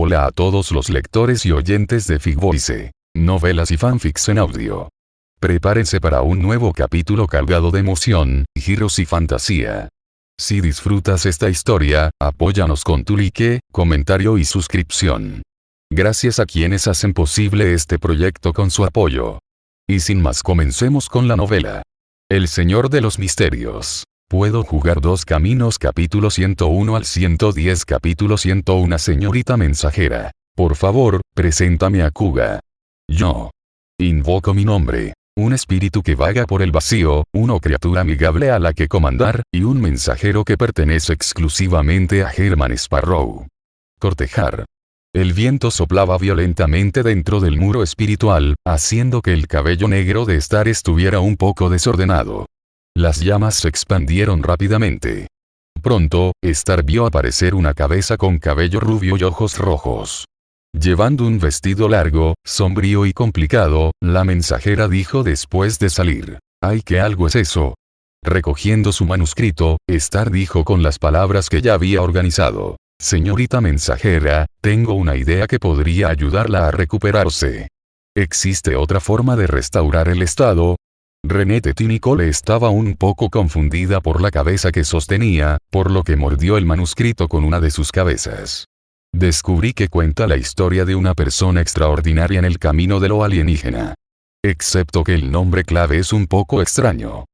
hola a todos los lectores y oyentes de Figvoice, novelas y fanfics en audio. Prepárense para un nuevo capítulo cargado de emoción, giros y fantasía. Si disfrutas esta historia, apóyanos con tu like, comentario y suscripción. Gracias a quienes hacen posible este proyecto con su apoyo. Y sin más, comencemos con la novela. El Señor de los Misterios. Puedo jugar dos caminos, capítulo 101 al 110, capítulo 101. Señorita mensajera, por favor, preséntame a Kuga. Yo invoco mi nombre. Un espíritu que vaga por el vacío, una criatura amigable a la que comandar, y un mensajero que pertenece exclusivamente a Herman Sparrow. Cortejar. El viento soplaba violentamente dentro del muro espiritual, haciendo que el cabello negro de Star estuviera un poco desordenado. Las llamas se expandieron rápidamente. Pronto, Star vio aparecer una cabeza con cabello rubio y ojos rojos. Llevando un vestido largo, sombrío y complicado, la mensajera dijo después de salir: «¡Ay, qué algo es eso!». Recogiendo su manuscrito, Star dijo con las palabras que ya había organizado: «Señorita mensajera, tengo una idea que podría ayudarla a recuperarse. ¿Existe otra forma de restaurar el estado?». Renette T. Nicole estaba un poco confundida por la cabeza que sostenía, por lo que mordió el manuscrito con una de sus cabezas. Descubrí que cuenta la historia de una persona extraordinaria en el camino de lo alienígena. Excepto que el nombre clave es un poco extraño.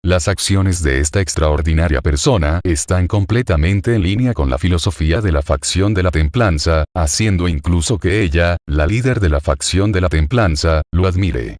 Las acciones de esta extraordinaria persona están completamente en línea con la filosofía de la facción de la templanza, haciendo incluso que ella, la líder de la facción de la templanza, lo admire.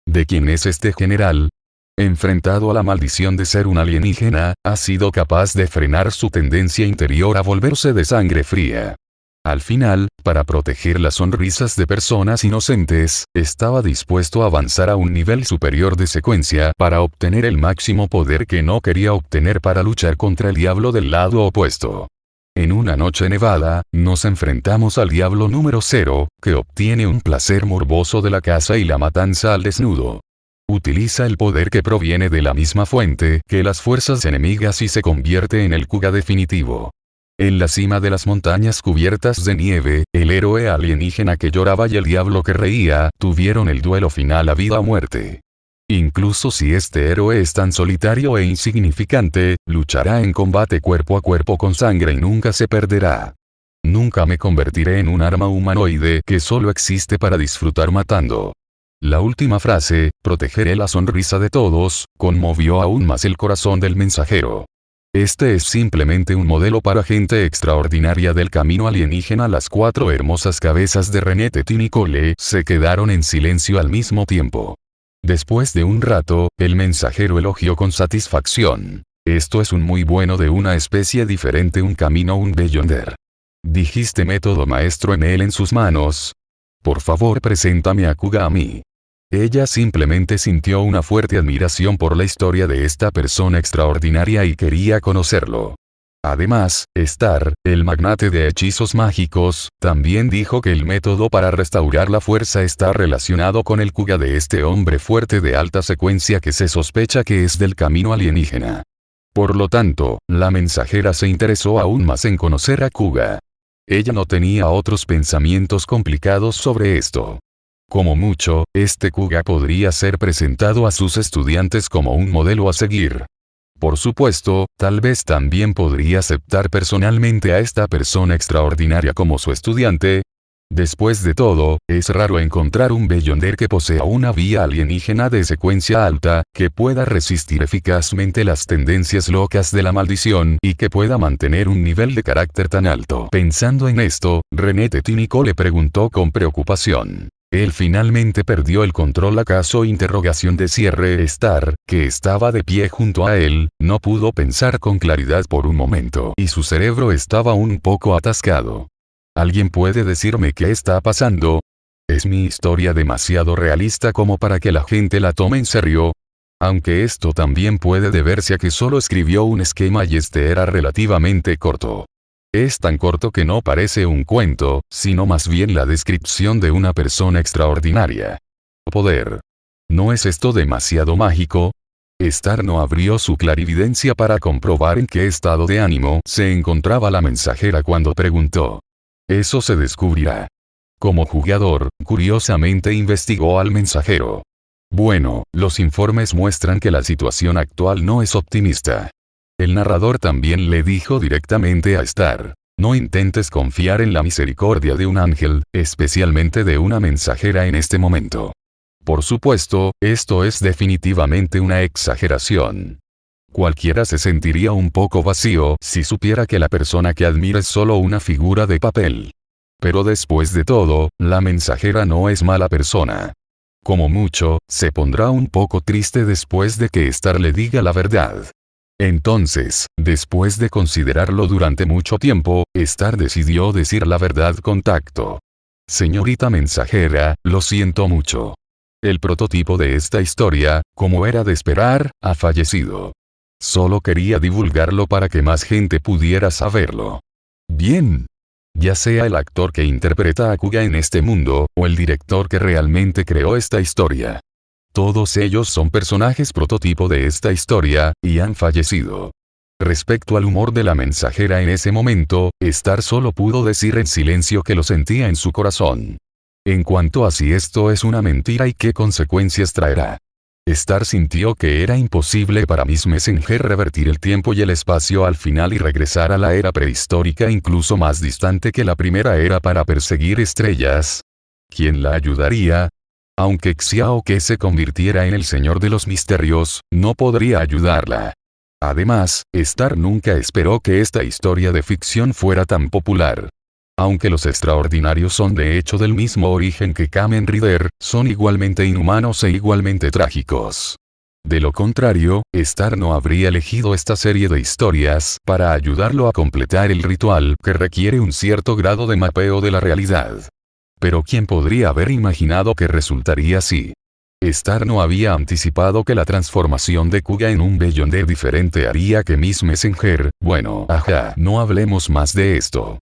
¿De quién es este general? Enfrentado a la maldición de ser un alienígena, ha sido capaz de frenar su tendencia interior a volverse de sangre fría. Al final, para proteger las sonrisas de personas inocentes, estaba dispuesto a avanzar a un nivel superior de secuencia para obtener el máximo poder que no quería obtener para luchar contra el diablo del lado opuesto. En una noche nevada, nos enfrentamos al diablo número 0, que obtiene un placer morboso de la caza y la matanza al desnudo. Utiliza el poder que proviene de la misma fuente que las fuerzas enemigas y se convierte en el Kuga definitivo. En la cima de las montañas cubiertas de nieve, el héroe alienígena que lloraba y el diablo que reía, tuvieron el duelo final a vida o muerte. Incluso si este héroe es tan solitario e insignificante, luchará en combate cuerpo a cuerpo con sangre y nunca se perderá. Nunca me convertiré en un arma humanoide que solo existe para disfrutar matando. La última frase, protegeré la sonrisa de todos, conmovió aún más el corazón del mensajero. Este es simplemente un modelo para gente extraordinaria del camino alienígena. Las cuatro hermosas cabezas de Renette T. Nicole se quedaron en silencio al mismo tiempo. Después de un rato, el mensajero elogió con satisfacción: «Esto es un muy bueno de una especie diferente, un camino, un Beyonder. Dijiste método maestro en él en sus manos. Por favor, preséntame a Kuga a mí». Ella simplemente sintió una fuerte admiración por la historia de esta persona extraordinaria y quería conocerlo. Además, Star, el magnate de hechizos mágicos, también dijo que el método para restaurar la fuerza está relacionado con el Kuga de este hombre fuerte de alta secuencia que se sospecha que es del camino alienígena. Por lo tanto, la mensajera se interesó aún más en conocer a Kuga. Ella no tenía otros pensamientos complicados sobre esto. Como mucho, este Kuga podría ser presentado a sus estudiantes como un modelo a seguir. Por supuesto, tal vez también podría aceptar personalmente a esta persona extraordinaria como su estudiante. Después de todo, es raro encontrar un Beyonder que posea una vía alienígena de secuencia alta, que pueda resistir eficazmente las tendencias locas de la maldición y que pueda mantener un nivel de carácter tan alto. Pensando en esto, Renette T. Nicole preguntó con preocupación: «¿Él finalmente perdió el control acaso?». Interrogación de cierre. Star, que estaba de pie junto a él, no pudo pensar con claridad por un momento y su cerebro estaba un poco atascado. ¿Alguien puede decirme qué está pasando? ¿Es mi historia demasiado realista como para que la gente la tome en serio? Aunque esto también puede deberse a que solo escribió un esquema y este era relativamente corto. Es tan corto que no parece un cuento, sino más bien la descripción de una persona extraordinaria. Poder. ¿No es esto demasiado mágico? Star no abrió su clarividencia para comprobar en qué estado de ánimo se encontraba la mensajera cuando preguntó: Eso se descubrirá. Como jugador, curiosamente investigó al mensajero. Bueno, los informes muestran que la situación actual no es optimista. El narrador también le dijo directamente a Star: no intentes confiar en la misericordia de un ángel, especialmente de una mensajera en este momento. Por supuesto, esto es definitivamente una exageración. Cualquiera se sentiría un poco vacío si supiera que la persona que admira es solo una figura de papel. Pero después de todo, la mensajera no es mala persona. Como mucho, se pondrá un poco triste después de que Star le diga la verdad. Entonces, después de considerarlo durante mucho tiempo, Star decidió decir la verdad con tacto. Señorita mensajera, lo siento mucho. El prototipo de esta historia, como era de esperar, ha fallecido. Solo quería divulgarlo para que más gente pudiera saberlo. Bien. Ya sea el actor que interpreta a Kuga en este mundo, o el director que realmente creó esta historia. Todos ellos son personajes prototipo de esta historia, y han fallecido. Respecto al humor de la mensajera en ese momento, Star solo pudo decir en silencio que lo sentía en su corazón. En cuanto a si esto es una mentira y qué consecuencias traerá. Star sintió que era imposible para Miss Messenger revertir el tiempo y el espacio al final y regresar a la era prehistórica incluso más distante que la primera era para perseguir estrellas. ¿Quién la ayudaría? Aunque Xiao Ke se convirtiera en el Señor de los Misterios, no podría ayudarla. Además, Star nunca esperó que esta historia de ficción fuera tan popular. Aunque los extraordinarios son de hecho del mismo origen que Kamen Rider, son igualmente inhumanos e igualmente trágicos. De lo contrario, Star no habría elegido esta serie de historias para ayudarlo a completar el ritual que requiere un cierto grado de mapeo de la realidad. Pero ¿quién podría haber imaginado que resultaría así? Star no había anticipado que la transformación de Kuga en un Beyonder diferente haría que Miss Messenger, bueno, no hablemos más de esto.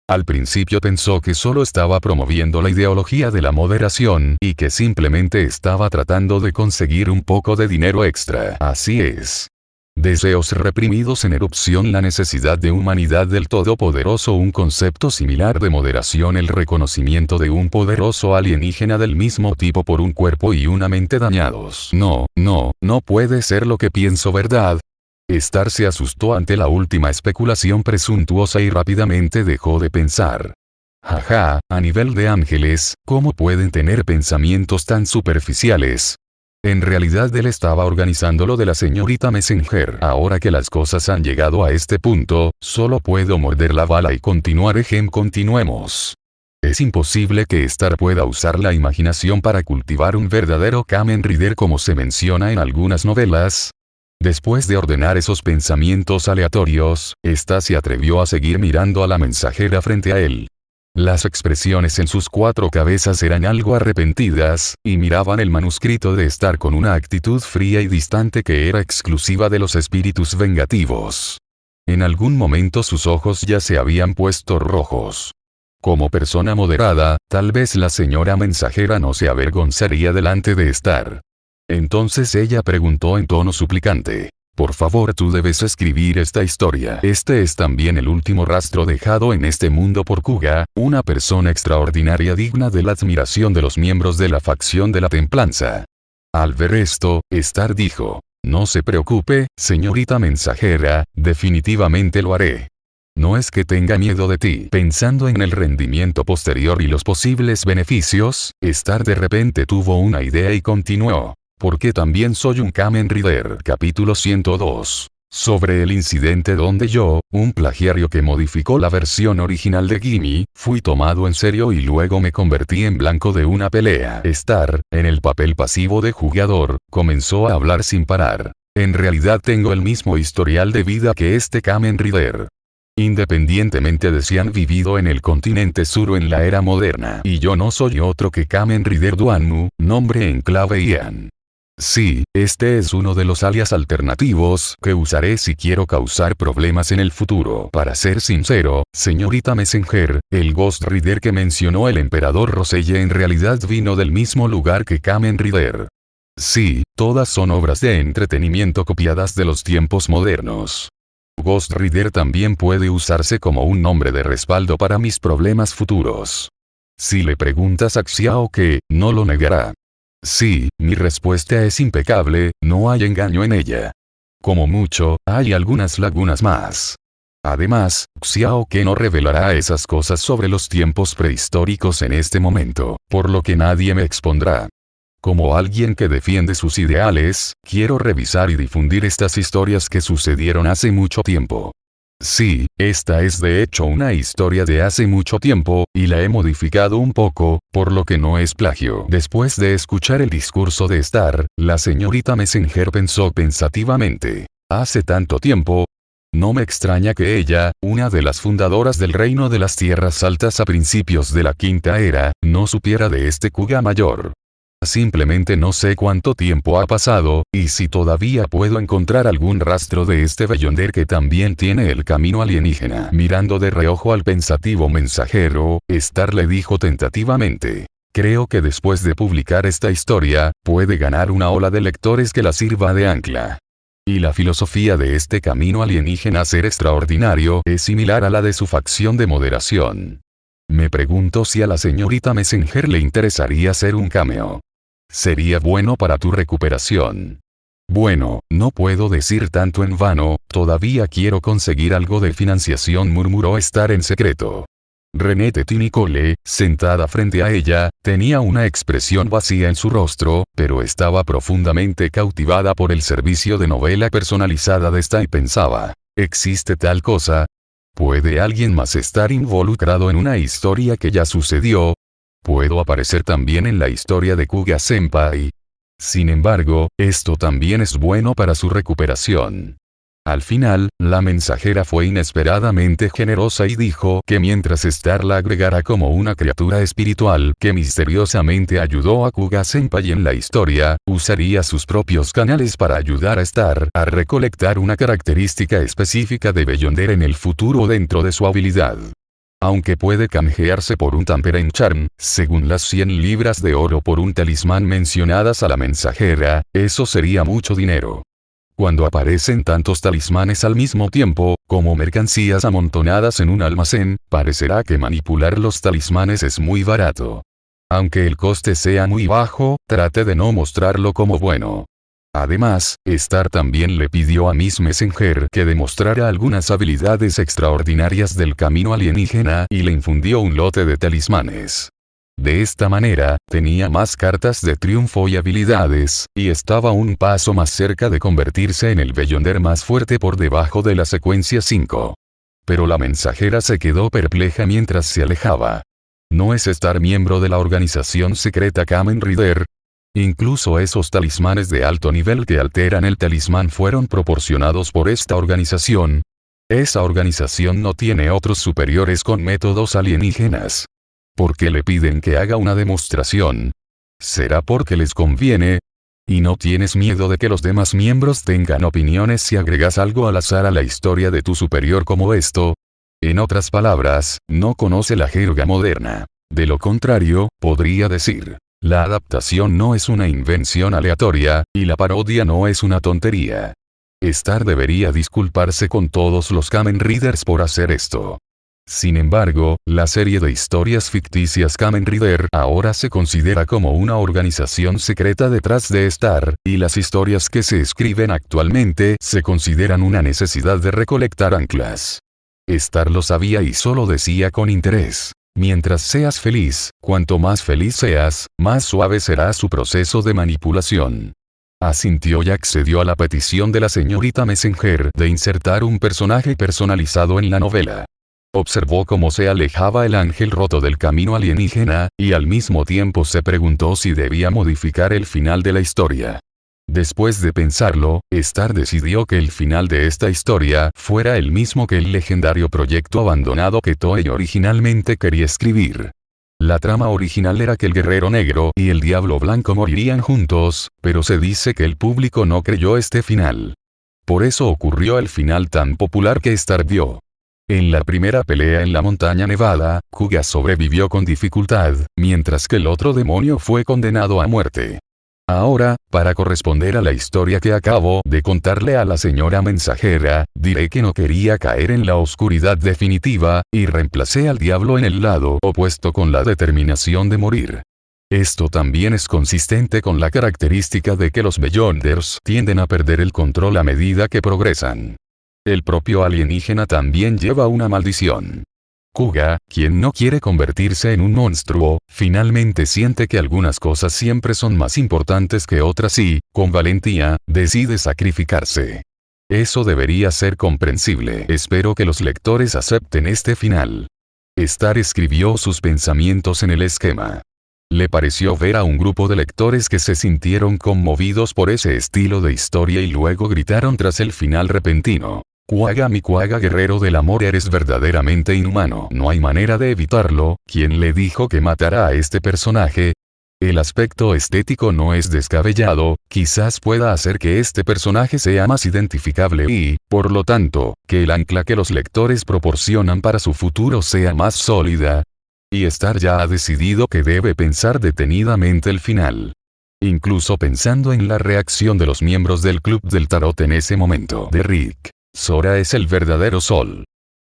Al principio pensó que solo estaba promoviendo la ideología de la moderación y que simplemente estaba tratando de conseguir un poco de dinero extra. Así es. Deseos reprimidos en erupción, la necesidad de humanidad del Todopoderoso, un concepto similar de moderación, el reconocimiento de un poderoso alienígena del mismo tipo por un cuerpo y una mente dañados. No puede ser lo que pienso, ¿verdad? Star se asustó ante la última especulación presuntuosa y rápidamente dejó de pensar. Jaja, a nivel de ángeles, ¿cómo pueden tener pensamientos tan superficiales? En realidad él estaba organizando lo de la señorita Messenger. Ahora que las cosas han llegado a este punto, solo puedo morder la bala y continuar. Continuemos. Es imposible que Star pueda usar la imaginación para cultivar un verdadero Kamen Rider como se menciona en algunas novelas. Después de ordenar esos pensamientos aleatorios, ésta se atrevió a seguir mirando a la mensajera frente a él. Las expresiones en sus cuatro cabezas eran algo arrepentidas, y miraban el manuscrito de Star con una actitud fría y distante que era exclusiva de los espíritus vengativos. En algún momento sus ojos ya se habían puesto rojos. Como persona moderada, tal vez la señora mensajera no se avergonzaría delante de Star. Entonces ella preguntó en tono suplicante: por favor, tú debes escribir esta historia. Este es también el último rastro dejado en este mundo por Kuga, una persona extraordinaria digna de la admiración de los miembros de la facción de la templanza. Al ver esto, Star dijo: no se preocupe, señorita mensajera, definitivamente lo haré. No es que tenga miedo de ti. Pensando en el rendimiento posterior y los posibles beneficios, Star de repente tuvo una idea y continuó: porque también soy un Kamen Rider. Capítulo 102. Sobre el incidente donde yo, un plagiario que modificó la versión original de Gimme, fui tomado en serio y luego me convertí en blanco de una pelea. Star, en el papel pasivo de jugador, comenzó a hablar sin parar. En realidad tengo el mismo historial de vida que este Kamen Rider. Independientemente de si han vivido en el continente sur o en la era moderna. Y yo no soy otro que Kamen Rider Duanmu, nombre en clave Ian. Sí, este es uno de los alias alternativos que usaré si quiero causar problemas en el futuro. Para ser sincero, señorita Messenger, el Ghost Rider que mencionó el emperador Roselle en realidad vino del mismo lugar que Kamen Rider. Sí, todas son obras de entretenimiento copiadas de los tiempos modernos. Ghost Rider también puede usarse como un nombre de respaldo para mis problemas futuros. Si le preguntas a Xiao que, no lo negará. Sí, mi respuesta es impecable, no hay engaño en ella. Como mucho, hay algunas lagunas más. Además, Xiao que no revelará esas cosas sobre los tiempos prehistóricos en este momento, por lo que nadie me expondrá. Como alguien que defiende sus ideales, quiero revisar y difundir estas historias que sucedieron hace mucho tiempo. Sí, esta es de hecho una historia de hace mucho tiempo, y la he modificado un poco, por lo que no es plagio. Después de escuchar el discurso de Star, la señorita Messenger pensó pensativamente. ¿Hace tanto tiempo? No me extraña que ella, una de las fundadoras del Reino de las Tierras Altas a principios de la Quinta Era, no supiera de este Kuga mayor. Simplemente no sé cuánto tiempo ha pasado, y si todavía puedo encontrar algún rastro de este Beyonder que también tiene el camino alienígena. Mirando de reojo al pensativo mensajero, Star le dijo tentativamente. Creo que después de publicar esta historia, puede ganar una ola de lectores que la sirva de ancla. Y la filosofía de este camino alienígena ser extraordinario es similar a la de su facción de moderación. Me pregunto si a la señorita Messenger le interesaría hacer un cameo. Sería bueno para tu recuperación. Bueno, no puedo decir tanto en vano, todavía quiero conseguir algo de financiación, murmuró Star en secreto. Renette Nicole, sentada frente a ella, tenía una expresión vacía en su rostro, pero estaba profundamente cautivada por el servicio de novela personalizada de esta y pensaba, ¿existe tal cosa? ¿Puede alguien más estar involucrado en una historia que ya sucedió? ¿Puedo aparecer también en la historia de Kuga-senpai? Sin embargo, esto también es bueno para su recuperación. Al final, la mensajera fue inesperadamente generosa y dijo que mientras Star la agregara como una criatura espiritual que misteriosamente ayudó a Kuga-senpai en la historia, usaría sus propios canales para ayudar a Star a recolectar una característica específica de Beyonder en el futuro dentro de su habilidad. Aunque puede canjearse por un Tamperane Charm, según las 100 libras de oro por un talismán mencionadas a la mensajera, eso sería mucho dinero. Cuando aparecen tantos talismanes al mismo tiempo, como mercancías amontonadas en un almacén, parecerá que manipular los talismanes es muy barato. Aunque el coste sea muy bajo, trate de no mostrarlo como bueno. Además, Star también le pidió a Miss Messenger que demostrara algunas habilidades extraordinarias del camino alienígena y le infundió un lote de talismanes. De esta manera, tenía más cartas de triunfo y habilidades, y estaba un paso más cerca de convertirse en el Beyonder más fuerte por debajo de la secuencia 5. Pero la mensajera se quedó perpleja mientras se alejaba. ¿No es Star miembro de la organización secreta Kamen Rider? Incluso esos talismanes de alto nivel que alteran el talismán fueron proporcionados por esta organización. Esa organización no tiene otros superiores con métodos alienígenas. ¿Por qué le piden que haga una demostración? ¿Será porque les conviene? ¿Y no tienes miedo de que los demás miembros tengan opiniones si agregas algo al azar a la historia de tu superior como esto? En otras palabras, no conoce la jerga moderna. De lo contrario, podría decir. La adaptación no es una invención aleatoria, y la parodia no es una tontería. Star debería disculparse con todos los Kamen Riders por hacer esto. Sin embargo, la serie de historias ficticias Kamen Rider ahora se considera como una organización secreta detrás de Star, y las historias que se escriben actualmente se consideran una necesidad de recolectar anclas. Star lo sabía y solo decía con interés. Mientras seas feliz, cuanto más feliz seas, más suave será su proceso de manipulación. Asintió y accedió a la petición de la señorita Messenger de insertar un personaje personalizado en la novela. Observó cómo se alejaba el ángel roto del camino alienígena, y al mismo tiempo se preguntó si debía modificar el final de la historia. Después de pensarlo, Star decidió que el final de esta historia fuera el mismo que el legendario proyecto abandonado que Toei originalmente quería escribir. La trama original era que el guerrero negro y el diablo blanco morirían juntos, pero se dice que el público no creyó este final. Por eso ocurrió el final tan popular que Star vio. En la primera pelea en la montaña nevada, Kuga sobrevivió con dificultad, mientras que el otro demonio fue condenado a muerte. Ahora, para corresponder a la historia que acabo de contarle a la señora mensajera, diré que no quería caer en la oscuridad definitiva, y reemplacé al diablo en el lado opuesto con la determinación de morir. Esto también es consistente con la característica de que los Beyonders tienden a perder el control a medida que progresan. El propio alienígena también lleva una maldición. Kuga, quien no quiere convertirse en un monstruo, finalmente siente que algunas cosas siempre son más importantes que otras y, con valentía, decide sacrificarse. Eso debería ser comprensible. Espero que los lectores acepten este final. Star escribió sus pensamientos en el esquema. Le pareció ver a un grupo de lectores que se sintieron conmovidos por ese estilo de historia y luego gritaron tras el final repentino. Kuaga, mi Kuaga guerrero del amor, eres verdaderamente inhumano. No hay manera de evitarlo. ¿Quién le dijo que matara a este personaje? El aspecto estético no es descabellado, quizás pueda hacer que este personaje sea más identificable y, por lo tanto, que el ancla que los lectores proporcionan para su futuro sea más sólida. Y Star ya ha decidido que debe pensar detenidamente el final. Incluso pensando en la reacción de los miembros del Club del Tarot en ese momento. De Rick. Sora es el verdadero sol.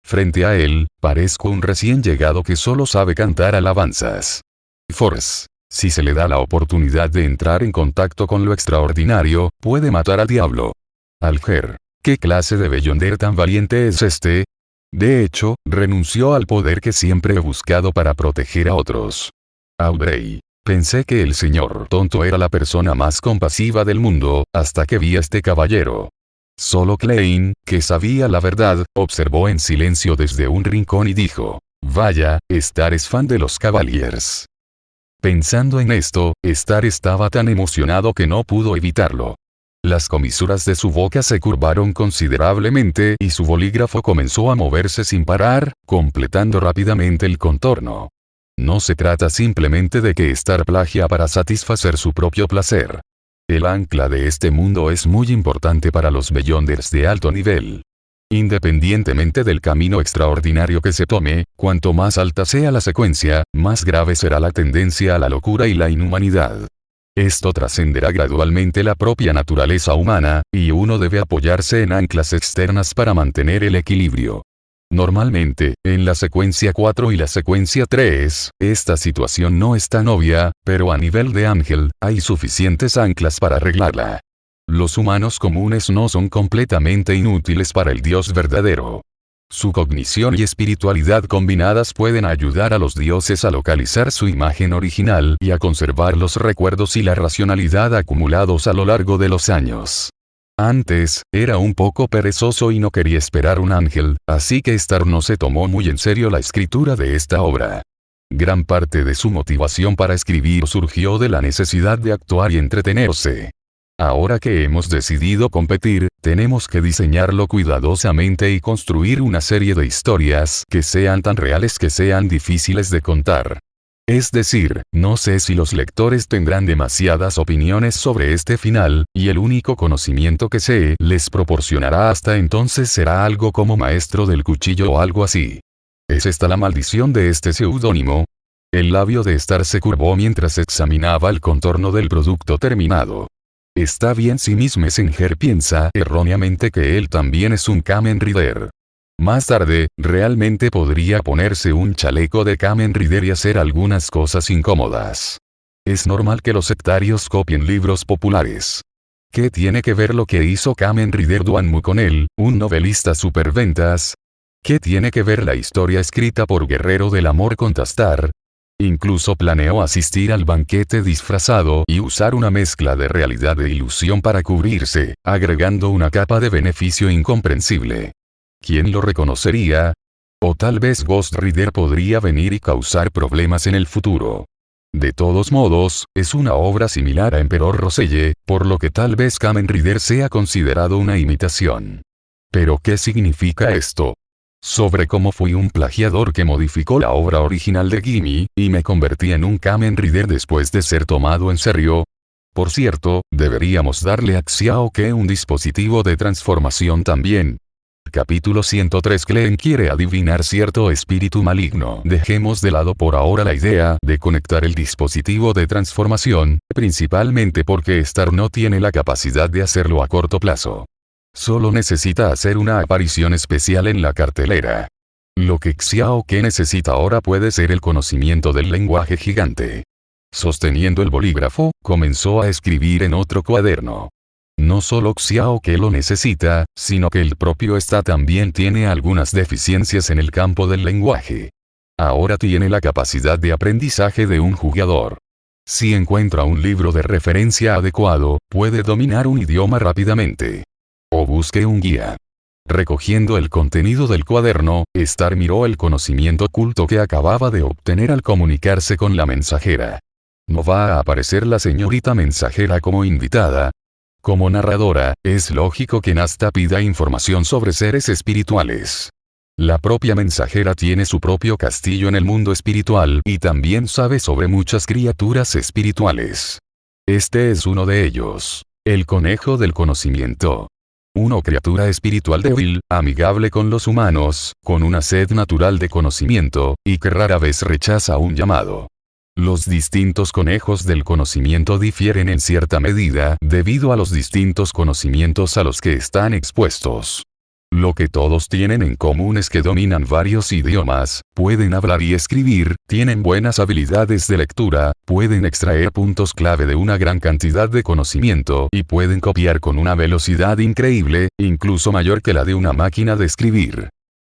Frente a él, parezco un recién llegado que solo sabe cantar alabanzas. Force. Si se le da la oportunidad de entrar en contacto con lo extraordinario, puede matar al diablo. Alger. ¿Qué clase de Beyonder tan valiente es este? De hecho, renunció al poder que siempre he buscado para proteger a otros. Aubrey. Pensé que el señor tonto era la persona más compasiva del mundo, hasta que vi a este caballero. Solo Klein, que sabía la verdad, observó en silencio desde un rincón y dijo: vaya, Star es fan de los Cavaliers. Pensando en esto, Star estaba tan emocionado que no pudo evitarlo. Las comisuras de su boca se curvaron considerablemente y su bolígrafo comenzó a moverse sin parar, completando rápidamente el contorno. No se trata simplemente de que Star plagia para satisfacer su propio placer. El ancla de este mundo es muy importante para los Beyonders de alto nivel. Independientemente del camino extraordinario que se tome, cuanto más alta sea la secuencia, más grave será la tendencia a la locura y la inhumanidad. Esto trascenderá gradualmente la propia naturaleza humana, y uno debe apoyarse en anclas externas para mantener el equilibrio. Normalmente, en la secuencia 4 y la secuencia 3, esta situación no es tan obvia, pero a nivel de ángel, hay suficientes anclas para arreglarla. Los humanos comunes no son completamente inútiles para el Dios verdadero. Su cognición y espiritualidad combinadas pueden ayudar a los dioses a localizar su imagen original y a conservar los recuerdos y la racionalidad acumulados a lo largo de los años. Antes, era un poco perezoso y no quería esperar un ángel, así que Star no se tomó muy en serio la escritura de esta obra. Gran parte de su motivación para escribir surgió de la necesidad de actuar y entretenerse. Ahora que hemos decidido competir, tenemos que diseñarlo cuidadosamente y construir una serie de historias que sean tan reales que sean difíciles de contar. Es decir, no sé si los lectores tendrán demasiadas opiniones sobre este final, y el único conocimiento que se les proporcionará hasta entonces será algo como maestro del cuchillo o algo así. ¿Es esta la maldición de este seudónimo? El labio de Star se curvó mientras examinaba el contorno del producto terminado. Está bien si Miss Messenger piensa erróneamente que él también es un Kamen Rider. Más tarde, realmente podría ponerse un chaleco de Kamen Rider y hacer algunas cosas incómodas. Es normal que los sectarios copien libros populares. ¿Qué tiene que ver lo que hizo Kamen Rider Duanmu con él, un novelista superventas? ¿Qué tiene que ver la historia escrita por Guerrero del Amor con Star? Incluso planeó asistir al banquete disfrazado y usar una mezcla de realidad e ilusión para cubrirse, agregando una capa de beneficio incomprensible. ¿Quién lo reconocería? O tal vez Ghost Rider podría venir y causar problemas en el futuro. De todos modos, es una obra similar a Emperor Roselle, por lo que tal vez Kamen Rider sea considerado una imitación. ¿Pero qué significa esto? Sobre cómo fui un plagiador que modificó la obra original de Gimme, y me convertí en un Kamen Rider después de ser tomado en serio. Por cierto, deberíamos darle a Xiaoke un dispositivo de transformación también. Capítulo 103. Cleen quiere adivinar cierto espíritu maligno. Dejemos de lado por ahora la idea de conectar el dispositivo de transformación, principalmente porque Star no tiene la capacidad de hacerlo a corto plazo. Solo necesita hacer una aparición especial en la cartelera. Lo que Xiao Ke necesita ahora puede ser el conocimiento del lenguaje gigante. Sosteniendo el bolígrafo, comenzó a escribir en otro cuaderno. No solo Xiao Ke lo necesita, sino que el propio Sta también tiene algunas deficiencias en el campo del lenguaje. Ahora tiene la capacidad de aprendizaje de un jugador. Si encuentra un libro de referencia adecuado, puede dominar un idioma rápidamente. O busque un guía. Recogiendo el contenido del cuaderno, Star miró el conocimiento oculto que acababa de obtener al comunicarse con la mensajera. No va a aparecer la señorita mensajera como invitada. Como narradora, es lógico que Nasta pida información sobre seres espirituales. La propia mensajera tiene su propio castillo en el mundo espiritual y también sabe sobre muchas criaturas espirituales. Este es uno de ellos. El conejo del conocimiento. Una criatura espiritual débil, amigable con los humanos, con una sed natural de conocimiento, y que rara vez rechaza un llamado. Los distintos conejos del conocimiento difieren en cierta medida debido a los distintos conocimientos a los que están expuestos. Lo que todos tienen en común es que dominan varios idiomas, pueden hablar y escribir, tienen buenas habilidades de lectura, pueden extraer puntos clave de una gran cantidad de conocimiento y pueden copiar con una velocidad increíble, incluso mayor que la de una máquina de escribir.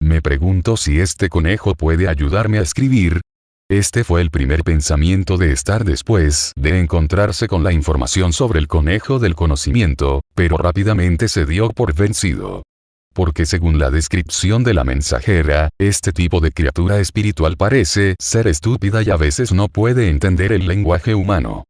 Me pregunto si este conejo puede ayudarme a escribir. Este fue el primer pensamiento de Star después de encontrarse con la información sobre el conejo del conocimiento, pero rápidamente se dio por vencido. Porque según la descripción de la mensajera, este tipo de criatura espiritual parece ser estúpida y a veces no puede entender el lenguaje humano.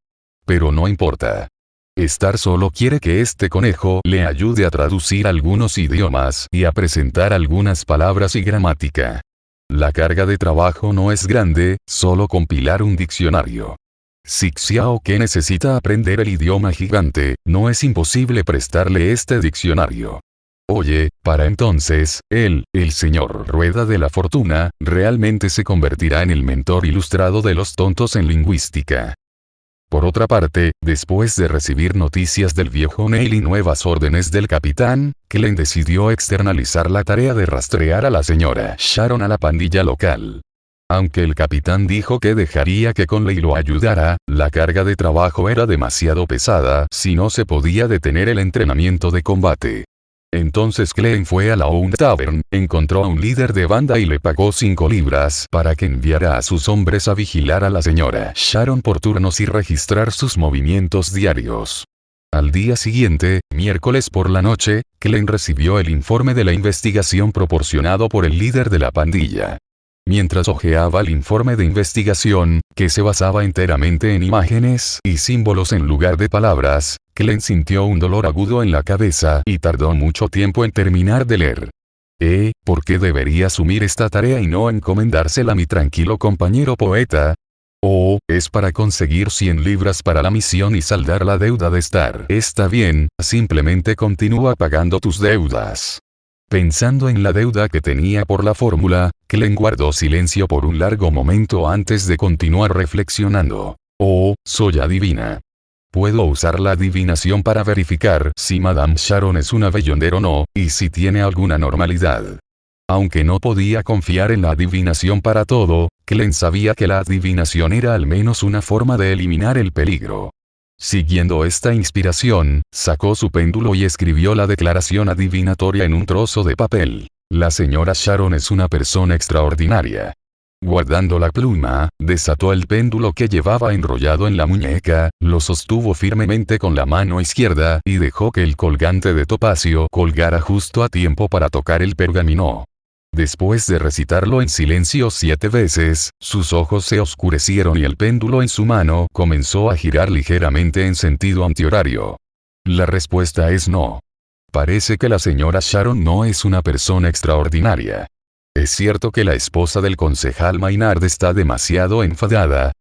Pero no importa. Star solo quiere que este conejo le ayude a traducir algunos idiomas y a presentar algunas palabras y gramática. La carga de trabajo no es grande, solo compilar un diccionario. Si Xiao Ke necesita aprender el idioma gigante, no es imposible prestarle este diccionario. Oye, para entonces, el señor Rueda de la Fortuna, realmente se convertirá en el mentor ilustrado de los tontos en lingüística. Por otra parte, después de recibir noticias del viejo Neil y nuevas órdenes del capitán, Cleen decidió externalizar la tarea de rastrear a la señora Sharon a la pandilla local. Aunque el capitán dijo que dejaría que Conley lo ayudara, la carga de trabajo era demasiado pesada si no se podía detener el entrenamiento de combate. Entonces Cleen fue a la Ound Tavern, encontró a un líder de banda y le pagó 5 libras para que enviara a sus hombres a vigilar a la señora Sharon por turnos y registrar sus movimientos diarios. Al día siguiente, miércoles por la noche, Cleen recibió el informe de la investigación proporcionado por el líder de la pandilla. Mientras hojeaba el informe de investigación, que se basaba enteramente en imágenes y símbolos en lugar de palabras, Cleen sintió un dolor agudo en la cabeza y tardó mucho tiempo en terminar de leer. ¿Por qué debería asumir esta tarea y no encomendársela a mi tranquilo compañero poeta? Es para conseguir 100 libras para la misión y saldar la deuda de Star. Está bien, simplemente continúa pagando tus deudas. Pensando en la deuda que tenía por la fórmula, Cleen guardó silencio por un largo momento antes de continuar reflexionando. Soy adivina. Puedo usar la adivinación para verificar si Madame Sharon es una bellonder o no, y si tiene alguna normalidad. Aunque no podía confiar en la adivinación para todo, Cleen sabía que la adivinación era al menos una forma de eliminar el peligro. Siguiendo esta inspiración, sacó su péndulo y escribió la declaración adivinatoria en un trozo de papel. La señora Sharon es una persona extraordinaria. Guardando la pluma, desató el péndulo que llevaba enrollado en la muñeca, lo sostuvo firmemente con la mano izquierda y dejó que el colgante de topacio colgara justo a tiempo para tocar el pergamino. Después de recitarlo en silencio 7 veces, sus ojos se oscurecieron y el péndulo en su mano comenzó a girar ligeramente en sentido antihorario. La respuesta es no. Parece que la señora Sharon no es una persona extraordinaria. Es cierto que la esposa del concejal Maynard está demasiado enfadada.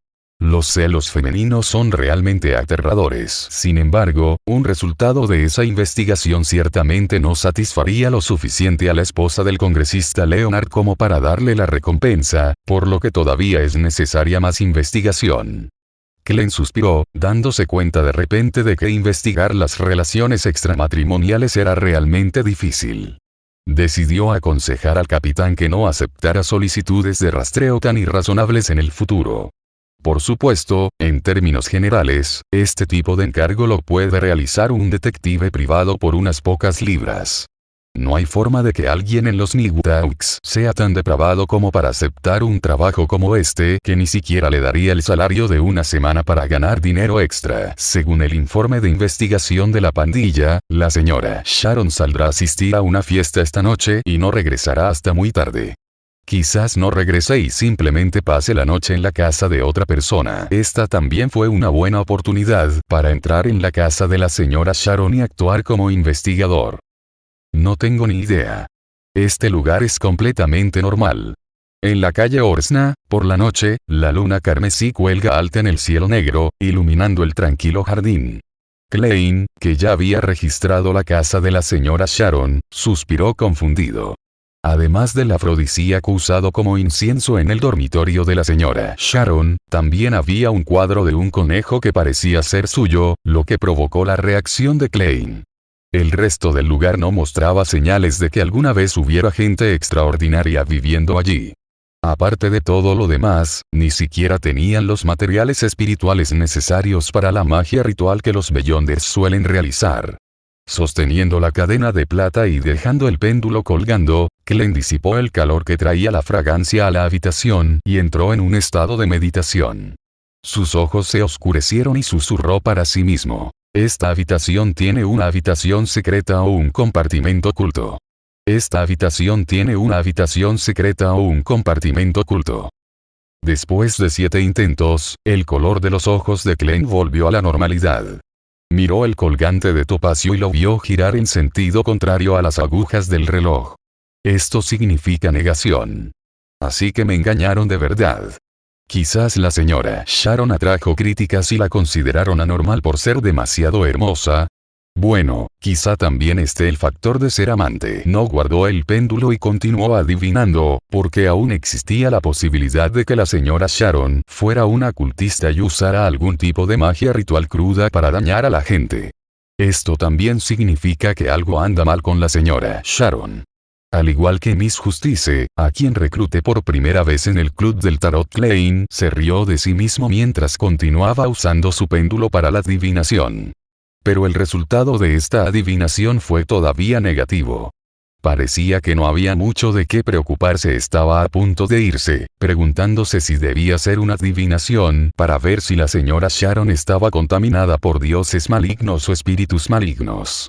Los celos femeninos son realmente aterradores. Sin embargo, un resultado de esa investigación ciertamente no satisfaría lo suficiente a la esposa del congresista Leonard como para darle la recompensa, por lo que todavía es necesaria más investigación. Klein suspiró, dándose cuenta de repente de que investigar las relaciones extramatrimoniales era realmente difícil. Decidió aconsejar al capitán que no aceptara solicitudes de rastreo tan irrazonables en el futuro. Por supuesto, en términos generales, este tipo de encargo lo puede realizar un detective privado por unas pocas libras. No hay forma de que alguien en los Newtowks sea tan depravado como para aceptar un trabajo como este, que ni siquiera le daría el salario de una semana para ganar dinero extra. Según el informe de investigación de la pandilla, la señora Sharon saldrá a asistir a una fiesta esta noche y no regresará hasta muy tarde. Quizás no regrese y simplemente pase la noche en la casa de otra persona. Esta también fue una buena oportunidad para entrar en la casa de la señora Sharon y actuar como investigador. No tengo ni idea. Este lugar es completamente normal. En la calle Orsna, por la noche, la luna carmesí cuelga alta en el cielo negro, iluminando el tranquilo jardín. Klein, que ya había registrado la casa de la señora Sharon, suspiró confundido. Además del afrodisíaco usado como incienso en el dormitorio de la señora Sharon, también había un cuadro de un conejo que parecía ser suyo, lo que provocó la reacción de Klein. El resto del lugar no mostraba señales de que alguna vez hubiera gente extraordinaria viviendo allí. Aparte de todo lo demás, ni siquiera tenían los materiales espirituales necesarios para la magia ritual que los Beyonders suelen realizar. Sosteniendo la cadena de plata y dejando el péndulo colgando, Klein disipó el calor que traía la fragancia a la habitación y entró en un estado de meditación. Sus ojos se oscurecieron y susurró para sí mismo. Esta habitación tiene una habitación secreta o un compartimento oculto. Esta habitación tiene una habitación secreta o un compartimento oculto. Después de 7 intentos, el color de los ojos de Klein volvió a la normalidad. Miró el colgante de topacio y lo vio girar en sentido contrario a las agujas del reloj. Esto significa negación. Así que me engañaron de verdad. Quizás la señora Sharon atrajo críticas y la consideraron anormal por ser demasiado hermosa. Bueno, quizá también esté el factor de ser amante. No guardó el péndulo y continuó adivinando, porque aún existía la posibilidad de que la señora Sharon fuera una cultista y usara algún tipo de magia ritual cruda para dañar a la gente. Esto también significa que algo anda mal con la señora Sharon. Al igual que Miss Justice, a quien recluté por primera vez en el club del tarot, Klein se rió de sí mismo mientras continuaba usando su péndulo para la adivinación. Pero el resultado de esta adivinación fue todavía negativo. Parecía que no había mucho de qué preocuparse. Estaba a punto de irse, preguntándose si debía ser una adivinación para ver si la señora Sharon estaba contaminada por dioses malignos o espíritus malignos.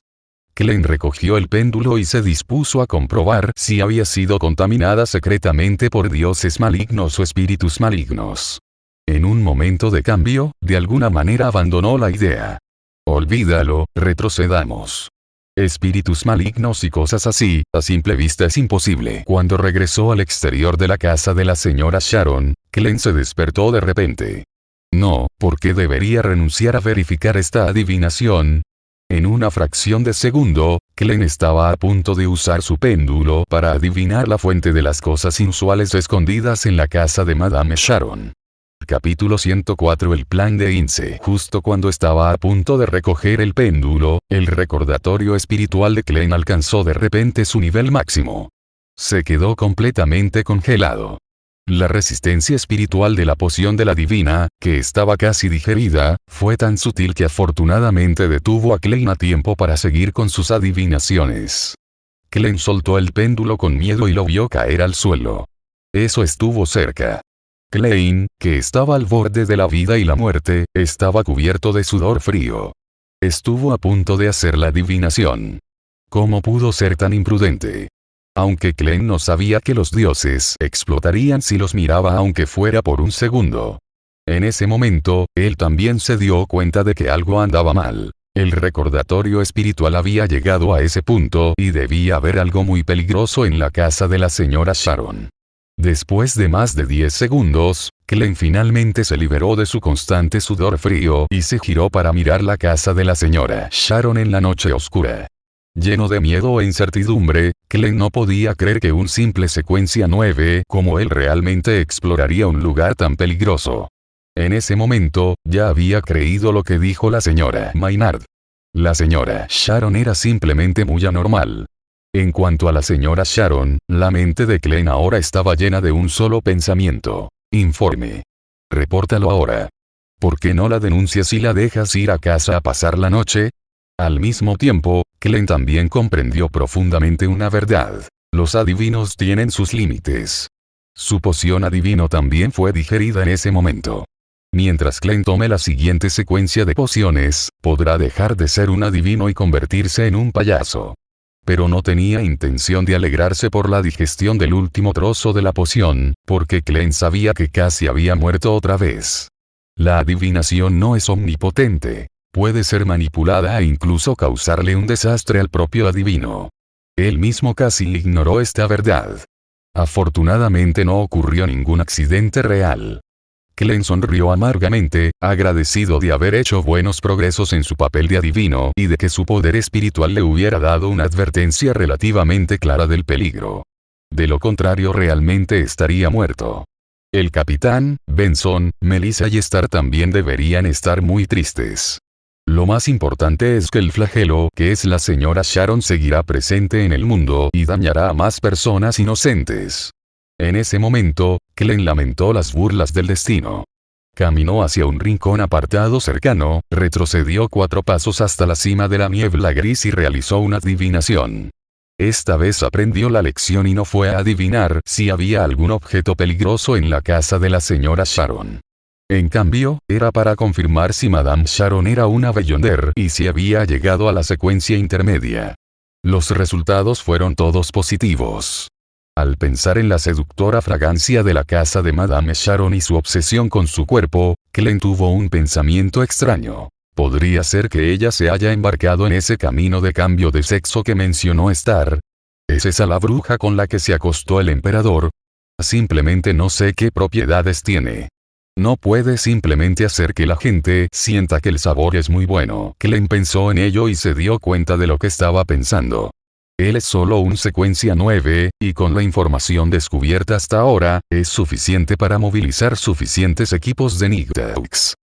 Klein recogió el péndulo y se dispuso a comprobar si había sido contaminada secretamente por dioses malignos o espíritus malignos. En un momento de cambio, de alguna manera abandonó la idea. Olvídalo, retrocedamos. Espíritus malignos y cosas así, a simple vista es imposible. Cuando regresó al exterior de la casa de la señora Sharon, Klein se despertó de repente. No, ¿por qué debería renunciar a verificar esta adivinación? En una fracción de segundo, Klein estaba a punto de usar su péndulo para adivinar la fuente de las cosas inusuales escondidas en la casa de Madame Sharon. Capítulo 104. El plan de Ince. Justo cuando estaba a punto de recoger el péndulo, el recordatorio espiritual de Klein alcanzó de repente su nivel máximo. Se quedó completamente congelado. La resistencia espiritual de la poción de la divina, que estaba casi digerida, fue tan sutil que afortunadamente detuvo a Klein a tiempo para seguir con sus adivinaciones. Klein soltó el péndulo con miedo y lo vio caer al suelo. Eso estuvo cerca. Klein, que estaba al borde de la vida y la muerte, estaba cubierto de sudor frío. Estuvo a punto de hacer la adivinación. ¿Cómo pudo ser tan imprudente? Aunque Klein no sabía que los dioses explotarían si los miraba aunque fuera por un segundo. En ese momento, él también se dio cuenta de que algo andaba mal. El recordatorio espiritual había llegado a ese punto y debía haber algo muy peligroso en la casa de la señora Sharon. Después de más de 10 segundos, Glenn finalmente se liberó de su constante sudor frío y se giró para mirar la casa de la señora Sharon en la noche oscura. Lleno de miedo e incertidumbre, Glenn no podía creer que un simple secuencia 9 como él realmente exploraría un lugar tan peligroso. En ese momento, ya había creído lo que dijo la señora Maynard. La señora Sharon era simplemente muy anormal. En cuanto a la señora Sharon, la mente de Glenn ahora estaba llena de un solo pensamiento. Informe. Repórtalo ahora. ¿Por qué no la denuncias y la dejas ir a casa a pasar la noche? Al mismo tiempo, Glenn también comprendió profundamente una verdad. Los adivinos tienen sus límites. Su poción adivino también fue digerida en ese momento. Mientras Glenn tome la siguiente secuencia de pociones, podrá dejar de ser un adivino y convertirse en un payaso. Pero no tenía intención de alegrarse por la digestión del último trozo de la poción, porque Glenn sabía que casi había muerto otra vez. La adivinación no es omnipotente. Puede ser manipulada e incluso causarle un desastre al propio adivino. Él mismo casi ignoró esta verdad. Afortunadamente no ocurrió ningún accidente real. Glenn sonrió amargamente, agradecido de haber hecho buenos progresos en su papel de adivino y de que su poder espiritual le hubiera dado una advertencia relativamente clara del peligro. De lo contrario realmente estaría muerto. El capitán, Benson, Melissa y Star también deberían estar muy tristes. Lo más importante es que el flagelo, que es la señora Sharon, seguirá presente en el mundo y dañará a más personas inocentes. En ese momento, Glenn lamentó las burlas del destino. Caminó hacia un rincón apartado cercano, retrocedió 4 pasos hasta la cima de la niebla gris y realizó una adivinación. Esta vez aprendió la lección y no fue a adivinar si había algún objeto peligroso en la casa de la señora Sharon. En cambio, era para confirmar si Madame Sharon era una Beyonder y si había llegado a la secuencia intermedia. Los resultados fueron todos positivos. Al pensar en la seductora fragancia de la casa de Madame Sharon y su obsesión con su cuerpo, Glenn tuvo un pensamiento extraño. ¿Podría ser que ella se haya embarcado en ese camino de cambio de sexo que mencionó Star? ¿Es esa la bruja con la que se acostó el emperador? Simplemente no sé qué propiedades tiene. No puede simplemente hacer que la gente sienta que el sabor es muy bueno. Glenn pensó en ello y se dio cuenta de lo que estaba pensando. Él es solo un secuencia 9, y con la información descubierta hasta ahora, es suficiente para movilizar suficientes equipos de Nightux.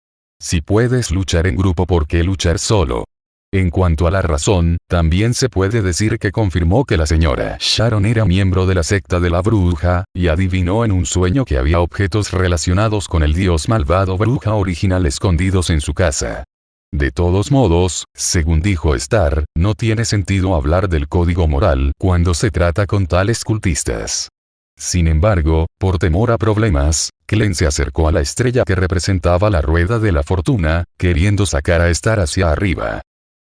Si puedes luchar en grupo, ¿por qué luchar solo? En cuanto a la razón, también se puede decir que confirmó que la señora Sharon era miembro de la secta de la bruja, y adivinó en un sueño que había objetos relacionados con el dios malvado bruja original escondidos en su casa. De todos modos, según dijo Star, no tiene sentido hablar del código moral cuando se trata con tales cultistas. Sin embargo, por temor a problemas, Glenn se acercó a la estrella que representaba la rueda de la fortuna, queriendo sacar a Star hacia arriba.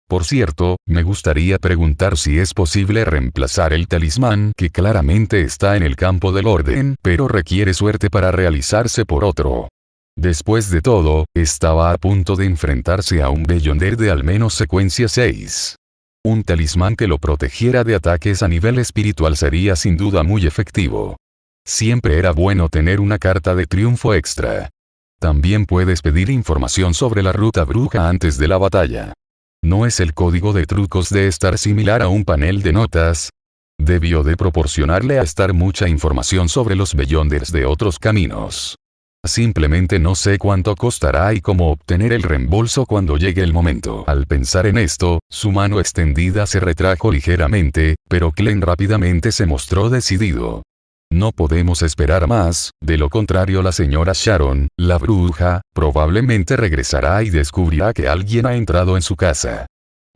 Por cierto, me gustaría preguntar si es posible reemplazar el talismán que claramente está en el campo del orden, pero requiere suerte para realizarse por otro. Después de todo, estaba a punto de enfrentarse a un Beyonder de al menos secuencia 6. Un talismán que lo protegiera de ataques a nivel espiritual sería sin duda muy efectivo. Siempre era bueno tener una carta de triunfo extra. También puedes pedir información sobre la ruta bruja antes de la batalla. ¿No es el código de trucos de Star similar a un panel de notas? Debió de proporcionarle a Star mucha información sobre los Beyonders de otros caminos. Simplemente no sé cuánto costará y cómo obtener el reembolso cuando llegue el momento. Al pensar en esto, su mano extendida se retrajo ligeramente, pero Glenn rápidamente se mostró decidido. No podemos esperar más, de lo contrario la señora Sharon, la bruja, probablemente regresará y descubrirá que alguien ha entrado en su casa.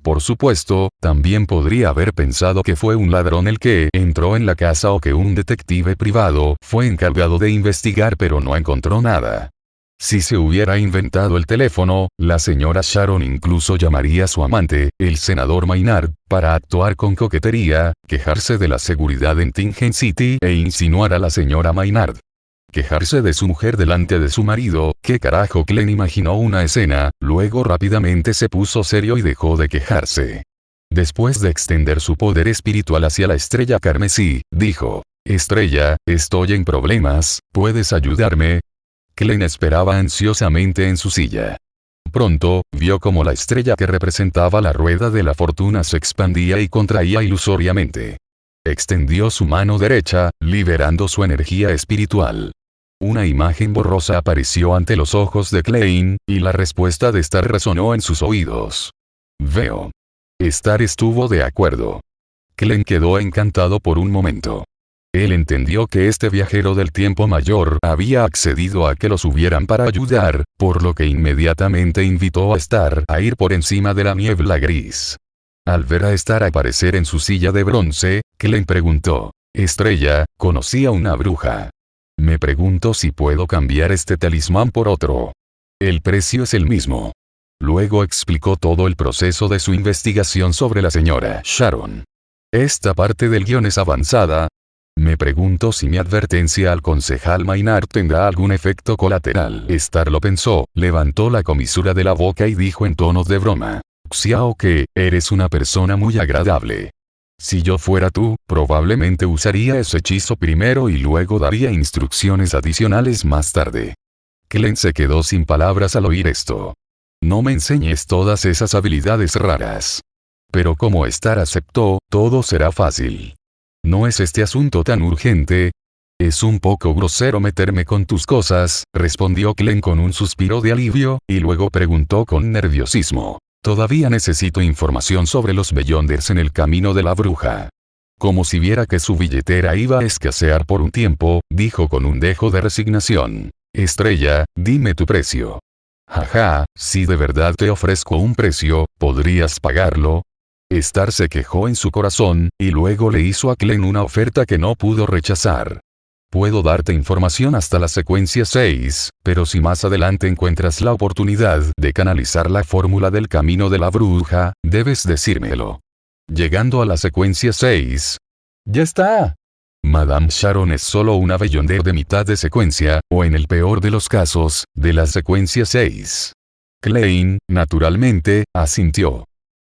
Por supuesto, también podría haber pensado que fue un ladrón el que entró en la casa o que un detective privado fue encargado de investigar, pero no encontró nada. Si se hubiera inventado el teléfono, la señora Sharon incluso llamaría a su amante, el senador Maynard, para actuar con coquetería, quejarse de la seguridad en Tingen City e insinuar a la señora Maynard. Quejarse de su mujer delante de su marido. ¿Qué carajo? Glenn imaginó una escena, luego rápidamente se puso serio y dejó de quejarse. Después de extender su poder espiritual hacia la estrella carmesí, dijo: Estrella, estoy en problemas, ¿puedes ayudarme? Klein esperaba ansiosamente en su silla. Pronto, vio como la estrella que representaba la rueda de la fortuna se expandía y contraía ilusoriamente. Extendió su mano derecha, liberando su energía espiritual. Una imagen borrosa apareció ante los ojos de Klein, y la respuesta de Star resonó en sus oídos. Veo. Star estuvo de acuerdo. Klein quedó encantado por un momento. Él entendió que este viajero del tiempo mayor había accedido a que lo subieran para ayudar, por lo que inmediatamente invitó a Star a ir por encima de la niebla gris. Al ver a Star aparecer en su silla de bronce, Klein preguntó: Estrella, conocí a una bruja. Me pregunto si puedo cambiar este talismán por otro. El precio es el mismo. Luego explicó todo el proceso de su investigación sobre la señora Sharon. Esta parte del guión es avanzada. Me pregunto si mi advertencia al concejal Maynard tendrá algún efecto colateral. Star lo pensó, levantó la comisura de la boca y dijo en tono de broma: Xiao que, eres una persona muy agradable. Si yo fuera tú, probablemente usaría ese hechizo primero y luego daría instrucciones adicionales más tarde. Klein se quedó sin palabras al oír esto. No me enseñes todas esas habilidades raras. Pero como Star aceptó, todo será fácil. ¿No es este asunto tan urgente? Es un poco grosero meterme con tus cosas, respondió Klein con un suspiro de alivio, y luego preguntó con nerviosismo. Todavía necesito información sobre los Beyonders en el camino de la bruja. Como si viera que su billetera iba a escasear por un tiempo, dijo con un dejo de resignación. Estrella, dime tu precio. Jaja, si de verdad te ofrezco un precio, ¿podrías pagarlo? Star se quejó en su corazón, y luego le hizo a Klein una oferta que no pudo rechazar. Puedo darte información hasta la secuencia 6, pero si más adelante encuentras la oportunidad de canalizar la fórmula del camino de la bruja, debes decírmelo. Llegando a la secuencia 6. ¡Ya está! Madame Sharon es solo una Beyonder de mitad de secuencia, o en el peor de los casos, de la secuencia 6. Klein, naturalmente, asintió.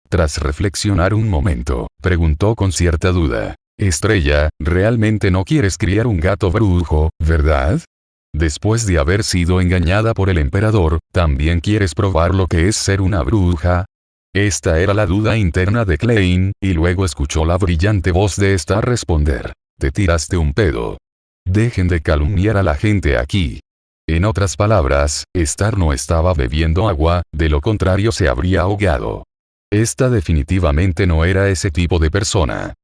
Tras reflexionar un momento, preguntó con cierta duda. Estrella, realmente no quieres criar un gato brujo, ¿verdad? Después de haber sido engañada por el emperador, ¿también quieres probar lo que es ser una bruja? Esta era la duda interna de Klein, y luego escuchó la brillante voz de Star responder. Te tiraste un pedo. Dejen de calumniar a la gente aquí. En otras palabras, Star no estaba bebiendo agua, de lo contrario se habría ahogado. Esta definitivamente no era ese tipo de persona.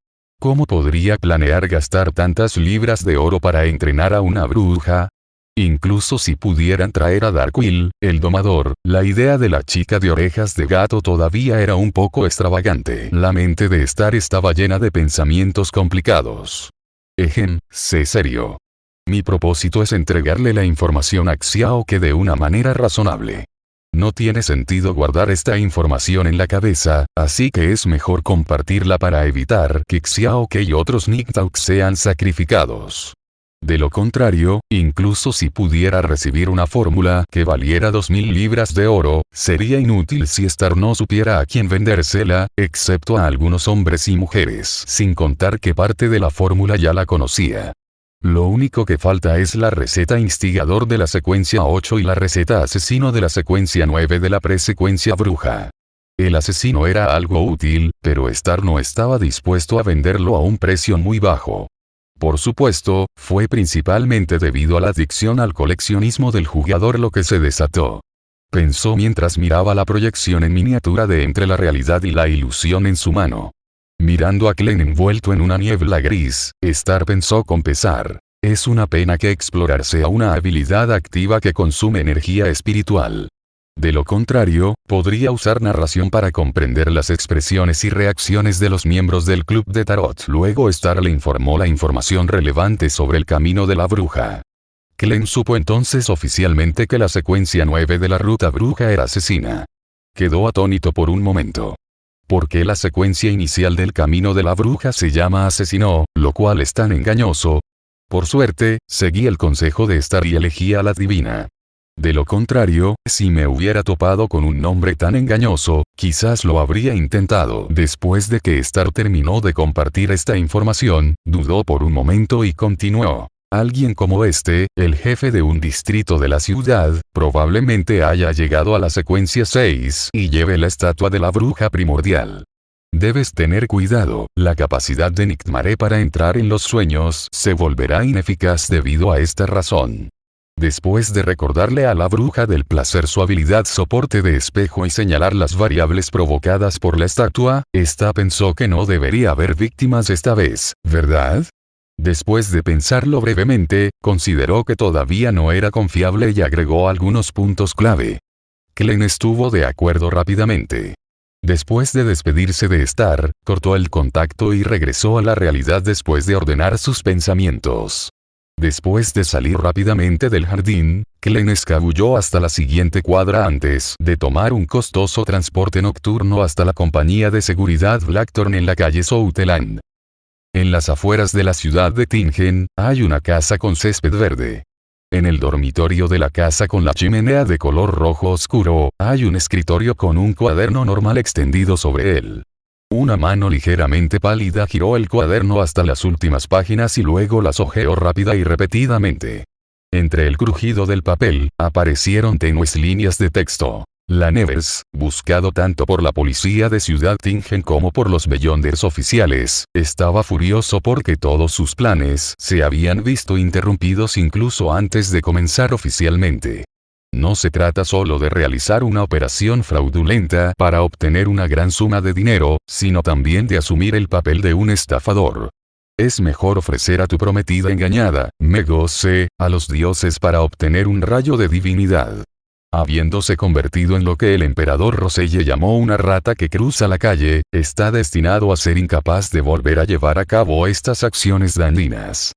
¿Cómo podría planear gastar tantas libras de oro para entrenar a una bruja? Incluso si pudieran traer a Darkwill, el domador, la idea de la chica de orejas de gato todavía era un poco extravagante. La mente de Star estaba llena de pensamientos complicados. Sé serio. Mi propósito es entregarle la información a Xiao que de una manera razonable. No tiene sentido guardar esta información en la cabeza, así que es mejor compartirla para evitar que Xiao Ke y otros Nightauks sean sacrificados. De lo contrario, incluso si pudiera recibir una fórmula que valiera 2000 libras de oro, sería inútil si Star no supiera a quién vendérsela, excepto a algunos hombres y mujeres, sin contar que parte de la fórmula ya la conocía. Lo único que falta es la receta instigador de la secuencia 8 y la receta asesino de la secuencia 9 de la presecuencia bruja. El asesino era algo útil, pero Star no estaba dispuesto a venderlo a un precio muy bajo. Por supuesto, fue principalmente debido a la adicción al coleccionismo del jugador lo que se desató. Pensó mientras miraba la proyección en miniatura de entre la realidad y la ilusión en su mano. Mirando a Klein envuelto en una niebla gris, Star pensó con pesar. Es una pena que explorar sea una habilidad activa que consume energía espiritual. De lo contrario, podría usar narración para comprender las expresiones y reacciones de los miembros del club de tarot. Luego Star le informó la información relevante sobre el camino de la bruja. Klein supo entonces oficialmente que la secuencia 9 de la ruta bruja era asesina. Quedó atónito por un momento. Porque la secuencia inicial del camino de la bruja se llama asesino, lo cual es tan engañoso. Por suerte, seguí el consejo de Star y elegí a la divina. De lo contrario, si me hubiera topado con un nombre tan engañoso, quizás lo habría intentado. Después de que Star terminó de compartir esta información, dudó por un momento y continuó. Alguien como este, el jefe de un distrito de la ciudad, probablemente haya llegado a la secuencia 6 y lleve la estatua de la bruja primordial. Debes tener cuidado, la capacidad de Nictmare para entrar en los sueños se volverá ineficaz debido a esta razón. Después de recordarle a la bruja del placer su habilidad soporte de espejo y señalar las variables provocadas por la estatua, ésta pensó que no debería haber víctimas esta vez, ¿verdad? Después de pensarlo brevemente, consideró que todavía no era confiable y agregó algunos puntos clave. Klein estuvo de acuerdo rápidamente. Después de despedirse de Star, cortó el contacto y regresó a la realidad después de ordenar sus pensamientos. Después de salir rápidamente del jardín, Klein escabulló hasta la siguiente cuadra antes de tomar un costoso transporte nocturno hasta la compañía de seguridad Blackthorn en la calle Southland. En las afueras de la ciudad de Tingen, hay una casa con césped verde. En el dormitorio de la casa con la chimenea de color rojo oscuro, hay un escritorio con un cuaderno normal extendido sobre él. Una mano ligeramente pálida giró el cuaderno hasta las últimas páginas y luego las hojeó rápida y repetidamente. Entre el crujido del papel, aparecieron tenues líneas de texto. La Nevers, buscado tanto por la policía de Ciudad Tingen como por los Beyonders oficiales, estaba furioso porque todos sus planes se habían visto interrumpidos incluso antes de comenzar oficialmente. No se trata solo de realizar una operación fraudulenta para obtener una gran suma de dinero, sino también de asumir el papel de un estafador. Es mejor ofrecer a tu prometida engañada, Megose, a los dioses para obtener un rayo de divinidad. Habiéndose convertido en lo que el emperador Roselle llamó una rata que cruza la calle, está destinado a ser incapaz de volver a llevar a cabo estas acciones dañinas.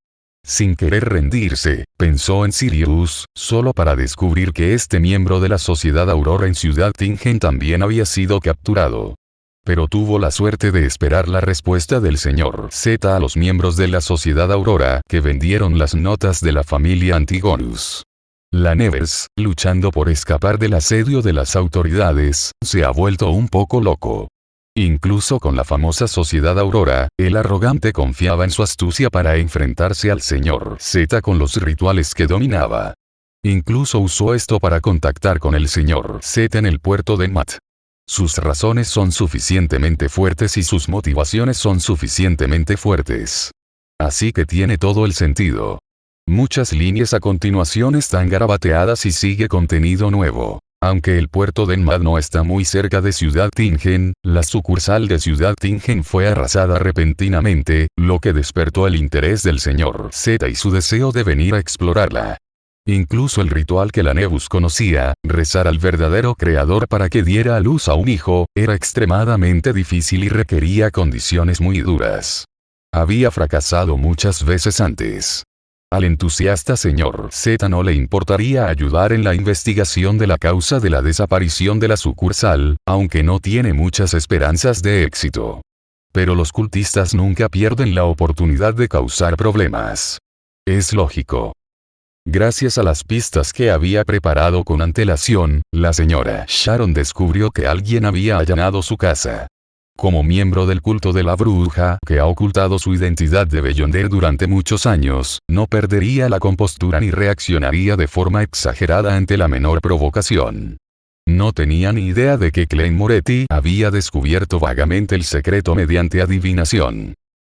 Sin querer rendirse, pensó en Sirius, solo para descubrir que este miembro de la Sociedad Aurora en Ciudad Tingen también había sido capturado. Pero tuvo la suerte de esperar la respuesta del señor Z a los miembros de la Sociedad Aurora que vendieron las notas de la familia Antigonus. La Nevers, luchando por escapar del asedio de las autoridades, se ha vuelto un poco loco. Incluso con la famosa Sociedad Aurora, el arrogante confiaba en su astucia para enfrentarse al señor Z con los rituales que dominaba. Incluso usó esto para contactar con el señor Z en el puerto de Mat. Sus razones son suficientemente fuertes y sus motivaciones son suficientemente fuertes. Así que tiene todo el sentido. Muchas líneas a continuación están garabateadas y sigue contenido nuevo. Aunque el puerto de Enmad no está muy cerca de Ciudad Tingen, la sucursal de Ciudad Tingen fue arrasada repentinamente, lo que despertó el interés del señor Z y su deseo de venir a explorarla. Incluso el ritual que la Nebus conocía, rezar al verdadero creador para que diera a luz a un hijo, era extremadamente difícil y requería condiciones muy duras. Había fracasado muchas veces antes. Al entusiasta señor Z no le importaría ayudar en la investigación de la causa de la desaparición de la sucursal, aunque no tiene muchas esperanzas de éxito. Pero los cultistas nunca pierden la oportunidad de causar problemas. Es lógico. Gracias a las pistas que había preparado con antelación, la señora Sharon descubrió que alguien había allanado su casa. Como miembro del culto de la bruja que ha ocultado su identidad de Beyonder durante muchos años, no perdería la compostura ni reaccionaría de forma exagerada ante la menor provocación. No tenía ni idea de que Klein Moretti había descubierto vagamente el secreto mediante adivinación.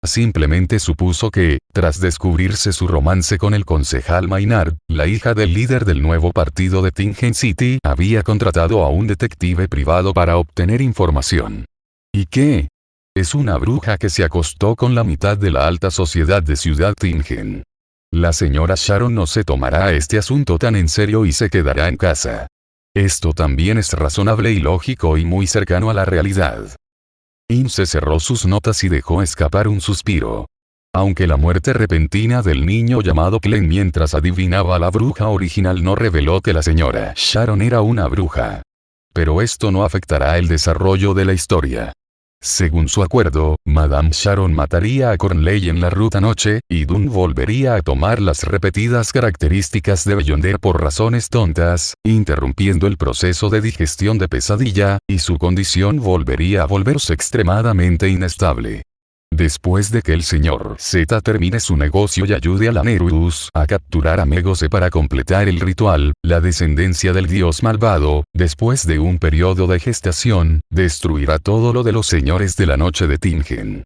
Simplemente supuso que, tras descubrirse su romance con el concejal Maynard, la hija del líder del nuevo partido de Tingen City había contratado a un detective privado para obtener información. ¿Y qué? Es una bruja que se acostó con la mitad de la alta sociedad de Ciudad Tingen. La señora Sharon no se tomará este asunto tan en serio y se quedará en casa. Esto también es razonable y lógico y muy cercano a la realidad. Ince cerró sus notas y dejó escapar un suspiro. Aunque la muerte repentina del niño llamado Klein mientras adivinaba a la bruja original no reveló que la señora Sharon era una bruja. Pero esto no afectará el desarrollo de la historia. Según su acuerdo, Madame Sharon mataría a Cornley en la ruta noche, y Dunn volvería a tomar las repetidas características de Beyonder por razones tontas, interrumpiendo el proceso de digestión de pesadilla, y su condición volvería a volverse extremadamente inestable. Después de que el Sr. Z termine su negocio y ayude a la Nereus a capturar a Megose para completar el ritual, la descendencia del dios malvado, después de un periodo de gestación, destruirá todo lo de los señores de la noche de Tingen.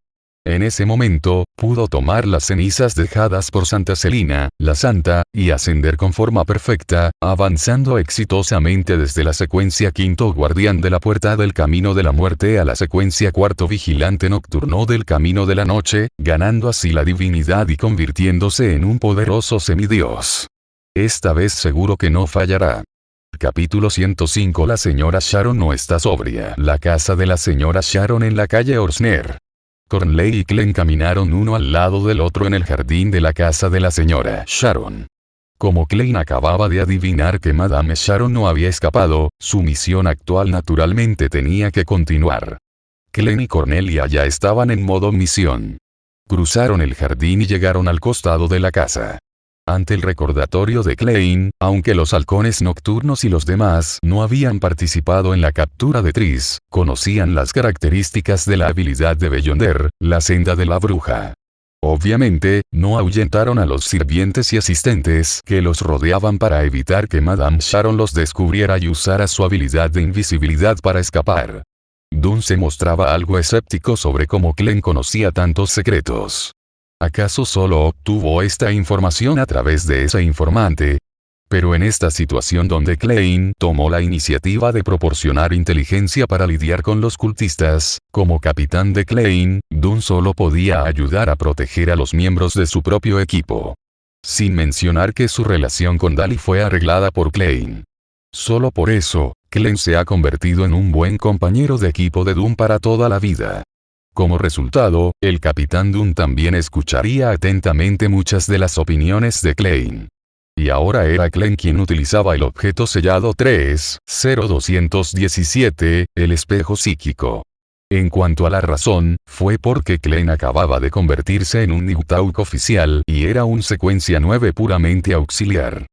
En ese momento, pudo tomar las cenizas dejadas por Santa Celina, la Santa, y ascender con forma perfecta, avanzando exitosamente desde la secuencia quinto guardián de la puerta del camino de la muerte a la secuencia cuarto vigilante nocturno del camino de la noche, ganando así la divinidad y convirtiéndose en un poderoso semidios. Esta vez seguro que no fallará. Capítulo 105. La señora Sharon no está sobria. La casa de la señora Sharon en la calle Orsner. Cornley y Clem caminaron uno al lado del otro en el jardín de la casa de la señora Sharon. Como Clem acababa de adivinar que Madame Sharon no había escapado, su misión actual naturalmente tenía que continuar. Clem y Cornelia ya estaban en modo misión. Cruzaron el jardín y llegaron al costado de la casa. Ante el recordatorio de Clem, aunque los halcones nocturnos y los demás no habían participado en la captura de Tris, conocían las características de la habilidad de Beyonder, la senda de la bruja. Obviamente, no ahuyentaron a los sirvientes y asistentes que los rodeaban para evitar que Madame Sharon los descubriera y usara su habilidad de invisibilidad para escapar. Dunn se mostraba algo escéptico sobre cómo Clem conocía tantos secretos. ¿Acaso solo obtuvo esta información a través de ese informante? Pero en esta situación donde Clem tomó la iniciativa de proporcionar inteligencia para lidiar con los cultistas, como capitán de Clem, Dunn solo podía ayudar a proteger a los miembros de su propio equipo. Sin mencionar que su relación con Dali fue arreglada por Clem. Solo por eso, Clem se ha convertido en un buen compañero de equipo de Dunn para toda la vida. Como resultado, el capitán Dunn también escucharía atentamente muchas de las opiniones de Clem. Y ahora era Clem quien utilizaba el objeto sellado 3.0.217, el espejo psíquico. En cuanto a la razón, fue porque Clem acababa de convertirse en un Nighthawk oficial y era un secuencia 9 puramente auxiliar.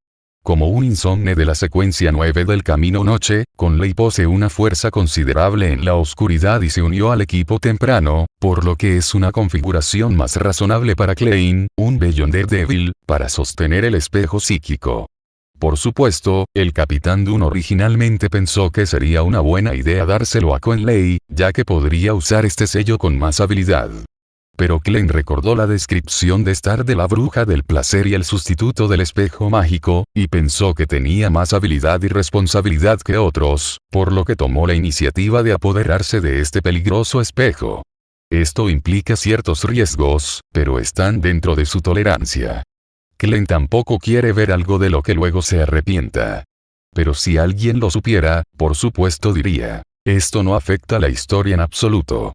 Como un insomne de la secuencia 9 del camino noche, Conley posee una fuerza considerable en la oscuridad y se unió al equipo temprano, por lo que es una configuración más razonable para Clem, un Beyonder débil, para sostener el espejo psíquico. Por supuesto, el capitán Dunn originalmente pensó que sería una buena idea dárselo a Conley, ya que podría usar este sello con más habilidad. Pero Clem recordó la descripción de Star de la bruja del placer y el sustituto del espejo mágico, y pensó que tenía más habilidad y responsabilidad que otros, por lo que tomó la iniciativa de apoderarse de este peligroso espejo. Esto implica ciertos riesgos, pero están dentro de su tolerancia. Clem tampoco quiere ver algo de lo que luego se arrepienta. Pero si alguien lo supiera, por supuesto diría, esto no afecta la historia en absoluto.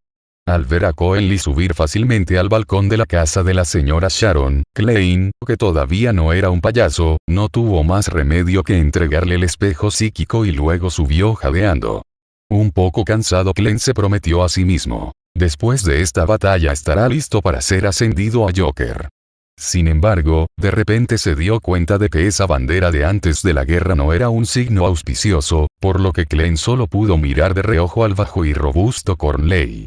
Al ver a Conley subir fácilmente al balcón de la casa de la señora Sharon, Clem, que todavía no era un payaso, no tuvo más remedio que entregarle el espejo psíquico y luego subió jadeando. Un poco cansado, Clem se prometió a sí mismo. Después de esta batalla estará listo para ser ascendido a Joker. Sin embargo, de repente se dio cuenta de que esa bandera de antes de la guerra no era un signo auspicioso, por lo que Clem solo pudo mirar de reojo al bajo y robusto Cornley.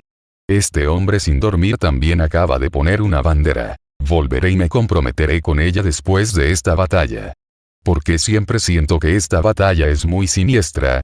Este hombre sin dormir también acaba de poner una bandera. Volveré y me comprometeré con ella después de esta batalla. Porque siempre siento que esta batalla es muy siniestra.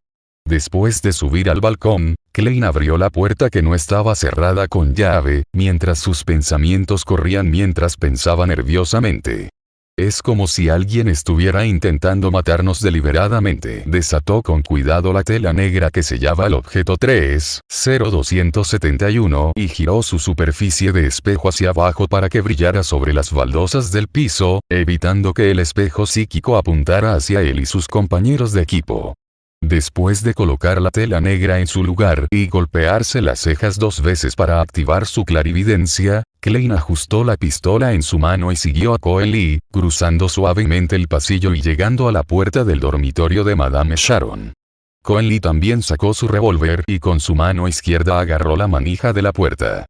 Después de subir al balcón, Clem abrió la puerta que no estaba cerrada con llave, mientras sus pensamientos corrían mientras pensaba nerviosamente. Es como si alguien estuviera intentando matarnos deliberadamente. Desató con cuidado la tela negra que sellaba el objeto 3.0.271 y giró su superficie de espejo hacia abajo para que brillara sobre las baldosas del piso, evitando que el espejo psíquico apuntara hacia él y sus compañeros de equipo. Después de colocar la tela negra en su lugar y golpearse las cejas 2 veces para activar su clarividencia, Clem ajustó la pistola en su mano y siguió a Conley, cruzando suavemente el pasillo y llegando a la puerta del dormitorio de Madame Sharon. Cohen Lee también sacó su revólver y con su mano izquierda agarró la manija de la puerta.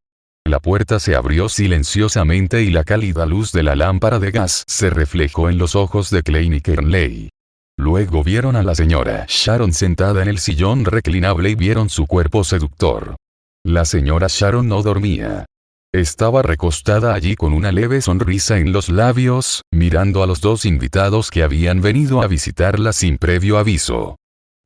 La puerta se abrió silenciosamente y la cálida luz de la lámpara de gas se reflejó en los ojos de Klein y Kernley. Luego vieron a la señora Sharon sentada en el sillón reclinable y vieron su cuerpo seductor. La señora Sharon no dormía. Estaba recostada allí con una leve sonrisa en los labios, mirando a los dos invitados que habían venido a visitarla sin previo aviso.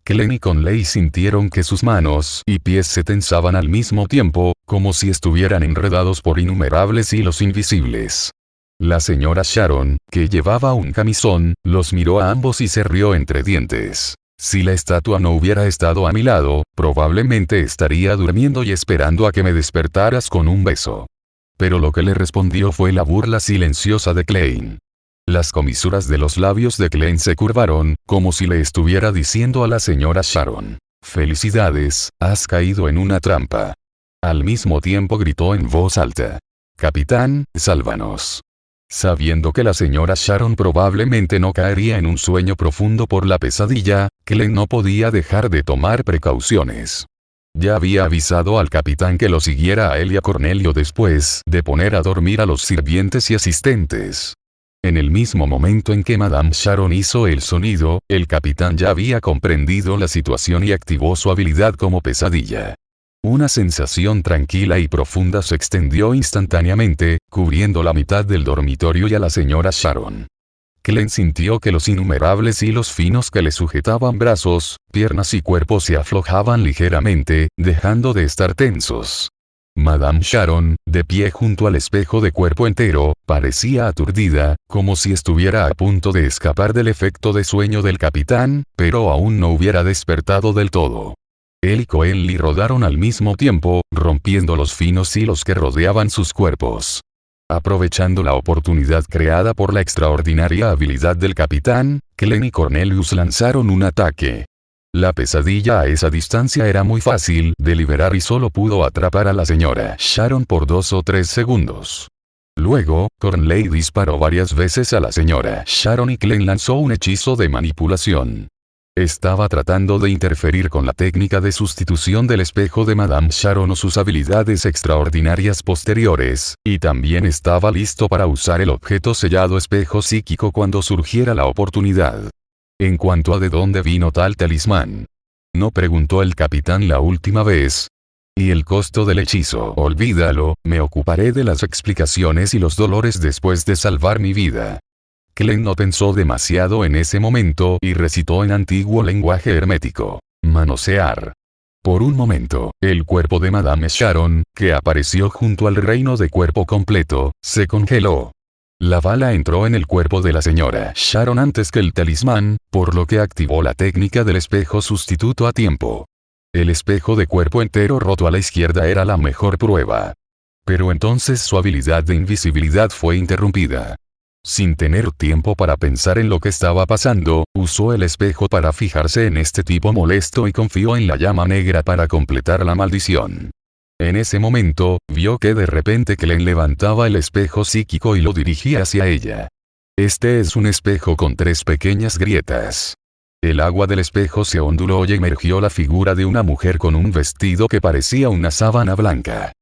Klein y Conley sintieron que sus manos y pies se tensaban al mismo tiempo, como si estuvieran enredados por innumerables hilos invisibles. La señora Sharon, que llevaba un camisón, los miró a ambos y se rió entre dientes. Si la estatua no hubiera estado a mi lado, probablemente estaría durmiendo y esperando a que me despertaras con un beso. Pero lo que le respondió fue la burla silenciosa de Klein. Las comisuras de los labios de Klein se curvaron, como si le estuviera diciendo a la señora Sharon: «Felicidades, has caído en una trampa». Al mismo tiempo gritó en voz alta: «Capitán, sálvanos». Sabiendo que la señora Sharon probablemente no caería en un sueño profundo por la pesadilla, Klein no podía dejar de tomar precauciones. Ya había avisado al capitán que lo siguiera a él y a Cornelio después de poner a dormir a los sirvientes y asistentes. En el mismo momento en que Madame Sharon hizo el sonido, el capitán ya había comprendido la situación y activó su habilidad como pesadilla. Una sensación tranquila y profunda se extendió instantáneamente, cubriendo la mitad del dormitorio y a la señora Sharon. Klein sintió que los innumerables hilos finos que le sujetaban brazos, piernas y cuerpo se aflojaban ligeramente, dejando de estar tensos. Madame Sharon, de pie junto al espejo de cuerpo entero, parecía aturdida, como si estuviera a punto de escapar del efecto de sueño del capitán, pero aún no hubiera despertado del todo. Él y Cohen Lee rodaron al mismo tiempo, rompiendo los finos hilos que rodeaban sus cuerpos. Aprovechando la oportunidad creada por la extraordinaria habilidad del capitán, Klein y Cornelius lanzaron un ataque. La pesadilla a esa distancia era muy fácil de liberar y solo pudo atrapar a la señora Sharon por 2 o 3 segundos. Luego, Cornley disparó varias veces a la señora Sharon y Klein lanzó un hechizo de manipulación. Estaba tratando de interferir con la técnica de sustitución del espejo de Madame Sharon o sus habilidades extraordinarias posteriores, y también estaba listo para usar el objeto sellado espejo psíquico cuando surgiera la oportunidad. En cuanto a de dónde vino tal talismán, ¿no preguntó el capitán la última vez? ¿Y el costo del hechizo? Olvídalo, me ocuparé de las explicaciones y los dolores después de salvar mi vida. Klein no pensó demasiado en ese momento y recitó en antiguo lenguaje hermético: manosear. Por un momento, el cuerpo de Madame Sharon, que apareció junto al reino de cuerpo completo, se congeló. La bala entró en el cuerpo de la señora Sharon antes que el talismán, por lo que activó la técnica del espejo sustituto a tiempo. El espejo de cuerpo entero roto a la izquierda era la mejor prueba. Pero entonces su habilidad de invisibilidad fue interrumpida. Sin tener tiempo para pensar en lo que estaba pasando, usó el espejo para fijarse en este tipo molesto y confió en la llama negra para completar la maldición. En ese momento, vio que de repente Klein levantaba el espejo psíquico y lo dirigía hacia ella. Este es un espejo con 3 pequeñas grietas. El agua del espejo se onduló y emergió la figura de una mujer con un vestido que parecía una sábana blanca.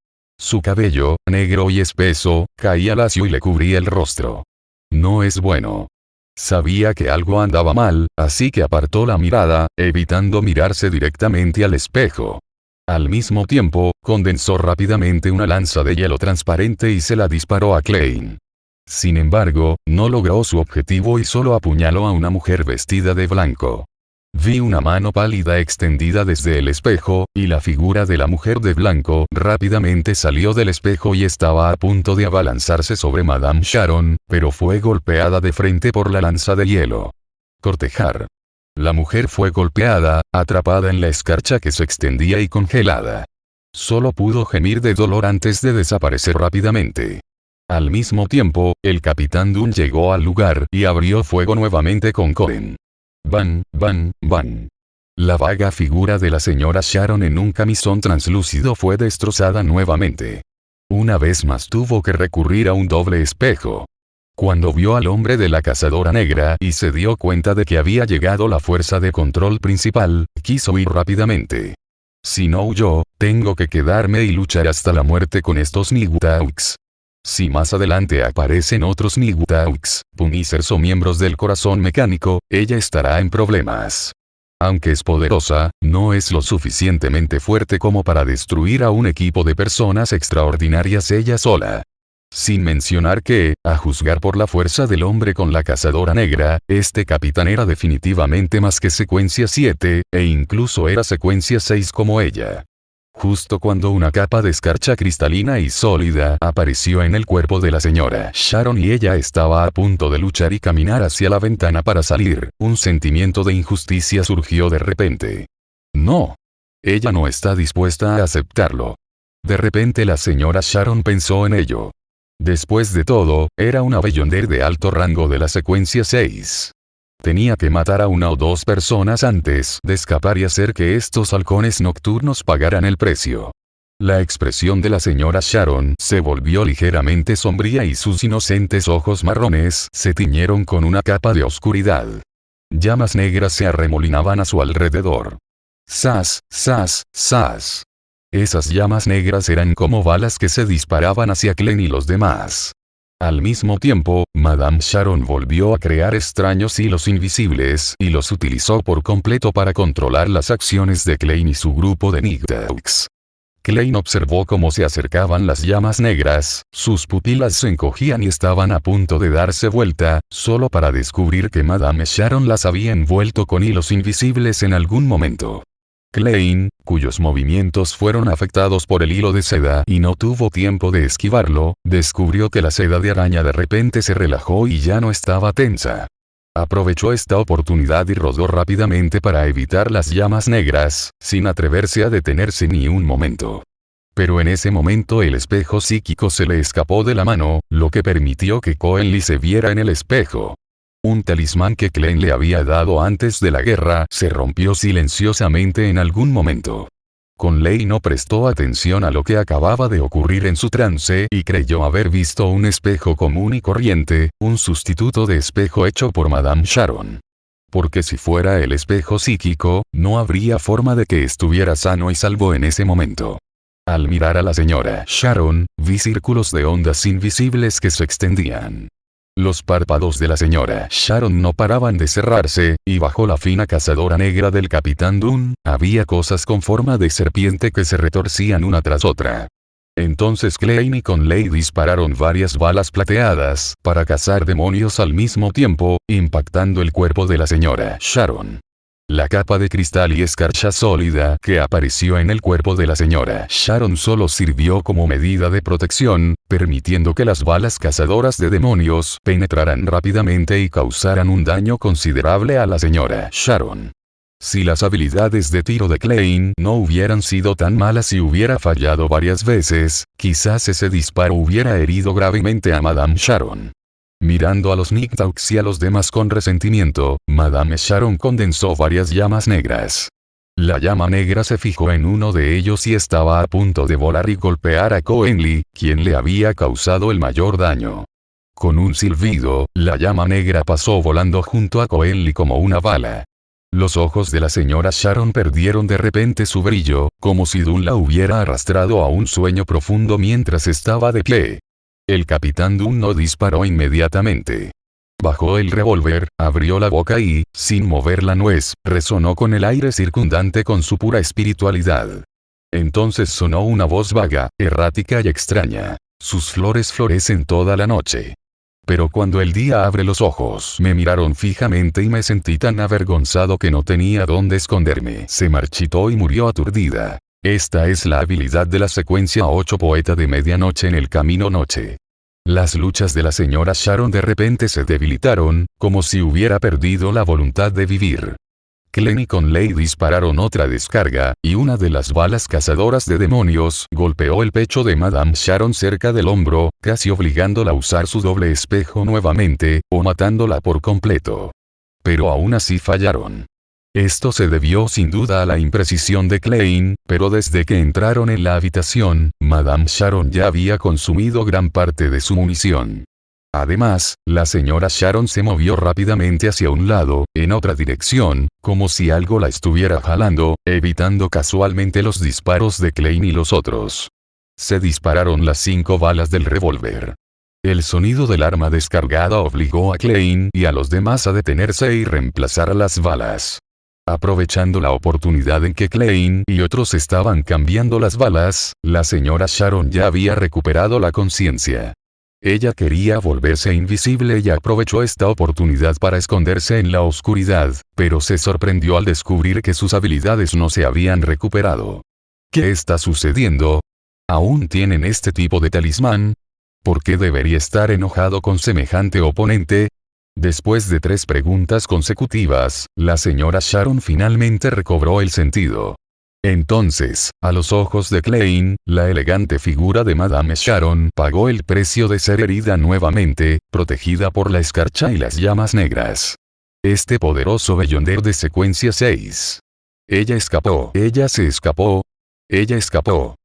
Su cabello, negro y espeso, caía lacio y le cubría el rostro. No es bueno. Sabía que algo andaba mal, así que apartó la mirada, evitando mirarse directamente al espejo. Al mismo tiempo, condensó rápidamente una lanza de hielo transparente y se la disparó a Klein. Sin embargo, no logró su objetivo y solo apuñaló a una mujer vestida de blanco. Vi una mano pálida extendida desde el espejo, y la figura de la mujer de blanco rápidamente salió del espejo y estaba a punto de abalanzarse sobre Madame Sharon, pero fue golpeada de frente por la lanza de hielo. Cortejar. La mujer fue golpeada, atrapada en la escarcha que se extendía y congelada. Solo pudo gemir de dolor antes de desaparecer rápidamente. Al mismo tiempo, el capitán Dunn llegó al lugar y abrió fuego nuevamente con Cohen. Van, van, van. La vaga figura de la señora Sharon en un camisón translúcido fue destrozada nuevamente. Una vez más tuvo que recurrir a un doble espejo. Cuando vio al hombre de la cazadora negra y se dio cuenta de que había llegado la fuerza de control principal, quiso huir rápidamente. Si no huyó, tengo que quedarme y luchar hasta la muerte con estos Nightawks. Si más adelante aparecen otros Nightawks, Punisers o miembros del corazón mecánico, ella estará en problemas. Aunque es poderosa, no es lo suficientemente fuerte como para destruir a un equipo de personas extraordinarias ella sola. Sin mencionar que, a juzgar por la fuerza del hombre con la cazadora negra, este capitán era definitivamente más que secuencia 7, e incluso era secuencia 6 como ella. Justo cuando una capa de escarcha cristalina y sólida apareció en el cuerpo de la señora Sharon y ella estaba a punto de luchar y caminar hacia la ventana para salir, un sentimiento de injusticia surgió de repente. No. Ella no está dispuesta a aceptarlo. De repente la señora Sharon pensó en ello. Después de todo, era una Beyonder de alto rango de la secuencia 6. Tenía que matar a una o dos personas antes de escapar y hacer que estos halcones nocturnos pagaran el precio. La expresión de la señora Sharon se volvió ligeramente sombría y sus inocentes ojos marrones se tiñeron con una capa de oscuridad. Llamas negras se arremolinaban a su alrededor. ¡Zas, zas, zas! Esas llamas negras eran como balas que se disparaban hacia Glenn y los demás. Al mismo tiempo, Madame Sharon volvió a crear extraños hilos invisibles y los utilizó por completo para controlar las acciones de Klein y su grupo de Nightawks. Klein observó cómo se acercaban las llamas negras, sus pupilas se encogían y estaban a punto de darse vuelta, solo para descubrir que Madame Sharon las había envuelto con hilos invisibles en algún momento. Klein, cuyos movimientos fueron afectados por el hilo de seda y no tuvo tiempo de esquivarlo, descubrió que la seda de araña de repente se relajó y ya no estaba tensa. Aprovechó esta oportunidad y rodó rápidamente para evitar las llamas negras, sin atreverse a detenerse ni un momento. Pero en ese momento el espejo psíquico se le escapó de la mano, lo que permitió que Coenly se viera en el espejo. Un talismán que Klein le había dado antes de la guerra se rompió silenciosamente en algún momento. Conley no prestó atención a lo que acababa de ocurrir en su trance y creyó haber visto un espejo común y corriente, un sustituto de espejo hecho por Madame Sharon. Porque si fuera el espejo psíquico, no habría forma de que estuviera sano y salvo en ese momento. Al mirar a la señora Sharon, vi círculos de ondas invisibles que se extendían. Los párpados de la señora Sharon no paraban de cerrarse, y bajo la fina cazadora negra del Capitán Dunn, había cosas con forma de serpiente que se retorcían una tras otra. Entonces Klein y Conley dispararon varias balas plateadas, para cazar demonios al mismo tiempo, impactando el cuerpo de la señora Sharon. La capa de cristal y escarcha sólida que apareció en el cuerpo de la señora Sharon solo sirvió como medida de protección, permitiendo que las balas cazadoras de demonios penetraran rápidamente y causaran un daño considerable a la señora Sharon. Si las habilidades de tiro de Klein no hubieran sido tan malas y hubiera fallado varias veces, quizás ese disparo hubiera herido gravemente a Madame Sharon. Mirando a los Nightawks y a los demás con resentimiento, Madame Sharon condensó varias llamas negras. La llama negra se fijó en uno de ellos y estaba a punto de volar y golpear a Coenly, quien le había causado el mayor daño. Con un silbido, la llama negra pasó volando junto a Coenly como una bala. Los ojos de la señora Sharon perdieron de repente su brillo, como si Dunn la hubiera arrastrado a un sueño profundo mientras estaba de pie. El Capitán Dunn no disparó inmediatamente. Bajó el revólver, abrió la boca y, sin mover la nuez, resonó con el aire circundante con su pura espiritualidad. Entonces sonó una voz vaga, errática y extraña. Sus flores florecen toda la noche. Pero cuando el día abre los ojos, me miraron fijamente y me sentí tan avergonzado que no tenía dónde esconderme. Se marchitó y murió aturdida. Esta es la habilidad de la secuencia 8 poeta de medianoche en el camino noche. Las luchas de la señora Sharon de repente se debilitaron, como si hubiera perdido la voluntad de vivir. Klein y Conley dispararon otra descarga, y una de las balas cazadoras de demonios golpeó el pecho de Madame Sharon cerca del hombro, casi obligándola a usar su doble espejo nuevamente, o matándola por completo. Pero aún así fallaron. Esto se debió sin duda a la imprecisión de Klein, pero desde que entraron en la habitación, Madame Sharon ya había consumido gran parte de su munición. Además, la señora Sharon se movió rápidamente hacia un lado, en otra dirección, como si algo la estuviera jalando, evitando casualmente los disparos de Klein y los otros. Se dispararon las 5 balas del revólver. El sonido del arma descargada obligó a Klein y a los demás a detenerse y reemplazar las balas. Aprovechando la oportunidad en que Klein y otros estaban cambiando las balas, la señora Sharon ya había recuperado la conciencia. Ella quería volverse invisible y aprovechó esta oportunidad para esconderse en la oscuridad, pero se sorprendió al descubrir que sus habilidades no se habían recuperado. ¿Qué está sucediendo? ¿Aún tienen este tipo de talismán? ¿Por qué debería estar enojado con semejante oponente? Después de 3 preguntas consecutivas, la señora Sharon finalmente recobró el sentido. Entonces, a los ojos de Klein, la elegante figura de Madame Sharon pagó el precio de ser herida nuevamente, protegida por la escarcha y las llamas negras. Este poderoso Beyonder de secuencia 6. Ella escapó. Ella se escapó. Ella escapó.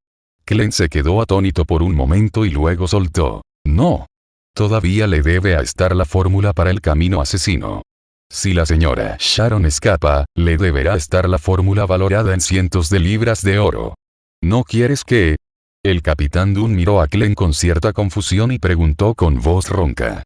Klein se quedó atónito por un momento y luego soltó. No. Todavía le debe a estar la fórmula para el camino asesino. Si la señora Sharon escapa, le deberá estar la fórmula valorada en cientos de libras de oro. ¿No quieres que? El capitán Dunn miró a Klein con cierta confusión y preguntó con voz ronca.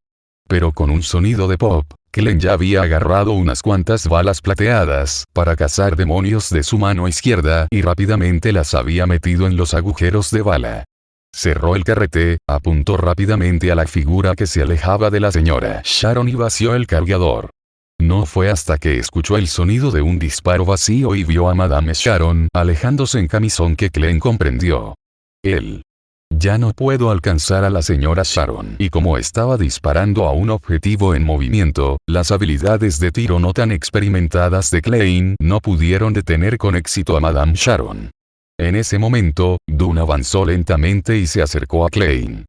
Pero con un sonido de pop, Klein ya había agarrado unas cuantas balas plateadas para cazar demonios de su mano izquierda y rápidamente las había metido en los agujeros de bala. Cerró el carrete, apuntó rápidamente a la figura que se alejaba de la señora Sharon y vació el cargador. No fue hasta que escuchó el sonido de un disparo vacío y vio a Madame Sharon alejándose en camisón que Klein comprendió. Él. Ya no puedo alcanzar a la señora Sharon. Y como estaba disparando a un objetivo en movimiento, las habilidades de tiro no tan experimentadas de Klein no pudieron detener con éxito a Madame Sharon. En ese momento, Dunn avanzó lentamente y se acercó a Klein.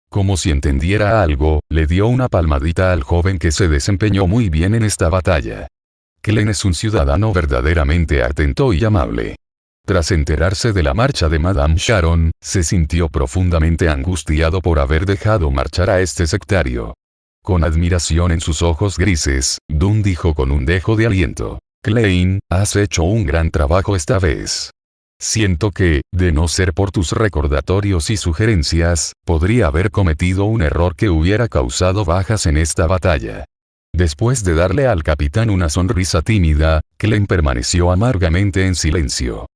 Como si entendiera algo, le dio una palmadita al joven que se desempeñó muy bien en esta batalla. Klein es un ciudadano verdaderamente atento y amable. Tras enterarse de la marcha de Madame Sharon, se sintió profundamente angustiado por haber dejado marchar a este sectario. Con admiración en sus ojos grises, Dunn dijo con un dejo de aliento: Klein, has hecho un gran trabajo esta vez. Siento que, de no ser por tus recordatorios y sugerencias, podría haber cometido un error que hubiera causado bajas en esta batalla. Después de darle al capitán una sonrisa tímida, Klein permaneció amargamente en silencio.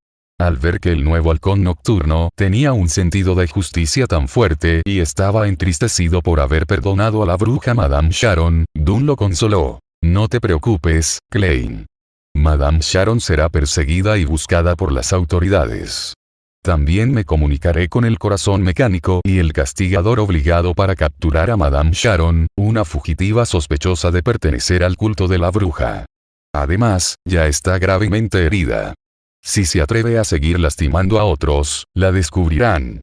Al ver que el nuevo halcón nocturno tenía un sentido de justicia tan fuerte y estaba entristecido por haber perdonado a la bruja Madame Sharon, Dunn lo consoló. No te preocupes, Klein. Madame Sharon será perseguida y buscada por las autoridades. También me comunicaré con el corazón mecánico y el castigador obligado para capturar a Madame Sharon, una fugitiva sospechosa de pertenecer al culto de la bruja. Además, ya está gravemente herida. Si se atreve a seguir lastimando a otros, la descubrirán.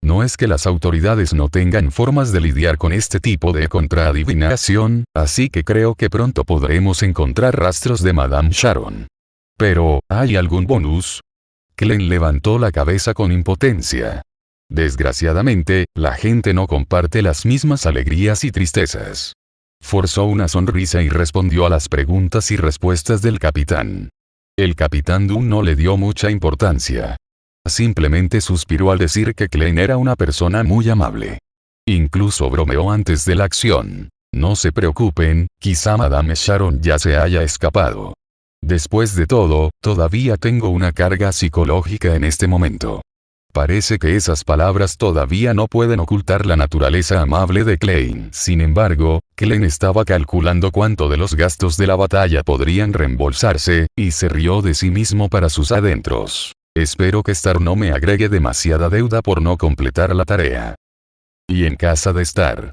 No es que las autoridades no tengan formas de lidiar con este tipo de contraadivinación, así que creo que pronto podremos encontrar rastros de Madame Sharon. Pero, ¿hay algún bonus? Klein levantó la cabeza con impotencia. Desgraciadamente, la gente no comparte las mismas alegrías y tristezas. Forzó una sonrisa y respondió a las preguntas y respuestas del capitán. El capitán Dunn no le dio mucha importancia. Simplemente suspiró al decir que Klein era una persona muy amable. Incluso bromeó antes de la acción. No se preocupen, quizá Madame Sharon ya se haya escapado. Después de todo, todavía tengo una carga psicológica en este momento. Parece que esas palabras todavía no pueden ocultar la naturaleza amable de Klein. Sin embargo, Klein estaba calculando cuánto de los gastos de la batalla podrían reembolsarse, y se rió de sí mismo para sus adentros. Espero que Star no me agregue demasiada deuda por no completar la tarea. Y en casa de Star.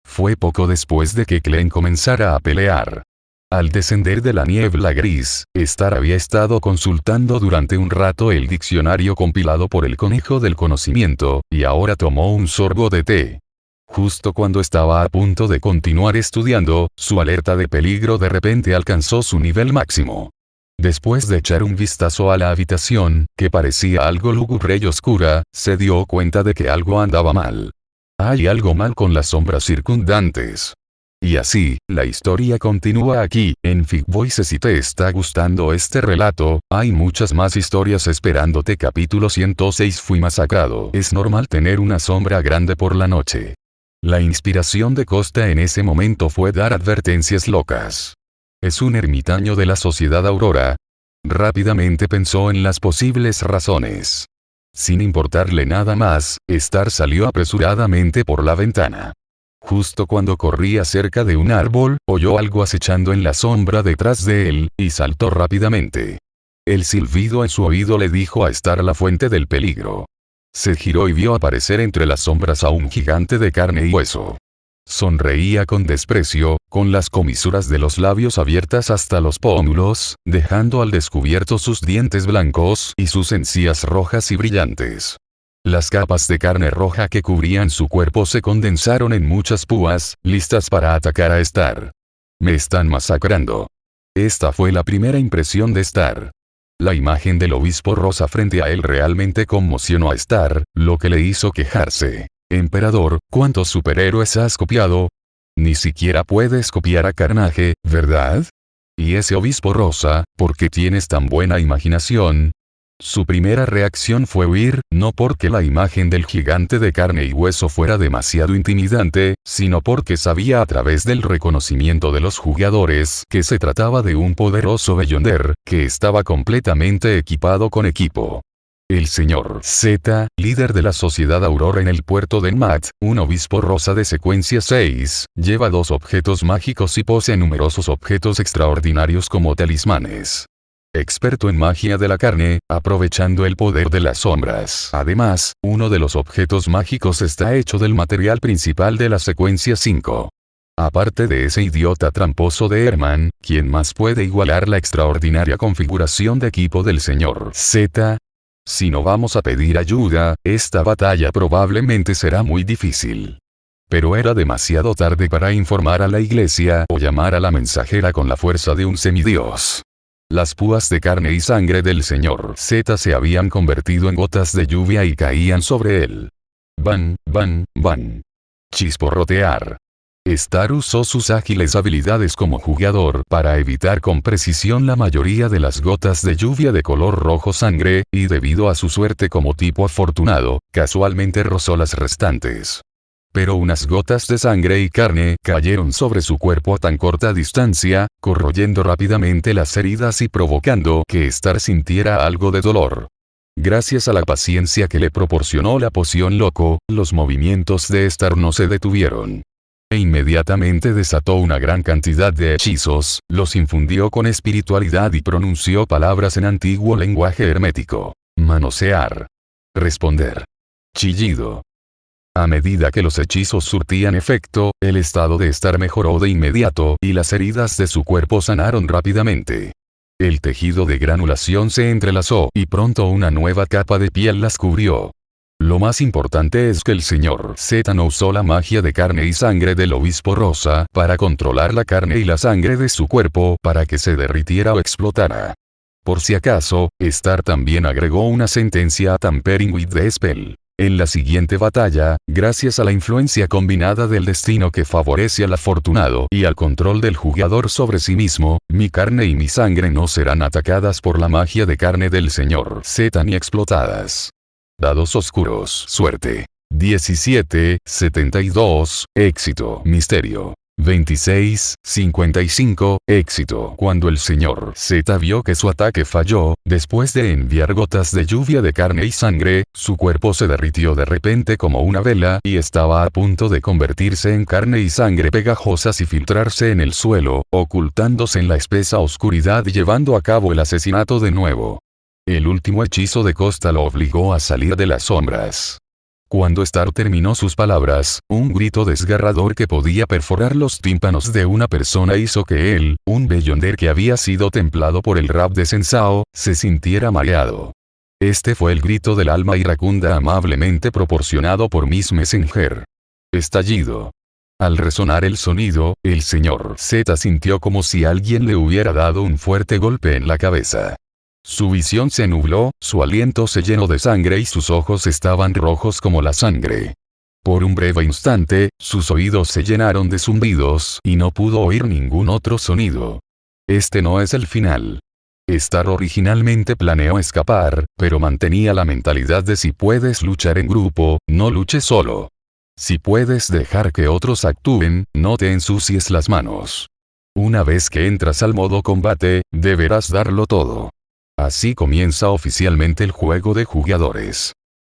Fue poco después de que Klein comenzara a pelear. Al descender de la niebla gris, Star había estado consultando durante un rato el diccionario compilado por el Conejo del Conocimiento, y ahora tomó un sorbo de té. Justo cuando estaba a punto de continuar estudiando, su alerta de peligro de repente alcanzó su nivel máximo. Después de echar un vistazo a la habitación, que parecía algo lúgubre y oscura, se dio cuenta de que algo andaba mal. Hay algo mal con las sombras circundantes. Y así, la historia continúa aquí, en Fig Voice. Si te está gustando este relato, hay muchas más historias esperándote. Capítulo 106. Fui masacrado. Es normal tener una sombra grande por la noche. La inspiración de Costa en ese momento fue dar advertencias locas. Es un ermitaño de la Sociedad Aurora. Rápidamente pensó en las posibles razones. Sin importarle nada más, Star salió apresuradamente por la ventana. Justo cuando corría cerca de un árbol, oyó algo acechando en la sombra detrás de él, y saltó rápidamente. El silbido en su oído le dijo a Star la fuente del peligro. Se giró y vio aparecer entre las sombras a un gigante de carne y hueso. Sonreía con desprecio, con las comisuras de los labios abiertas hasta los pómulos, dejando al descubierto sus dientes blancos y sus encías rojas y brillantes. Las capas de carne roja que cubrían su cuerpo se condensaron en muchas púas, listas para atacar a Star. Me están masacrando. Esta fue la primera impresión de Star. La imagen del obispo rosa frente a él realmente conmocionó a Star, lo que le hizo quejarse. Emperador, ¿cuántos superhéroes has copiado? Ni siquiera puedes copiar a Carnage, ¿verdad? ¿Y ese obispo rosa, por qué tienes tan buena imaginación? Su primera reacción fue huir, no porque la imagen del gigante de carne y hueso fuera demasiado intimidante, sino porque sabía a través del reconocimiento de los jugadores que se trataba de un poderoso Beyonder, que estaba completamente equipado con equipo. El señor Z, líder de la Sociedad Aurora en el puerto de Enmat, un obispo rosa de secuencia 6, lleva 2 objetos mágicos y posee numerosos objetos extraordinarios como talismanes. Experto en magia de la carne, aprovechando el poder de las sombras. Además, uno de los objetos mágicos está hecho del material principal de la secuencia 5. Aparte de ese idiota tramposo de Herman, ¿quién más puede igualar la extraordinaria configuración de equipo del señor Z? Si no vamos a pedir ayuda, esta batalla probablemente será muy difícil. Pero era demasiado tarde para informar a la iglesia o llamar a la mensajera con la fuerza de un semidios. Las púas de carne y sangre del señor Z se habían convertido en gotas de lluvia y caían sobre él. Van, van, van. Chisporrotear. Star usó sus ágiles habilidades como jugador para evitar con precisión la mayoría de las gotas de lluvia de color rojo sangre, y debido a su suerte como tipo afortunado, casualmente rozó las restantes. Pero unas gotas de sangre y carne cayeron sobre su cuerpo a tan corta distancia, corroyendo rápidamente las heridas y provocando que Star sintiera algo de dolor. Gracias a la paciencia que le proporcionó la poción loco, los movimientos de Star no se detuvieron. E inmediatamente desató una gran cantidad de hechizos, los infundió con espiritualidad y pronunció palabras en antiguo lenguaje hermético. Manosear. Responder. Chillido. A medida que los hechizos surtían efecto, el estado de Star mejoró de inmediato y las heridas de su cuerpo sanaron rápidamente. El tejido de granulación se entrelazó y pronto una nueva capa de piel las cubrió. Lo más importante es que el señor Z no usó la magia de carne y sangre del obispo rosa para controlar la carne y la sangre de su cuerpo para que se derritiera o explotara. Por si acaso, Star también agregó una sentencia a Tampering with the Spell. En la siguiente batalla, gracias a la influencia combinada del destino que favorece al afortunado y al control del jugador sobre sí mismo, mi carne y mi sangre no serán atacadas por la magia de carne del señor Z ni explotadas. Dados oscuros. Suerte. 17, 72, éxito. Misterio. 26, 55, éxito. Cuando el señor Z vio que su ataque falló, después de enviar gotas de lluvia de carne y sangre, su cuerpo se derritió de repente como una vela y estaba a punto de convertirse en carne y sangre pegajosas y filtrarse en el suelo, ocultándose en la espesa oscuridad y llevando a cabo el asesinato de nuevo. El último hechizo de Costa lo obligó a salir de las sombras. Cuando Star terminó sus palabras, un grito desgarrador que podía perforar los tímpanos de una persona hizo que él, un Beyonder que había sido templado por el rap de Sensao, se sintiera mareado. Este fue el grito del alma iracunda amablemente proporcionado por Miss Messenger. Estallido. Al resonar el sonido, el señor Z sintió como si alguien le hubiera dado un fuerte golpe en la cabeza. Su visión se nubló, su aliento se llenó de sangre y sus ojos estaban rojos como la sangre. Por un breve instante, sus oídos se llenaron de zumbidos y no pudo oír ningún otro sonido. Este no es el final. Star originalmente planeó escapar, pero mantenía la mentalidad de si puedes luchar en grupo, no luches solo. Si puedes dejar que otros actúen, no te ensucies las manos. Una vez que entras al modo combate, deberás darlo todo. Así comienza oficialmente el juego de jugadores.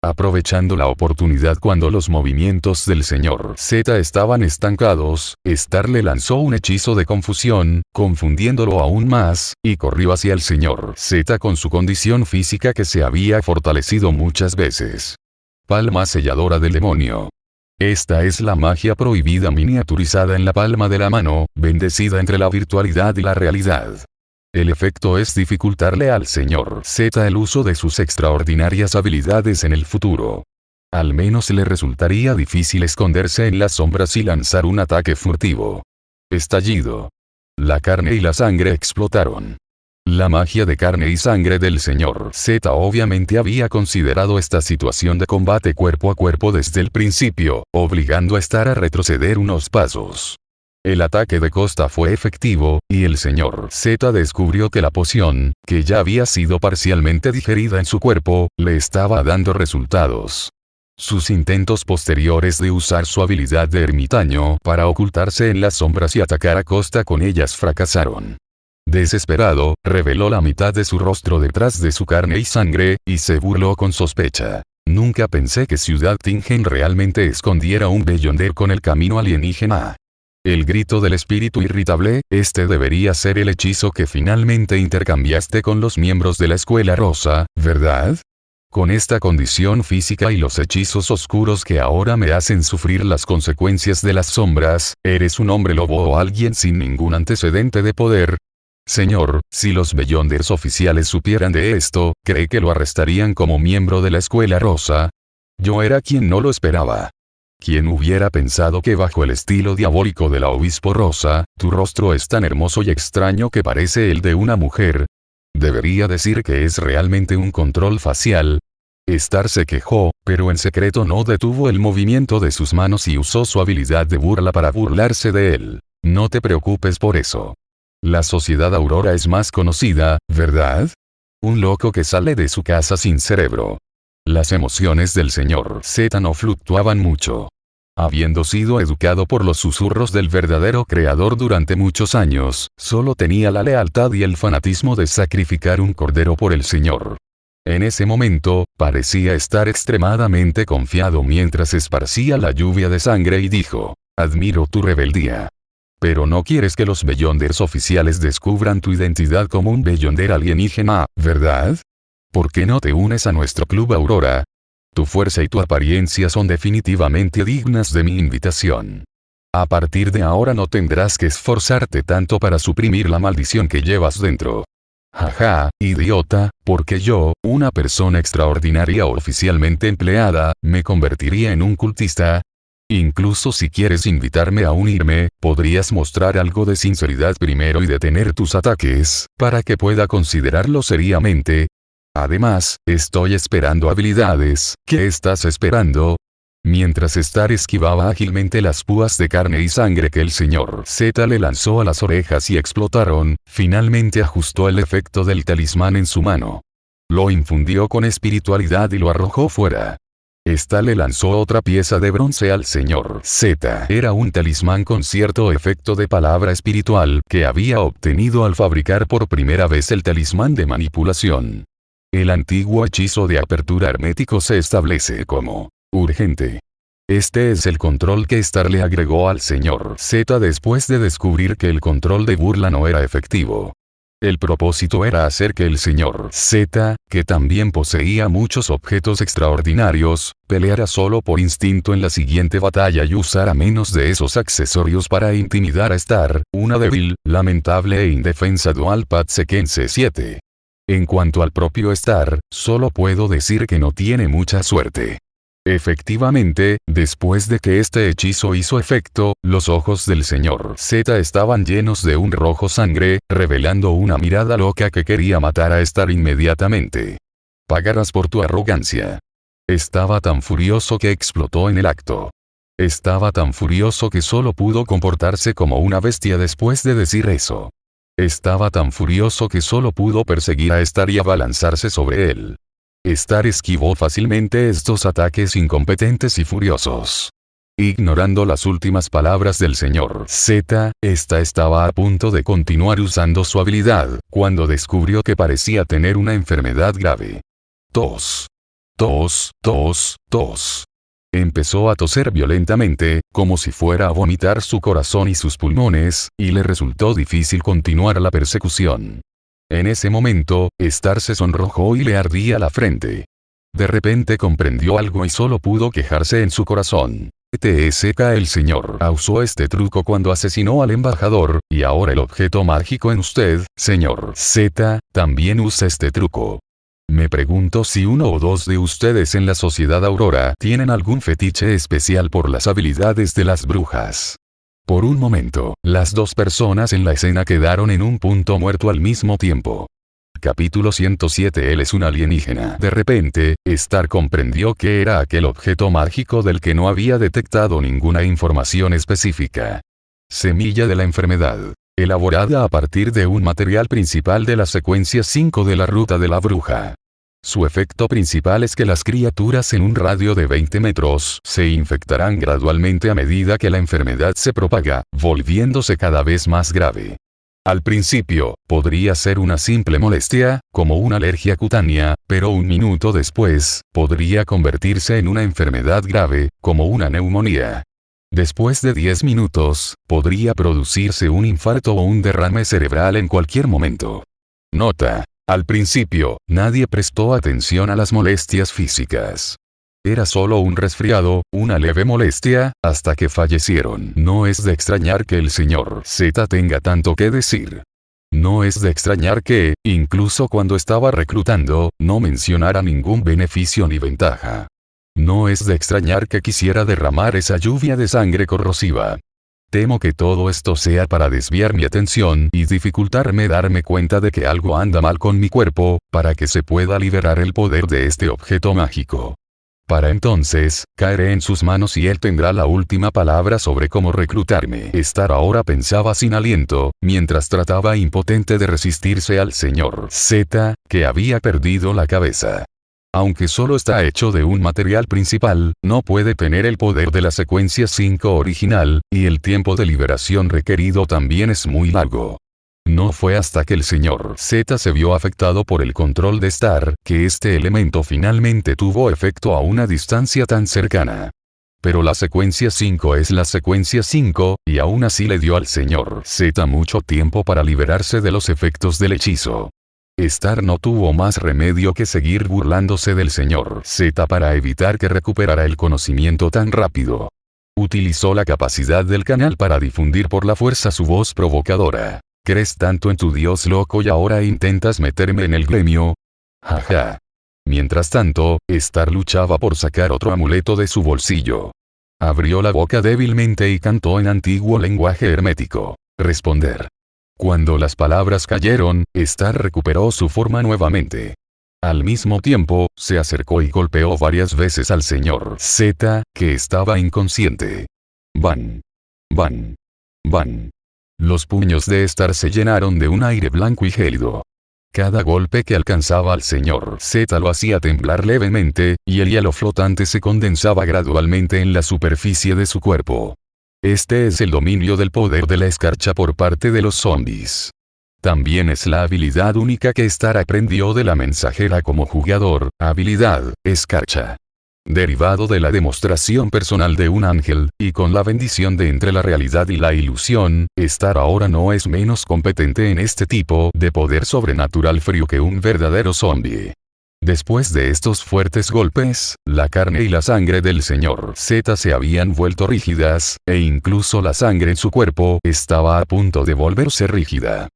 Aprovechando la oportunidad cuando los movimientos del señor Z estaban estancados, Star le lanzó un hechizo de confusión, confundiéndolo aún más, y corrió hacia el señor Z con su condición física que se había fortalecido muchas veces. Palma selladora del demonio. Esta es la magia prohibida miniaturizada en la palma de la mano, bendecida entre la virtualidad y la realidad. El efecto es dificultarle al señor Z el uso de sus extraordinarias habilidades en el futuro. Al menos le resultaría difícil esconderse en las sombras y lanzar un ataque furtivo. Estallido. La carne y la sangre explotaron. La magia de carne y sangre del señor Z obviamente había considerado esta situación de combate cuerpo a cuerpo desde el principio, obligando a Star a retroceder unos pasos. El ataque de costa fue efectivo, y el señor Z descubrió que la poción, que ya había sido parcialmente digerida en su cuerpo, le estaba dando resultados. Sus intentos posteriores de usar su habilidad de ermitaño para ocultarse en las sombras y atacar a costa con ellas fracasaron. Desesperado, reveló la mitad de su rostro detrás de su carne y sangre, y se burló con sospecha. Nunca pensé que Ciudad Tingen realmente escondiera un Beyonder con el camino alienígena. El grito del espíritu irritable, este debería ser el hechizo que finalmente intercambiaste con los miembros de la Escuela Rosa, ¿verdad? Con esta condición física y los hechizos oscuros que ahora me hacen sufrir las consecuencias de las sombras, ¿eres un hombre lobo o alguien sin ningún antecedente de poder? Señor, si los Beyonders oficiales supieran de esto, ¿cree que lo arrestarían como miembro de la Escuela Rosa? Yo era quien no lo esperaba. ¿Quién hubiera pensado que bajo el estilo diabólico de la Obispo Rosa, tu rostro es tan hermoso y extraño que parece el de una mujer? Debería decir que es realmente un control facial. Star se quejó, pero en secreto no detuvo el movimiento de sus manos y usó su habilidad de burla para burlarse de él. No te preocupes por eso. La Sociedad Aurora es más conocida, ¿verdad? Un loco que sale de su casa sin cerebro. Las emociones del señor Z no fluctuaban mucho. Habiendo sido educado por los susurros del verdadero creador durante muchos años, solo tenía la lealtad y el fanatismo de sacrificar un cordero por el señor. En ese momento, parecía estar extremadamente confiado mientras esparcía la lluvia de sangre y dijo, admiro tu rebeldía. Pero no quieres que los Beyonders oficiales descubran tu identidad como un Beyonder alienígena, ¿verdad? ¿Por qué no te unes a nuestro Club Aurora? Tu fuerza y tu apariencia son definitivamente dignas de mi invitación. A partir de ahora no tendrás que esforzarte tanto para suprimir la maldición que llevas dentro. Jaja, idiota, porque yo, una persona extraordinaria o oficialmente empleada, me convertiría en un cultista. Incluso si quieres invitarme a unirme, podrías mostrar algo de sinceridad primero y detener tus ataques, para que pueda considerarlo seriamente. Además, estoy esperando habilidades. ¿Qué estás esperando? Mientras Star esquivaba ágilmente las púas de carne y sangre que el señor Z le lanzó a las orejas y explotaron, finalmente ajustó el efecto del talismán en su mano. Lo infundió con espiritualidad y lo arrojó fuera. Esta le lanzó otra pieza de bronce al señor Z. Era un talismán con cierto efecto de palabra espiritual que había obtenido al fabricar por primera vez el talismán de manipulación. El antiguo hechizo de apertura hermético se establece como urgente. Este es el control que Star le agregó al señor Z después de descubrir que el control de burla no era efectivo. El propósito era hacer que el señor Z, que también poseía muchos objetos extraordinarios, peleara solo por instinto en la siguiente batalla y usara menos de esos accesorios para intimidar a Star, una débil, lamentable e indefensa Dual Pad Sequence 7. En cuanto al propio Star, solo puedo decir que no tiene mucha suerte. Efectivamente, después de que este hechizo hizo efecto, los ojos del señor Z estaban llenos de un rojo sangre, revelando una mirada loca que quería matar a Star inmediatamente. Pagarás por tu arrogancia. Estaba tan furioso que explotó en el acto. Estaba tan furioso que solo pudo comportarse como una bestia después de decir eso. Estaba tan furioso que solo pudo perseguir a Star y abalanzarse sobre él. Star esquivó fácilmente estos ataques incompetentes y furiosos. Ignorando las últimas palabras del señor Z, esta estaba a punto de continuar usando su habilidad, cuando descubrió que parecía tener una enfermedad grave. Tos. Tos, tos, tos. Empezó a toser violentamente, como si fuera a vomitar su corazón y sus pulmones, y le resultó difícil continuar la persecución. En ese momento, Star se sonrojó y le ardía la frente. De repente comprendió algo y solo pudo quejarse en su corazón. TSK el señor A usó este truco cuando asesinó al embajador, y ahora el objeto mágico en usted, señor Z, también usa este truco. Me pregunto si uno o dos de ustedes en la Sociedad Aurora tienen algún fetiche especial por las habilidades de las brujas. Por un momento, las dos personas en la escena quedaron en un punto muerto al mismo tiempo. Capítulo 107. Él es un alienígena. De repente, Star comprendió que era aquel objeto mágico del que no había detectado ninguna información específica. Semilla de la enfermedad. Elaborada a partir de un material principal de la secuencia 5 de la ruta de la bruja. Su efecto principal es que las criaturas en un radio de 20 metros se infectarán gradualmente a medida que la enfermedad se propaga, volviéndose cada vez más grave. Al principio, podría ser una simple molestia, como una alergia cutánea, pero un minuto después, podría convertirse en una enfermedad grave, como una neumonía. Después de 10 minutos, podría producirse un infarto o un derrame cerebral en cualquier momento. Nota: al principio, nadie prestó atención a las molestias físicas. Era solo un resfriado, una leve molestia, hasta que fallecieron. No es de extrañar que el señor Z tenga tanto que decir. No es de extrañar que, incluso cuando estaba reclutando, no mencionara ningún beneficio ni ventaja. No es de extrañar que quisiera derramar esa lluvia de sangre corrosiva. Temo que todo esto sea para desviar mi atención y dificultarme darme cuenta de que algo anda mal con mi cuerpo, para que se pueda liberar el poder de este objeto mágico. Para entonces, caeré en sus manos y él tendrá la última palabra sobre cómo reclutarme. Star ahora pensaba sin aliento, mientras trataba impotente de resistirse al señor Z, que había perdido la cabeza. Aunque solo está hecho de un material principal, no puede tener el poder de la secuencia 5 original, y el tiempo de liberación requerido también es muy largo. No fue hasta que el señor Z se vio afectado por el control de Star, que este elemento finalmente tuvo efecto a una distancia tan cercana. Pero la secuencia 5 es la secuencia 5, y aún así le dio al señor Z mucho tiempo para liberarse de los efectos del hechizo. Star no tuvo más remedio que seguir burlándose del señor Z para evitar que recuperara el conocimiento tan rápido. Utilizó la capacidad del canal para difundir por la fuerza su voz provocadora. ¿Crees tanto en tu dios loco y ahora intentas meterme en el gremio? Jaja. Mientras tanto, Star luchaba por sacar otro amuleto de su bolsillo. Abrió la boca débilmente y cantó en antiguo lenguaje hermético. Responder. Cuando las palabras cayeron, Star recuperó su forma nuevamente. Al mismo tiempo, se acercó y golpeó varias veces al señor Z, que estaba inconsciente. Van. Van. Van. Los puños de Star se llenaron de un aire blanco y gélido. Cada golpe que alcanzaba al señor Z lo hacía temblar levemente, y el hielo flotante se condensaba gradualmente en la superficie de su cuerpo. Este es el dominio del poder de la escarcha por parte de los zombies. También es la habilidad única que Star aprendió de la mensajera como jugador, habilidad, escarcha. Derivado de la demostración personal de un ángel, y con la bendición de entre la realidad y la ilusión, Star ahora no es menos competente en este tipo de poder sobrenatural frío que un verdadero zombie. Después de estos fuertes golpes, la carne y la sangre del señor Z se habían vuelto rígidas, e incluso la sangre en su cuerpo estaba a punto de volverse rígida.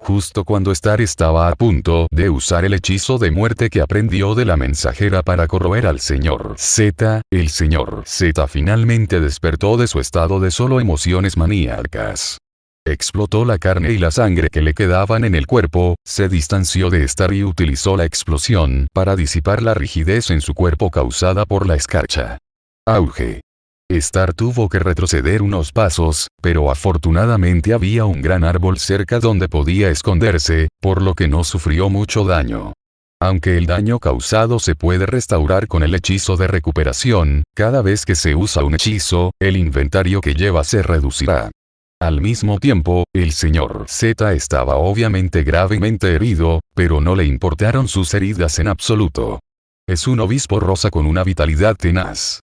Justo cuando Star estaba a punto de usar el hechizo de muerte que aprendió de la mensajera para corroer al señor Z, el señor Z finalmente despertó de su estado de solo emociones maníacas. Explotó la carne y la sangre que le quedaban en el cuerpo, se distanció de Star y utilizó la explosión para disipar la rigidez en su cuerpo causada por la escarcha. Auge. Star tuvo que retroceder unos pasos, pero afortunadamente había un gran árbol cerca donde podía esconderse, por lo que no sufrió mucho daño. Aunque el daño causado se puede restaurar con el hechizo de recuperación, cada vez que se usa un hechizo, el inventario que lleva se reducirá. Al mismo tiempo, el señor Z estaba obviamente gravemente herido, pero no le importaron sus heridas en absoluto. Es un obispo rosa con una vitalidad tenaz.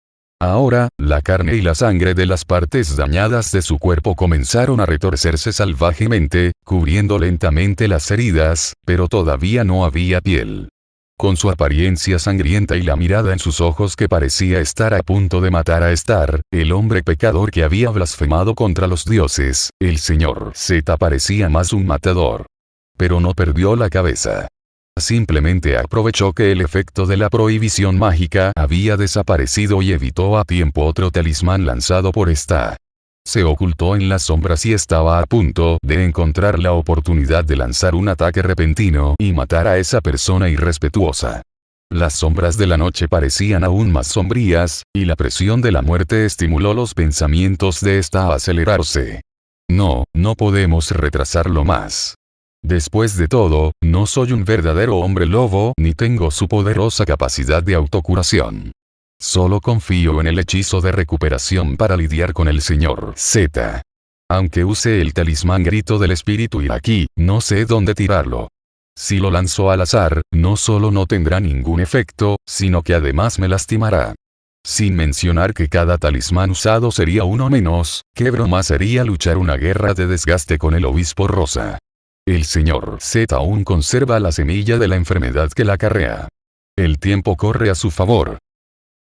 Ahora, la carne y la sangre de las partes dañadas de su cuerpo comenzaron a retorcerse salvajemente, cubriendo lentamente las heridas, pero todavía no había piel. Con su apariencia sangrienta y la mirada en sus ojos que parecía estar a punto de matar a Star, el hombre pecador que había blasfemado contra los dioses, el señor Z parecía más un matador. Pero no perdió la cabeza. Simplemente aprovechó que el efecto de la prohibición mágica había desaparecido y evitó a tiempo otro talismán lanzado por esta. Se ocultó en las sombras y estaba a punto de encontrar la oportunidad de lanzar un ataque repentino y matar a esa persona irrespetuosa. Las sombras de la noche parecían aún más sombrías, y la presión de la muerte estimuló los pensamientos de esta a acelerarse. No podemos retrasarlo más. Después de todo, no soy un verdadero hombre lobo ni tengo su poderosa capacidad de autocuración. Solo confío en el hechizo de recuperación para lidiar con el señor Z. Aunque use el talismán grito del espíritu iraquí, no sé dónde tirarlo. Si lo lanzo al azar, no solo no tendrá ningún efecto, sino que además me lastimará. Sin mencionar que cada talismán usado sería uno menos, qué broma sería luchar una guerra de desgaste con el obispo rosa. El señor Z aún conserva la semilla de la enfermedad que la acarrea. El tiempo corre a su favor.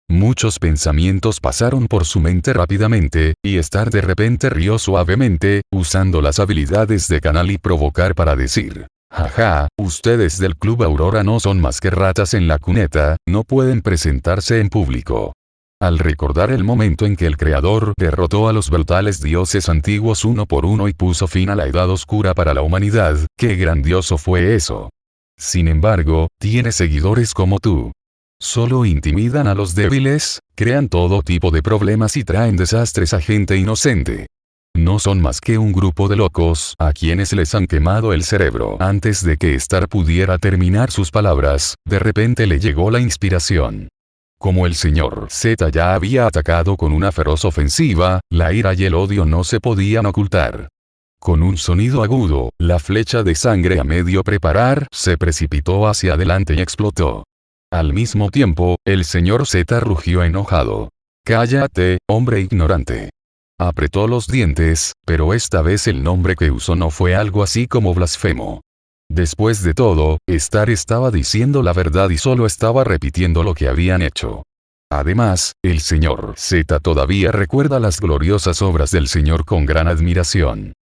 Muchos pensamientos pasaron por su mente rápidamente, y Star de repente rió suavemente, usando las habilidades de canal y provocar para decir: «Jaja, ustedes del Club Aurora no son más que ratas en la cuneta, no pueden presentarse en público». Al recordar el momento en que el Creador derrotó a los brutales dioses antiguos uno por uno y puso fin a la Edad Oscura para la humanidad, qué grandioso fue eso. Sin embargo, tiene seguidores como tú. Solo intimidan a los débiles, crean todo tipo de problemas y traen desastres a gente inocente. No son más que un grupo de locos a quienes les han quemado el cerebro. Antes de que Star pudiera terminar sus palabras, de repente le llegó la inspiración. Como el señor Z ya había atacado con una feroz ofensiva, la ira y el odio no se podían ocultar. Con un sonido agudo, la flecha de sangre a medio preparar se precipitó hacia adelante y explotó. Al mismo tiempo, el señor Z rugió enojado. «Cállate, hombre ignorante». Apretó los dientes, pero esta vez el nombre que usó no fue algo así como blasfemo. Después de todo, Star estaba diciendo la verdad y solo estaba repitiendo lo que habían hecho. Además, el señor Z todavía recuerda las gloriosas obras del señor con gran admiración.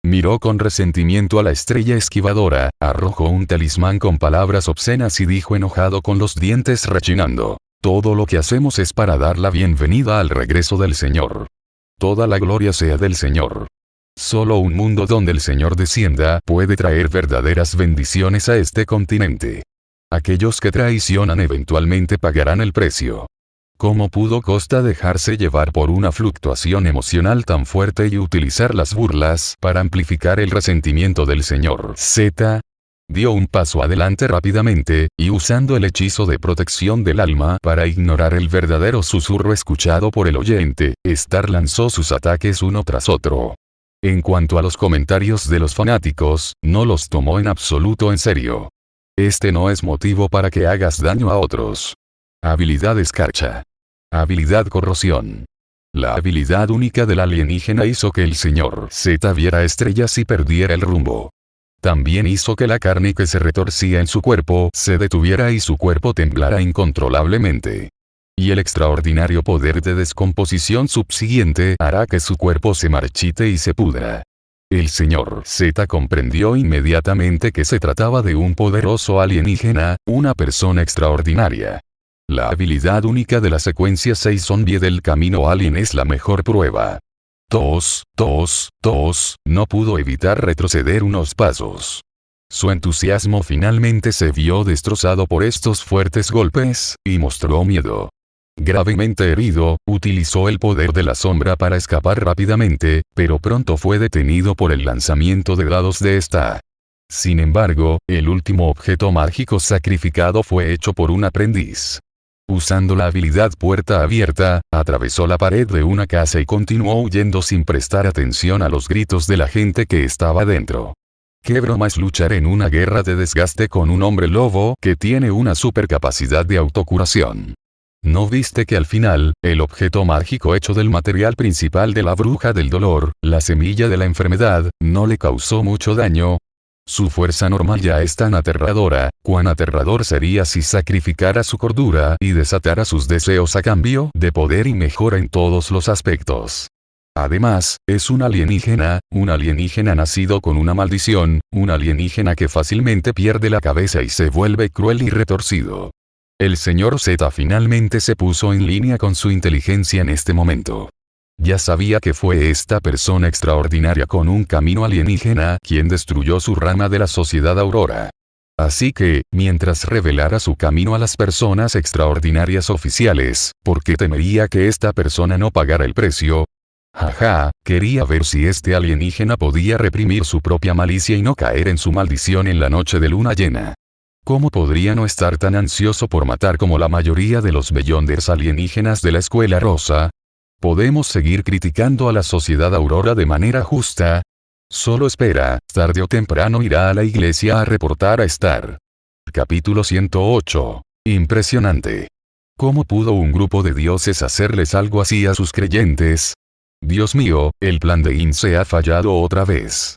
Miró con resentimiento a la estrella esquivadora, arrojó un talismán con palabras obscenas y dijo enojado con los dientes rechinando: «Todo lo que hacemos es para dar la bienvenida al regreso del Señor. Toda la gloria sea del Señor. Solo un mundo donde el Señor descienda puede traer verdaderas bendiciones a este continente. Aquellos que traicionan eventualmente pagarán el precio». ¿Cómo pudo Costa dejarse llevar por una fluctuación emocional tan fuerte y utilizar las burlas para amplificar el resentimiento del señor Z? Dio un paso adelante rápidamente, y usando el hechizo de protección del alma para ignorar el verdadero susurro escuchado por el oyente, Star lanzó sus ataques uno tras otro. En cuanto a los comentarios de los fanáticos, no los tomó en absoluto en serio. Este no es motivo para que hagas daño a otros. Habilidad escarcha. Habilidad corrosión. La habilidad única del alienígena hizo que el señor Z viera estrellas y perdiera el rumbo. También hizo que la carne que se retorcía en su cuerpo se detuviera y su cuerpo temblara incontrolablemente. Y el extraordinario poder de descomposición subsiguiente hará que su cuerpo se marchite y se pudra. El señor Z comprendió inmediatamente que se trataba de un poderoso alienígena, una persona extraordinaria. La habilidad única de la secuencia 6 Zombie del camino alien es la mejor prueba. Tos, no pudo evitar retroceder unos pasos. Su entusiasmo finalmente se vio destrozado por estos fuertes golpes, y mostró miedo. Gravemente herido, utilizó el poder de la sombra para escapar rápidamente, pero pronto fue detenido por el lanzamiento de dados de esta. Sin embargo, el último objeto mágico sacrificado fue hecho por un aprendiz. Usando la habilidad puerta abierta, atravesó la pared de una casa y continuó huyendo sin prestar atención a los gritos de la gente que estaba dentro. ¿Qué broma es luchar en una guerra de desgaste con un hombre lobo que tiene una supercapacidad de autocuración? ¿No viste que al final, el objeto mágico hecho del material principal de la bruja del dolor, la semilla de la enfermedad, no le causó mucho daño? Su fuerza normal ya es tan aterradora, cuán aterrador sería si sacrificara su cordura y desatara sus deseos a cambio de poder y mejora en todos los aspectos. Además, es un alienígena nacido con una maldición, un alienígena que fácilmente pierde la cabeza y se vuelve cruel y retorcido. El señor Z finalmente se puso en línea con su inteligencia en este momento. Ya sabía que fue esta persona extraordinaria con un camino alienígena quien destruyó su rama de la sociedad Aurora. Así que, mientras revelara su camino a las personas extraordinarias oficiales, ¿por qué temería que esta persona no pagara el precio? Jaja, quería ver si este alienígena podía reprimir su propia malicia y no caer en su maldición en la noche de luna llena. ¿Cómo podría no estar tan ansioso por matar como la mayoría de los Beyonders alienígenas de la Escuela Rosa? ¿Podemos seguir criticando a la sociedad Aurora de manera justa? Solo espera, tarde o temprano irá a la iglesia a reportar a Star. Capítulo 108. Impresionante. ¿Cómo pudo un grupo de dioses hacerles algo así a sus creyentes? Dios mío, el plan de Ince ha fallado otra vez.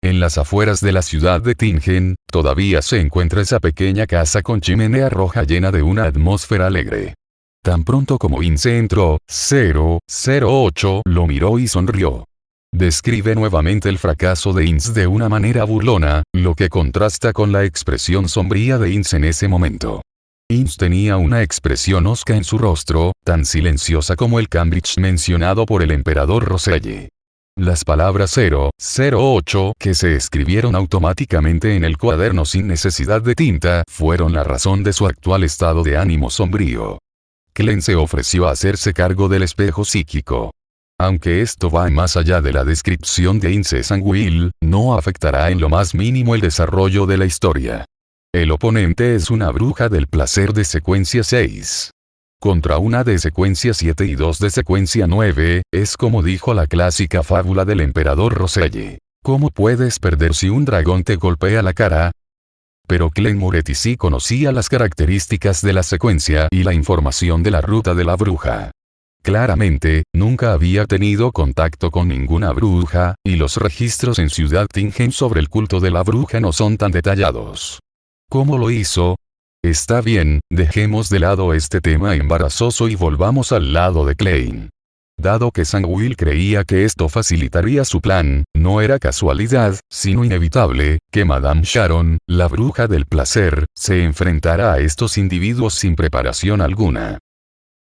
En las afueras de la ciudad de Tingen, todavía se encuentra esa pequeña casa con chimenea roja llena de una atmósfera alegre. Tan pronto como Ince entró, 008 lo miró y sonrió. Describe nuevamente el fracaso de Ince de una manera burlona, lo que contrasta con la expresión sombría de Ince en ese momento. Ince tenía una expresión hosca en su rostro, tan silenciosa como el Cambridge mencionado por el emperador Roselle. Las palabras 008 que se escribieron automáticamente en el cuaderno sin necesidad de tinta fueron la razón de su actual estado de ánimo sombrío. Glenn se ofreció a hacerse cargo del espejo psíquico. Aunque esto va más allá de la descripción de Ince Sanguil, no afectará en lo más mínimo el desarrollo de la historia. El oponente es una bruja del placer de secuencia 6. Contra una de secuencia 7 y 2 de secuencia 9, es como dijo la clásica fábula del emperador Roselle. ¿Cómo puedes perder si un dragón te golpea la cara? Pero Glenn Moretti sí conocía las características de la secuencia y la información de la ruta de la bruja. Claramente, nunca había tenido contacto con ninguna bruja, y los registros en Ciudad Tingen sobre el culto de la bruja no son tan detallados. ¿Cómo lo hizo? Está bien, dejemos de lado este tema embarazoso y volvamos al lado de Klein. Dado que Sanguil creía que esto facilitaría su plan, no era casualidad, sino inevitable, que Madame Sharon, la bruja del placer, se enfrentara a estos individuos sin preparación alguna.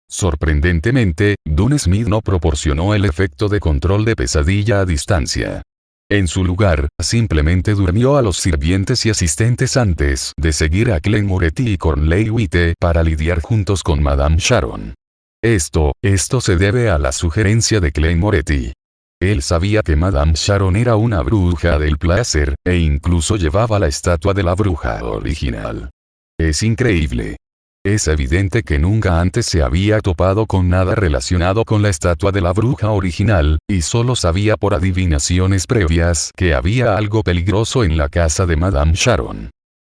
Sorprendentemente, Dun Smith no proporcionó el efecto de control de pesadilla a distancia. En su lugar, simplemente durmió a los sirvientes y asistentes antes de seguir a Glenn Moretti y Cornley White para lidiar juntos con Madame Sharon. Esto se debe a la sugerencia de Glenn Moretti. Él sabía que Madame Sharon era una bruja del placer, e incluso llevaba la estatua de la bruja original. Es increíble. Es evidente que nunca antes se había topado con nada relacionado con la estatua de la bruja original, y solo sabía por adivinaciones previas que había algo peligroso en la casa de Madame Sharon.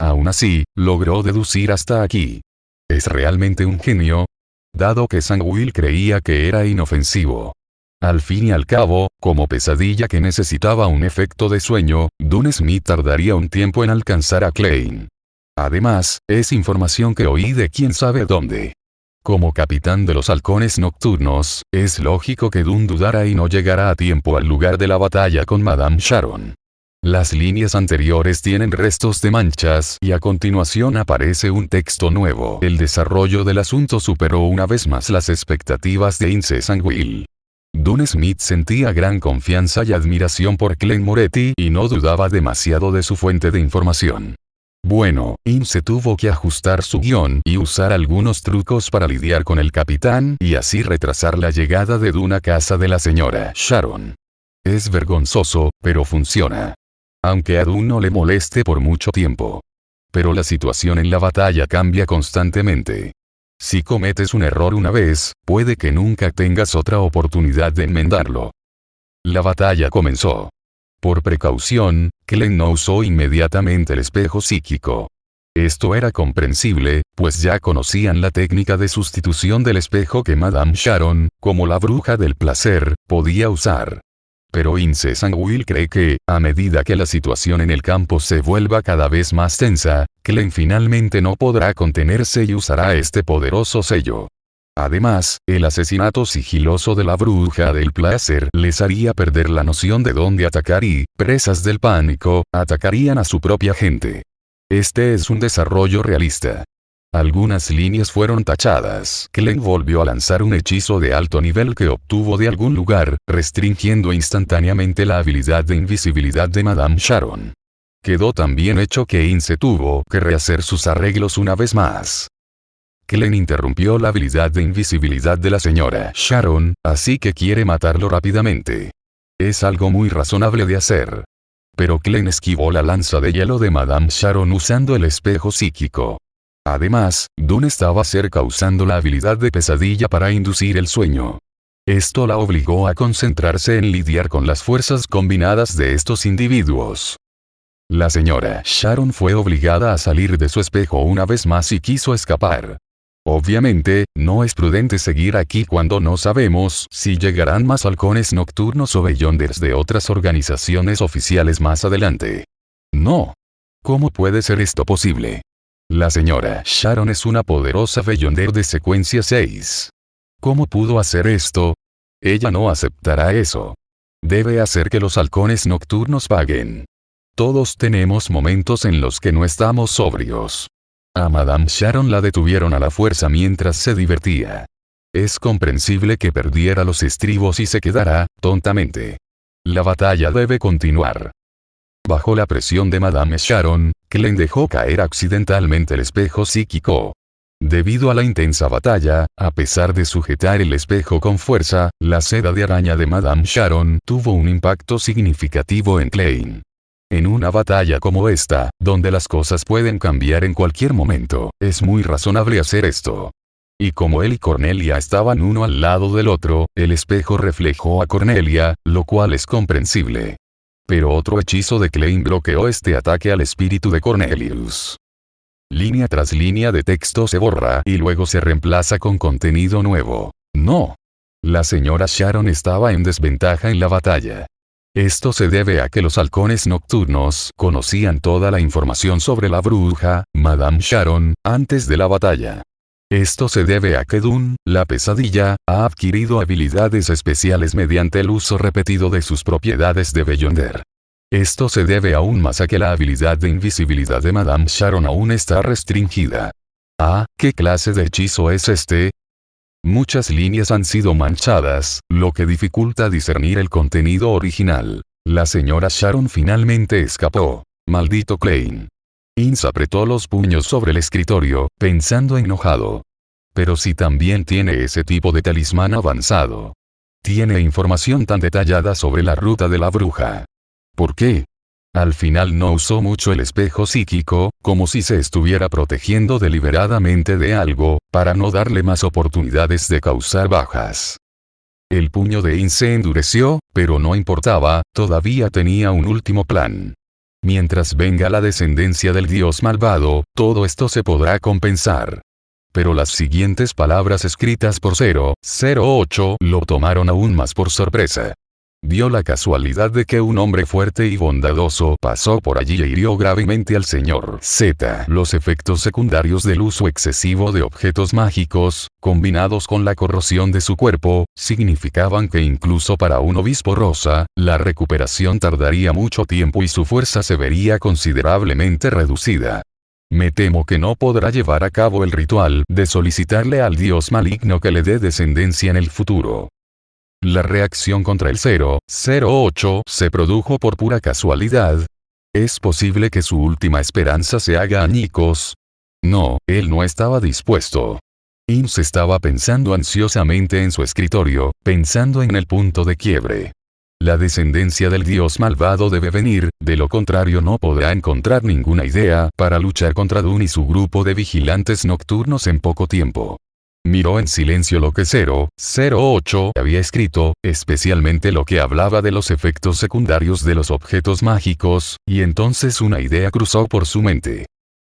Aún así, logró deducir hasta aquí. ¿Es realmente un genio? Dado que Sanguil creía que era inofensivo. Al fin y al cabo, como pesadilla que necesitaba un efecto de sueño, Dun Smith tardaría un tiempo en alcanzar a Klein. Además, es información que oí de quién sabe dónde. Como capitán de los halcones nocturnos, es lógico que Dun dudara y no llegara a tiempo al lugar de la batalla con Madame Sharon. Las líneas anteriores tienen restos de manchas y a continuación aparece un texto nuevo. El desarrollo del asunto superó una vez más las expectativas de Ince Sanguil. Dun Smith sentía gran confianza y admiración por Glenn Moretti y no dudaba demasiado de su fuente de información. Bueno, Ince tuvo que ajustar su guión y usar algunos trucos para lidiar con el capitán y así retrasar la llegada de Dune a casa de la señora Sharon. Es vergonzoso, pero funciona. Aunque a Dune no le moleste por mucho tiempo. Pero la situación en la batalla cambia constantemente. Si cometes un error una vez, puede que nunca tengas otra oportunidad de enmendarlo. La batalla comenzó. Por precaución, Clegane no usó inmediatamente el espejo psíquico. Esto era comprensible, pues ya conocían la técnica de sustitución del espejo que Madame Sharon, como la bruja del placer, podía usar. Pero Ince Sanguil cree que, a medida que la situación en el campo se vuelva cada vez más tensa, Clegane finalmente no podrá contenerse y usará este poderoso sello. Además, el asesinato sigiloso de la bruja del placer les haría perder la noción de dónde atacar y, presas del pánico, atacarían a su propia gente. Este es un desarrollo realista. Algunas líneas fueron tachadas. Clegane volvió a lanzar un hechizo de alto nivel que obtuvo de algún lugar, restringiendo instantáneamente la habilidad de invisibilidad de Madame Sharon. Quedó tan bien hecho que Ince tuvo que rehacer sus arreglos una vez más. Clegane interrumpió la habilidad de invisibilidad de la señora Sharon, así que quiere matarlo rápidamente. Es algo muy razonable de hacer. Pero Clegane esquivó la lanza de hielo de Madame Sharon usando el espejo psíquico. Además, Dune estaba cerca usando la habilidad de pesadilla para inducir el sueño. Esto la obligó a concentrarse en lidiar con las fuerzas combinadas de estos individuos. La señora Sharon fue obligada a salir de su espejo una vez más y quiso escapar. Obviamente, no es prudente seguir aquí cuando no sabemos si llegarán más halcones nocturnos o Beyonders de otras organizaciones oficiales más adelante. No. ¿Cómo puede ser esto posible? La señora Sharon es una poderosa Beyonder de secuencia 6. ¿Cómo pudo hacer esto? Ella no aceptará eso. Debe hacer que los halcones nocturnos paguen. Todos tenemos momentos en los que no estamos sobrios. A Madame Sharon la detuvieron a la fuerza mientras se divertía. Es comprensible que perdiera los estribos y se quedara, tontamente. La batalla debe continuar. Bajo la presión de Madame Sharon, Clegane dejó caer accidentalmente el espejo psíquico. Debido a la intensa batalla, a pesar de sujetar el espejo con fuerza, la seda de araña de Madame Sharon tuvo un impacto significativo en Clegane. En una batalla como esta, donde las cosas pueden cambiar en cualquier momento, es muy razonable hacer esto. Y como él y Cornelia estaban uno al lado del otro, el espejo reflejó a Cornelia, lo cual es comprensible. Pero otro hechizo de Clegane bloqueó este ataque al espíritu de Cornelius. Línea tras línea de texto se borra y luego se reemplaza con contenido nuevo. No. La señora Sharon estaba en desventaja en la batalla. Esto se debe a que los halcones nocturnos conocían toda la información sobre la bruja, Madame Sharon, antes de la batalla. Esto se debe a que Dune, la pesadilla, ha adquirido habilidades especiales mediante el uso repetido de sus propiedades de Beyonder. Esto se debe aún más a que la habilidad de invisibilidad de Madame Sharon aún está restringida. Ah, ¿qué clase de hechizo es este? Muchas líneas han sido manchadas, lo que dificulta discernir el contenido original. La señora Sharon finalmente escapó. Maldito Clegane. Ince apretó los puños sobre el escritorio, pensando enojado. Pero si también tiene ese tipo de talismán avanzado. Tiene información tan detallada sobre la ruta de la bruja. ¿Por qué? Al final no usó mucho el espejo psíquico, como si se estuviera protegiendo deliberadamente de algo, para no darle más oportunidades de causar bajas. El puño de Ince endureció, pero no importaba, todavía tenía un último plan. Mientras venga la descendencia del dios malvado, todo esto se podrá compensar. Pero las siguientes palabras escritas por 008 lo tomaron aún más por sorpresa. Dio la casualidad de que un hombre fuerte y bondadoso pasó por allí e hirió gravemente al señor Z. Los efectos secundarios del uso excesivo de objetos mágicos, combinados con la corrosión de su cuerpo, significaban que incluso para un obispo rosa, la recuperación tardaría mucho tiempo y su fuerza se vería considerablemente reducida. Me temo que no podrá llevar a cabo el ritual de solicitarle al dios maligno que le dé descendencia en el futuro. La reacción contra el 008 se produjo por pura casualidad. ¿Es posible que su última esperanza se haga añicos? No, él no estaba dispuesto. Ince estaba pensando ansiosamente en su escritorio, pensando en el punto de quiebre. La descendencia del dios malvado debe venir, de lo contrario no podrá encontrar ninguna idea para luchar contra Dune y su grupo de vigilantes nocturnos en poco tiempo. Miró en silencio lo que 008 había escrito, especialmente lo que hablaba de los efectos secundarios de los objetos mágicos, y entonces una idea cruzó por su mente.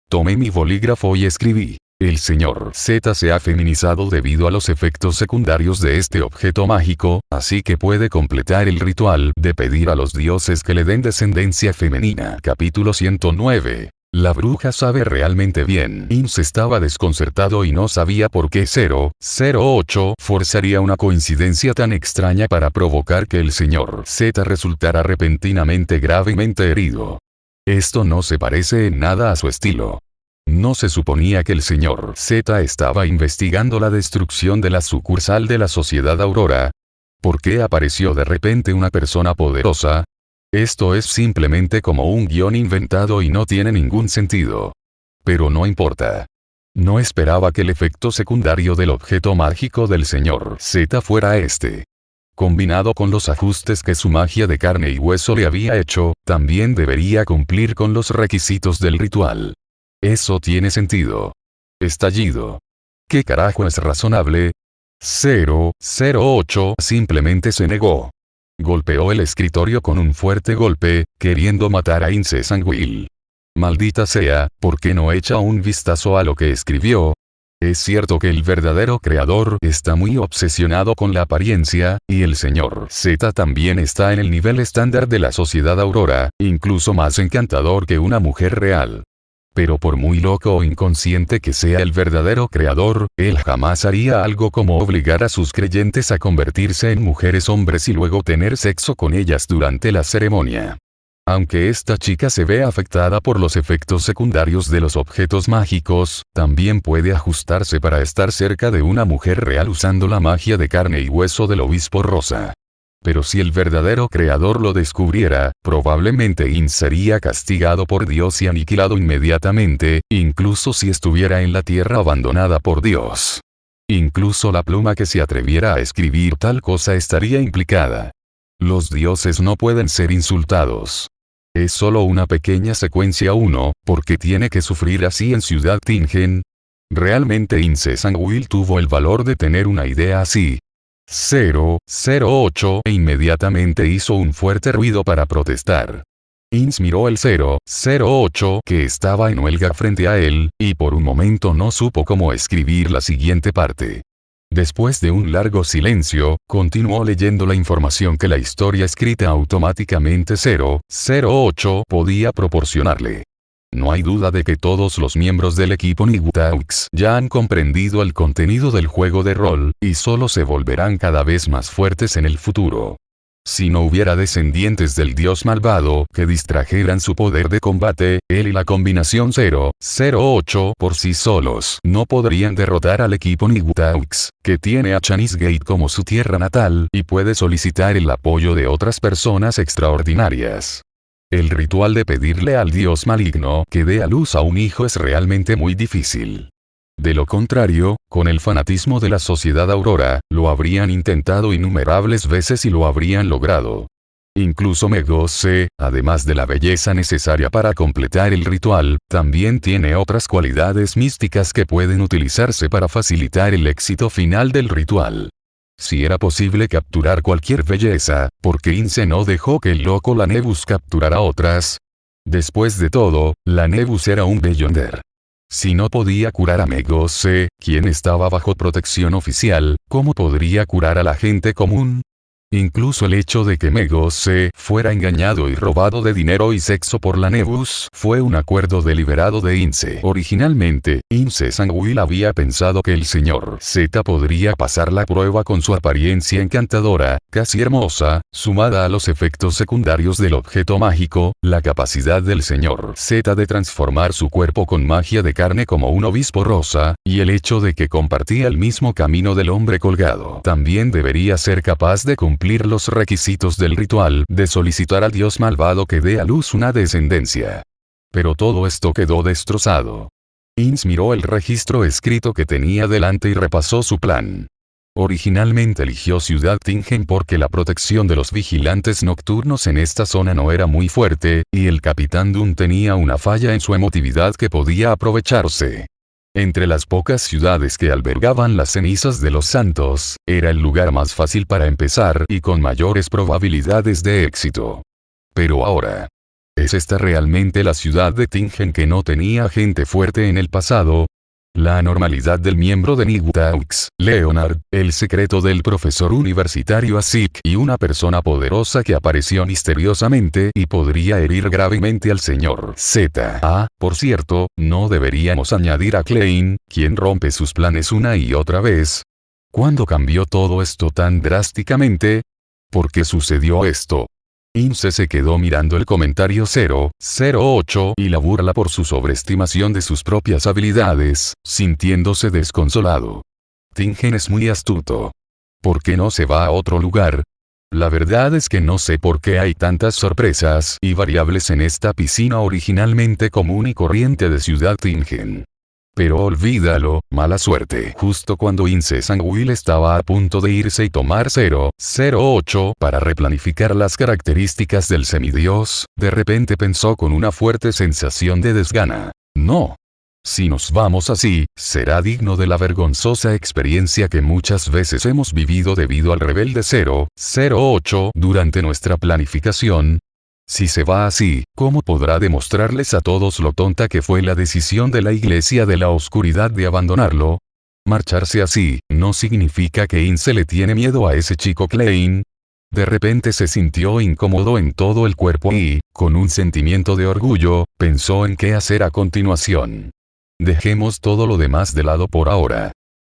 Tomé mi bolígrafo y escribí. El señor Z se ha feminizado debido a los efectos secundarios de este objeto mágico, así que puede completar el ritual de pedir a los dioses que le den descendencia femenina. Capítulo 109. La bruja sabe realmente bien. Ince estaba desconcertado y no sabía por qué 008 forzaría una coincidencia tan extraña para provocar que el señor Z resultara repentinamente gravemente herido. Esto no se parece en nada a su estilo. ¿No se suponía que el señor Z estaba investigando la destrucción de la sucursal de la Sociedad Aurora? ¿Por qué apareció de repente una persona poderosa? Esto es simplemente como un guión inventado y no tiene ningún sentido. Pero no importa. No esperaba que el efecto secundario del objeto mágico del señor Z fuera este. Combinado con los ajustes que su magia de carne y hueso le había hecho, también debería cumplir con los requisitos del ritual. Eso tiene sentido. Estallido. ¿Qué carajo es razonable? 008 simplemente se negó. Golpeó el escritorio con un fuerte golpe, queriendo matar a Ince Sanguil. Maldita sea, ¿por qué no echa un vistazo a lo que escribió? Es cierto que el verdadero creador está muy obsesionado con la apariencia, y el señor Z también está en el nivel estándar de la Sociedad Aurora, incluso más encantador que una mujer real. Pero por muy loco o inconsciente que sea el verdadero creador, él jamás haría algo como obligar a sus creyentes a convertirse en mujeres hombres y luego tener sexo con ellas durante la ceremonia. Aunque esta chica se ve afectada por los efectos secundarios de los objetos mágicos, también puede ajustarse para estar cerca de una mujer real usando la magia de carne y hueso del obispo rosa. Pero si el verdadero creador lo descubriera, probablemente Ince sería castigado por Dios y aniquilado inmediatamente, incluso si estuviera en la tierra abandonada por Dios. Incluso la pluma que se atreviera a escribir tal cosa estaría implicada. Los dioses no pueden ser insultados. Es solo una pequeña secuencia 1, ¿por qué tiene que sufrir así en Ciudad Tingen? Realmente Ince Sanguil tuvo el valor de tener una idea así. 008 e inmediatamente hizo un fuerte ruido para protestar. Ince miró el 008 que estaba en huelga frente a él, y por un momento no supo cómo escribir la siguiente parte. Después de un largo silencio, continuó leyendo la información que la historia escrita automáticamente 008 podía proporcionarle. No hay duda de que todos los miembros del equipo Nightawks ya han comprendido el contenido del juego de rol, y solo se volverán cada vez más fuertes en el futuro. Si no hubiera descendientes del dios malvado que distrajeran su poder de combate, él y la combinación 008 por sí solos no podrían derrotar al equipo Nightawks, que tiene a Chanis Gate como su tierra natal y puede solicitar el apoyo de otras personas extraordinarias. El ritual de pedirle al dios maligno que dé a luz a un hijo es realmente muy difícil. De lo contrario, con el fanatismo de la Sociedad Aurora, lo habrían intentado innumerables veces y lo habrían logrado. Incluso Megose, además de la belleza necesaria para completar el ritual, también tiene otras cualidades místicas que pueden utilizarse para facilitar el éxito final del ritual. Si era posible capturar cualquier belleza, ¿por qué Ince no dejó que el loco Lanebus capturara otras? Después de todo, Lanebus era un Beyonder. Si no podía curar a Megose, quien estaba bajo protección oficial, ¿cómo podría curar a la gente común? Incluso el hecho de que Megose fuera engañado y robado de dinero y sexo por Lanebus fue un acuerdo deliberado de Ince. Originalmente, Ince Sanguil había pensado que el señor Z podría pasar la prueba con su apariencia encantadora, casi hermosa, sumada a los efectos secundarios del objeto mágico, la capacidad del señor Z de transformar su cuerpo con magia de carne como un obispo rosa, y el hecho de que compartía el mismo camino del hombre colgado. También debería ser capaz de cumplir cumplir los requisitos del ritual de solicitar al dios malvado que dé a luz una descendencia. Pero todo esto quedó destrozado. Ince miró el registro escrito que tenía delante y repasó su plan. Originalmente eligió Ciudad Tingen porque la protección de los vigilantes nocturnos en esta zona no era muy fuerte, y el capitán Dunn tenía una falla en su emotividad que podía aprovecharse. Entre las pocas ciudades que albergaban las cenizas de los santos, era el lugar más fácil para empezar y con mayores probabilidades de éxito. Pero ahora, ¿es esta realmente la ciudad de Tingen que no tenía gente fuerte en el pasado? La anormalidad del miembro de Nightaux, Leonard, el secreto del profesor universitario Asik y una persona poderosa que apareció misteriosamente y podría herir gravemente al señor Z. Por cierto, no deberíamos añadir a Klein, quien rompe sus planes una y otra vez. ¿Cuándo cambió todo esto tan drásticamente? ¿Por qué sucedió esto? Ince se quedó mirando el comentario 008 y la burla por su sobreestimación de sus propias habilidades, sintiéndose desconsolado. Tingen es muy astuto. ¿Por qué no se va a otro lugar? La verdad es que no sé por qué hay tantas sorpresas y variables en esta piscina originalmente común y corriente de Ciudad Tingen. Pero olvídalo, mala suerte. Justo cuando Ince Sanguil estaba a punto de irse y tomar 008 para replanificar las características del semidios, de repente pensó con una fuerte sensación de desgana. No. Si nos vamos así, será digno de la vergonzosa experiencia que muchas veces hemos vivido debido al rebelde 008 durante nuestra planificación. Si se va así, ¿cómo podrá demostrarles a todos lo tonta que fue la decisión de la Iglesia de la Oscuridad de abandonarlo? Marcharse así, ¿no significa que Ince le tiene miedo a ese chico Klein? De repente se sintió incómodo en todo el cuerpo y, con un sentimiento de orgullo, pensó en qué hacer a continuación. Dejemos todo lo demás de lado por ahora.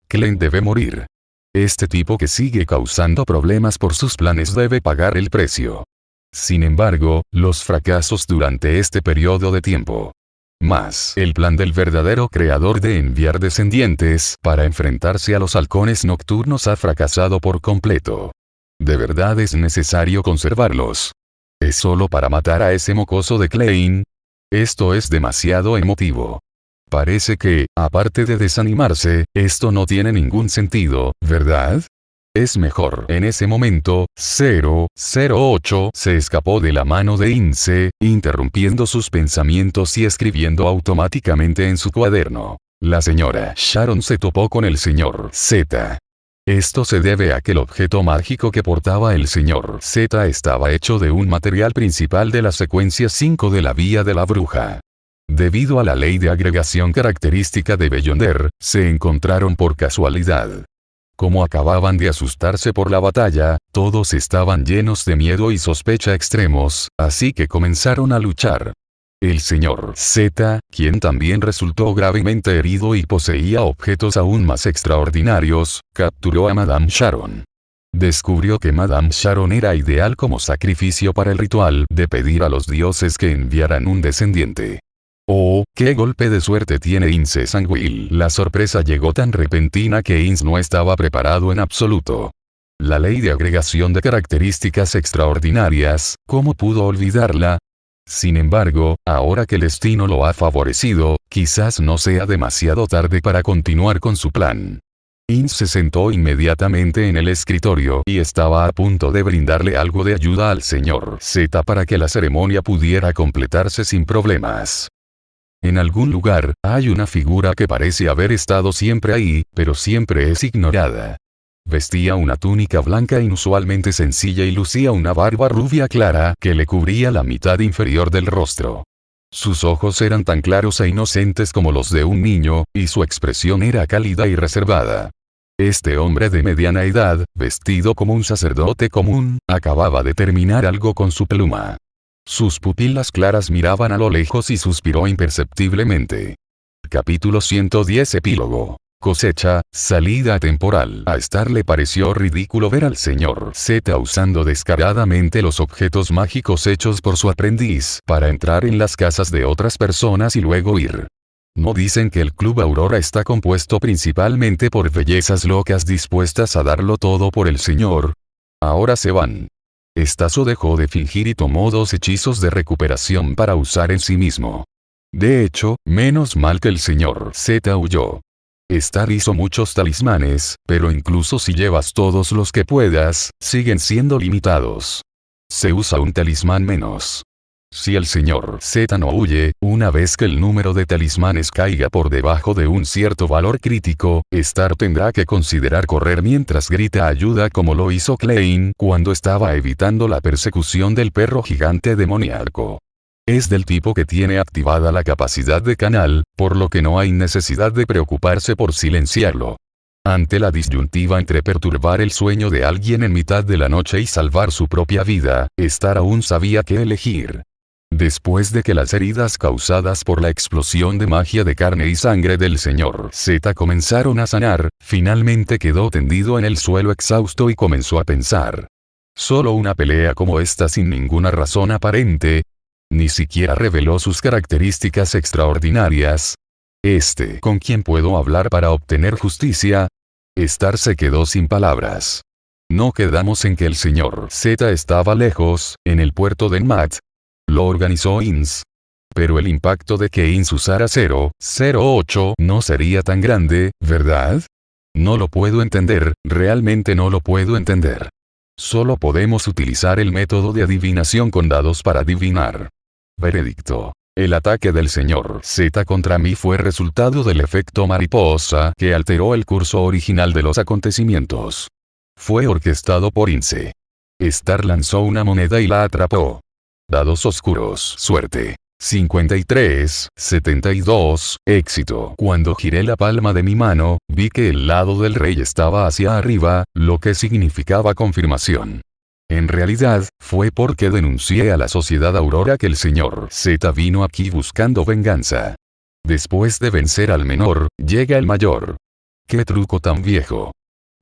Klein debe morir. Este tipo que sigue causando problemas por sus planes debe pagar el precio. Sin embargo, los fracasos durante este periodo de tiempo, más el plan del verdadero creador de enviar descendientes para enfrentarse a los halcones nocturnos ha fracasado por completo. ¿De verdad es necesario conservarlos? ¿Es solo para matar a ese mocoso de Klein? Esto es demasiado emotivo. Parece que, aparte de desanimarse, esto no tiene ningún sentido, ¿verdad? Es mejor. En ese momento, 008 se escapó de la mano de Ince, interrumpiendo sus pensamientos y escribiendo automáticamente en su cuaderno. La señora Sharon se topó con el señor Z. Esto se debe a que el objeto mágico que portaba el señor Z estaba hecho de un material principal de la secuencia 5 de la Vía de la Bruja. Debido a la ley de agregación característica de Beyonder, se encontraron por casualidad. Como acababan de asustarse por la batalla, todos estaban llenos de miedo y sospecha extremos, así que comenzaron a luchar. El señor Z, quien también resultó gravemente herido y poseía objetos aún más extraordinarios, capturó a Madame Sharon. Descubrió que Madame Sharon era ideal como sacrificio para el ritual de pedir a los dioses que enviaran un descendiente. ¡Oh, qué golpe de suerte tiene Ince Sanguil! La sorpresa llegó tan repentina que Ince no estaba preparado en absoluto. La ley de agregación de características extraordinarias, ¿cómo pudo olvidarla? Sin embargo, ahora que el destino lo ha favorecido, quizás no sea demasiado tarde para continuar con su plan. Ince se sentó inmediatamente en el escritorio y estaba a punto de brindarle algo de ayuda al señor Z para que la ceremonia pudiera completarse sin problemas. En algún lugar, hay una figura que parece haber estado siempre ahí, pero siempre es ignorada. Vestía una túnica blanca inusualmente sencilla y lucía una barba rubia clara que le cubría la mitad inferior del rostro. Sus ojos eran tan claros e inocentes como los de un niño, y su expresión era cálida y reservada. Este hombre de mediana edad, vestido como un sacerdote común, acababa de terminar algo con su pluma. Sus pupilas claras miraban a lo lejos y suspiró imperceptiblemente. Capítulo 110 Epílogo. Cosecha, salida temporal. A Star le pareció ridículo ver al señor Z usando descaradamente los objetos mágicos hechos por su aprendiz para entrar en las casas de otras personas y luego ir. ¿No dicen que el Club Aurora está compuesto principalmente por bellezas locas dispuestas a darlo todo por el señor? Ahora se van. Stazo dejó de fingir y tomó 2 hechizos de recuperación para usar en sí mismo. De hecho, menos mal que el señor Z huyó. Star hizo muchos talismanes, pero incluso si llevas todos los que puedas, siguen siendo limitados. Se usa un talismán menos. Si el señor Z no huye, una vez que el número de talismanes caiga por debajo de un cierto valor crítico, Star tendrá que considerar correr mientras grita ayuda como lo hizo Klein cuando estaba evitando la persecución del perro gigante demoníaco. Es del tipo que tiene activada la capacidad de canal, por lo que no hay necesidad de preocuparse por silenciarlo. Ante la disyuntiva entre perturbar el sueño de alguien en mitad de la noche y salvar su propia vida, Star aún sabía qué elegir. Después de que las heridas causadas por la explosión de magia de carne y sangre del señor Z comenzaron a sanar, finalmente quedó tendido en el suelo exhausto y comenzó a pensar. Solo una pelea como esta sin ninguna razón aparente. Ni siquiera reveló sus características extraordinarias. ¿Con quién puedo hablar para obtener justicia? Star se quedó sin palabras. No quedamos en que el señor Z estaba lejos, en el puerto de Nmat. Lo organizó INS. Pero el impacto de que INS usara 008 no sería tan grande, ¿verdad? No lo puedo entender, realmente no lo puedo entender. Solo podemos utilizar el método de adivinación con dados para adivinar. Veredicto. El ataque del señor Z contra mí fue resultado del efecto mariposa que alteró el curso original de los acontecimientos. Fue orquestado por INSE. Star lanzó una moneda y la atrapó. Dados oscuros. Suerte. 53, 72, éxito. Cuando giré la palma de mi mano, vi que el lado del rey estaba hacia arriba, lo que significaba confirmación. En realidad, fue porque denuncié a la Sociedad Aurora que el señor Z vino aquí buscando venganza. Después de vencer al menor, llega el mayor. ¡Qué truco tan viejo!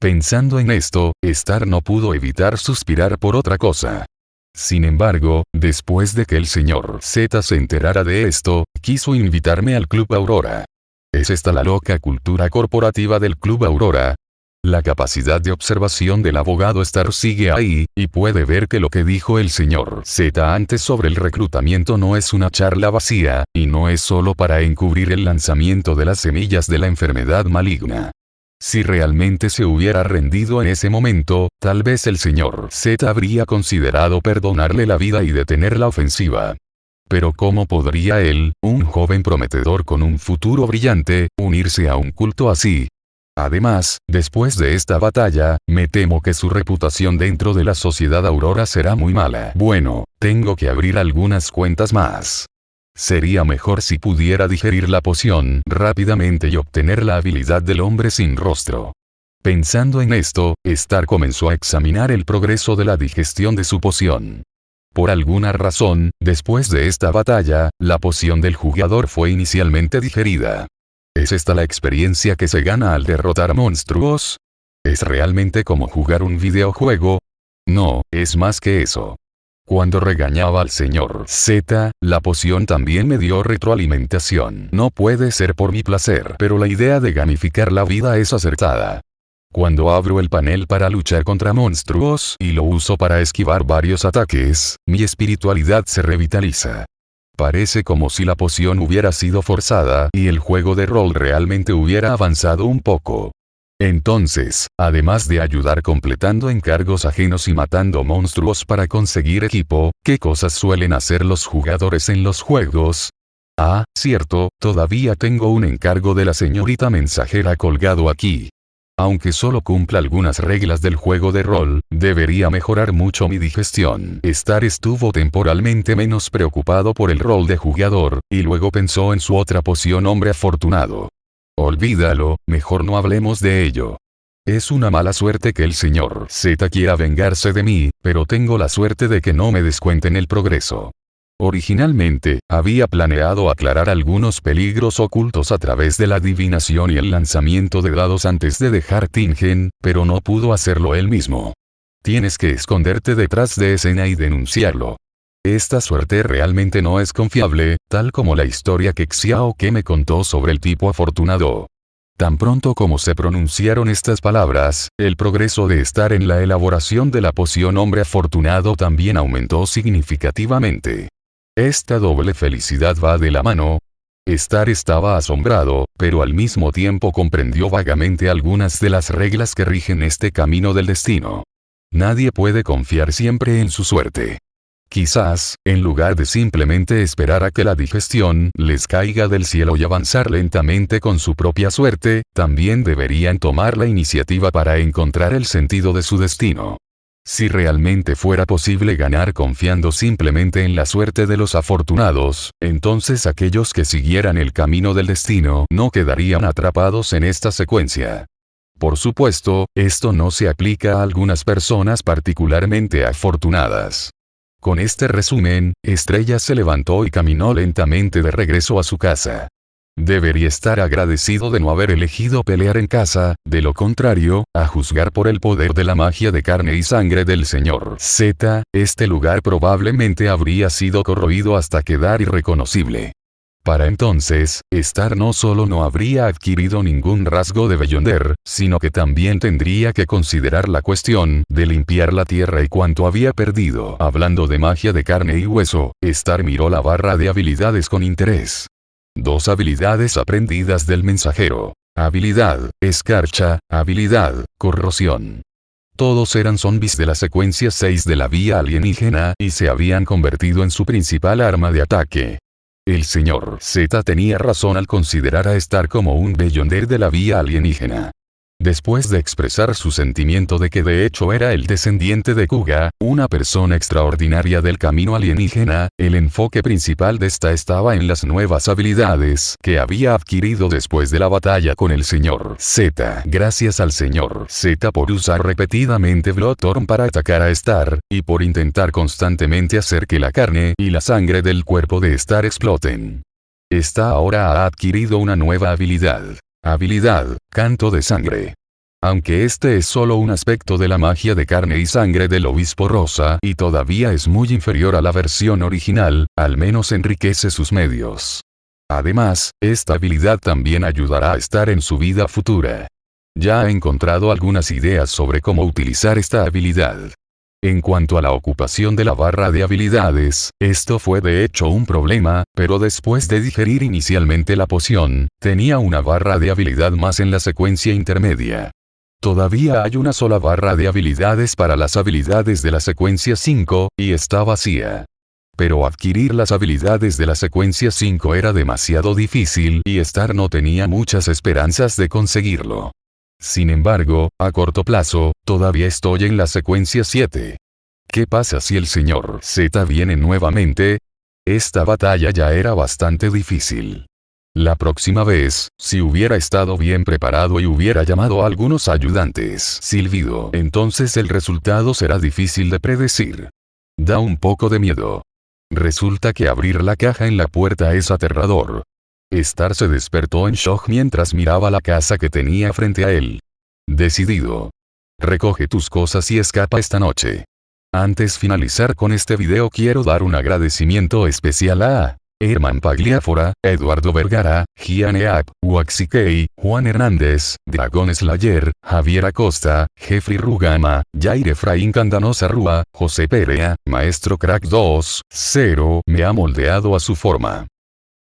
Pensando en esto, Star no pudo evitar suspirar por otra cosa. Sin embargo, después de que el señor Z se enterara de esto, quiso invitarme al Club Aurora. ¿Es esta la loca cultura corporativa del Club Aurora? La capacidad de observación del abogado Star sigue ahí, y puede ver que lo que dijo el señor Z antes sobre el reclutamiento no es una charla vacía, y no es solo para encubrir el lanzamiento de las semillas de la enfermedad maligna. Si realmente se hubiera rendido en ese momento, tal vez el señor Z habría considerado perdonarle la vida y detener la ofensiva. Pero ¿cómo podría él, un joven prometedor con un futuro brillante, unirse a un culto así? Además, después de esta batalla, me temo que su reputación dentro de la Sociedad Aurora será muy mala. Bueno, tengo que abrir algunas cuentas más. Sería mejor si pudiera digerir la poción rápidamente y obtener la habilidad del hombre sin rostro. Pensando en esto, Star comenzó a examinar el progreso de la digestión de su poción. Por alguna razón, después de esta batalla, la poción del jugador fue inicialmente digerida. ¿Es esta la experiencia que se gana al derrotar monstruos? ¿Es realmente como jugar un videojuego? No, es más que eso. Cuando regañaba al señor Z, la poción también me dio retroalimentación. No puede ser por mi placer, pero la idea de gamificar la vida es acertada. Cuando abro el panel para luchar contra monstruos y lo uso para esquivar varios ataques, mi espiritualidad se revitaliza. Parece como si la poción hubiera sido forzada y el juego de rol realmente hubiera avanzado un poco. Entonces, además de ayudar completando encargos ajenos y matando monstruos para conseguir equipo, ¿qué cosas suelen hacer los jugadores en los juegos? Ah, cierto, todavía tengo un encargo de la señorita mensajera colgado aquí. Aunque solo cumpla algunas reglas del juego de rol, debería mejorar mucho mi digestión. Star estuvo temporalmente menos preocupado por el rol de jugador, y luego pensó en su otra poción hombre afortunado. Olvídalo, mejor no hablemos de ello. Es una mala suerte que el señor Z quiera vengarse de mí, pero tengo la suerte de que no me descuenten el progreso. Originalmente, había planeado aclarar algunos peligros ocultos a través de la adivinación y el lanzamiento de dados antes de dejar Tingen, pero no pudo hacerlo él mismo. Tienes que esconderte detrás de escena y denunciarlo. Esta suerte realmente no es confiable, tal como la historia que Xiao Ke me contó sobre el tipo afortunado. Tan pronto como se pronunciaron estas palabras, el progreso de Star en la elaboración de la poción hombre afortunado también aumentó significativamente. Esta doble felicidad va de la mano. Star estaba asombrado, pero al mismo tiempo comprendió vagamente algunas de las reglas que rigen este camino del destino. Nadie puede confiar siempre en su suerte. Quizás, en lugar de simplemente esperar a que la digestión les caiga del cielo y avanzar lentamente con su propia suerte, también deberían tomar la iniciativa para encontrar el sentido de su destino. Si realmente fuera posible ganar confiando simplemente en la suerte de los afortunados, entonces aquellos que siguieran el camino del destino no quedarían atrapados en esta secuencia. Por supuesto, esto no se aplica a algunas personas particularmente afortunadas. Con este resumen, Estrella se levantó y caminó lentamente de regreso a su casa. Debería estar agradecido de no haber elegido pelear en casa, de lo contrario, a juzgar por el poder de la magia de carne y sangre del señor Z, este lugar probablemente habría sido corroído hasta quedar irreconocible. Para entonces, Star no solo no habría adquirido ningún rasgo de Beyonder, sino que también tendría que considerar la cuestión de limpiar la tierra y cuánto había perdido. Hablando de magia de carne y hueso, Star miró la barra de habilidades con interés. 2 habilidades aprendidas del mensajero. Habilidad, escarcha, habilidad, corrosión. Todos eran zombies de la secuencia 6 de la vía alienígena y se habían convertido en su principal arma de ataque. El señor Z tenía razón al considerar a Star como un Beyonder de la vía alienígena. Después de expresar su sentimiento de que de hecho era el descendiente de Kuga, una persona extraordinaria del camino alienígena, el enfoque principal de esta estaba en las nuevas habilidades que había adquirido después de la batalla con el señor Z. Gracias al señor Z por usar repetidamente Bloodthorn para atacar a Star, y por intentar constantemente hacer que la carne y la sangre del cuerpo de Star exploten. Esta ahora ha adquirido una nueva habilidad. Habilidad, canto de sangre. Aunque este es solo un aspecto de la magia de carne y sangre del obispo rosa y todavía es muy inferior a la versión original, al menos enriquece sus medios. Además, esta habilidad también ayudará a Star en su vida futura. Ya ha encontrado algunas ideas sobre cómo utilizar esta habilidad. En cuanto a la ocupación de la barra de habilidades, esto fue de hecho un problema, pero después de digerir inicialmente la poción, tenía una barra de habilidad más en la secuencia intermedia. Todavía hay una sola barra de habilidades para las habilidades de la secuencia 5, y está vacía. Pero adquirir las habilidades de la secuencia 5 era demasiado difícil y Star no tenía muchas esperanzas de conseguirlo. Sin embargo, a corto plazo, todavía estoy en la secuencia 7. ¿Qué pasa si el señor Z viene nuevamente? Esta batalla ya era bastante difícil. La próxima vez, si hubiera estado bien preparado y hubiera llamado a algunos ayudantes silbido, entonces el resultado será difícil de predecir. Da un poco de miedo. Resulta que abrir la caja en la puerta es aterrador. Star se despertó en shock mientras miraba la casa que tenía frente a él. Decidido. Recoge tus cosas y escapa esta noche. Antes finalizar con este video quiero dar un agradecimiento especial a Herman Pagliafora, Eduardo Vergara, Gian Eap, Waxikei, Juan Hernández, Dragon Slayer, Javier Acosta, Jeffrey Rugama, Jair Efraín Candanosa Rúa, José Perea, Maestro Crack 2, 0, me ha moldeado a su forma.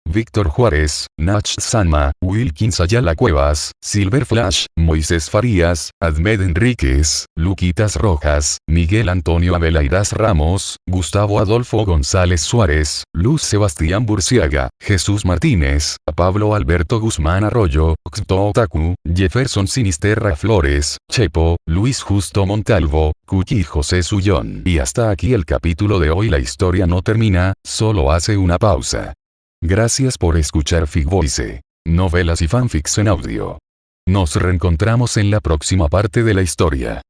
Víctor Juárez, Nach Sanma, Wilkins Ayala Cuevas, Silver Flash, Moisés Farías, Admed Enríquez, Luquitas Rojas, Miguel Antonio Abelairas Ramos, Gustavo Adolfo González Suárez, Luz Sebastián Burciaga, Jesús Martínez, Pablo Alberto Guzmán Arroyo, Xto Otaku, Jefferson Sinisterra Flores, Chepo, Luis Justo Montalvo, Cuchi José Sullón. Y hasta aquí el capítulo de hoy. La historia no termina, solo hace una pausa. Gracias por escuchar Figvoice, novelas y fanfics en audio. Nos reencontramos en la próxima parte de la historia.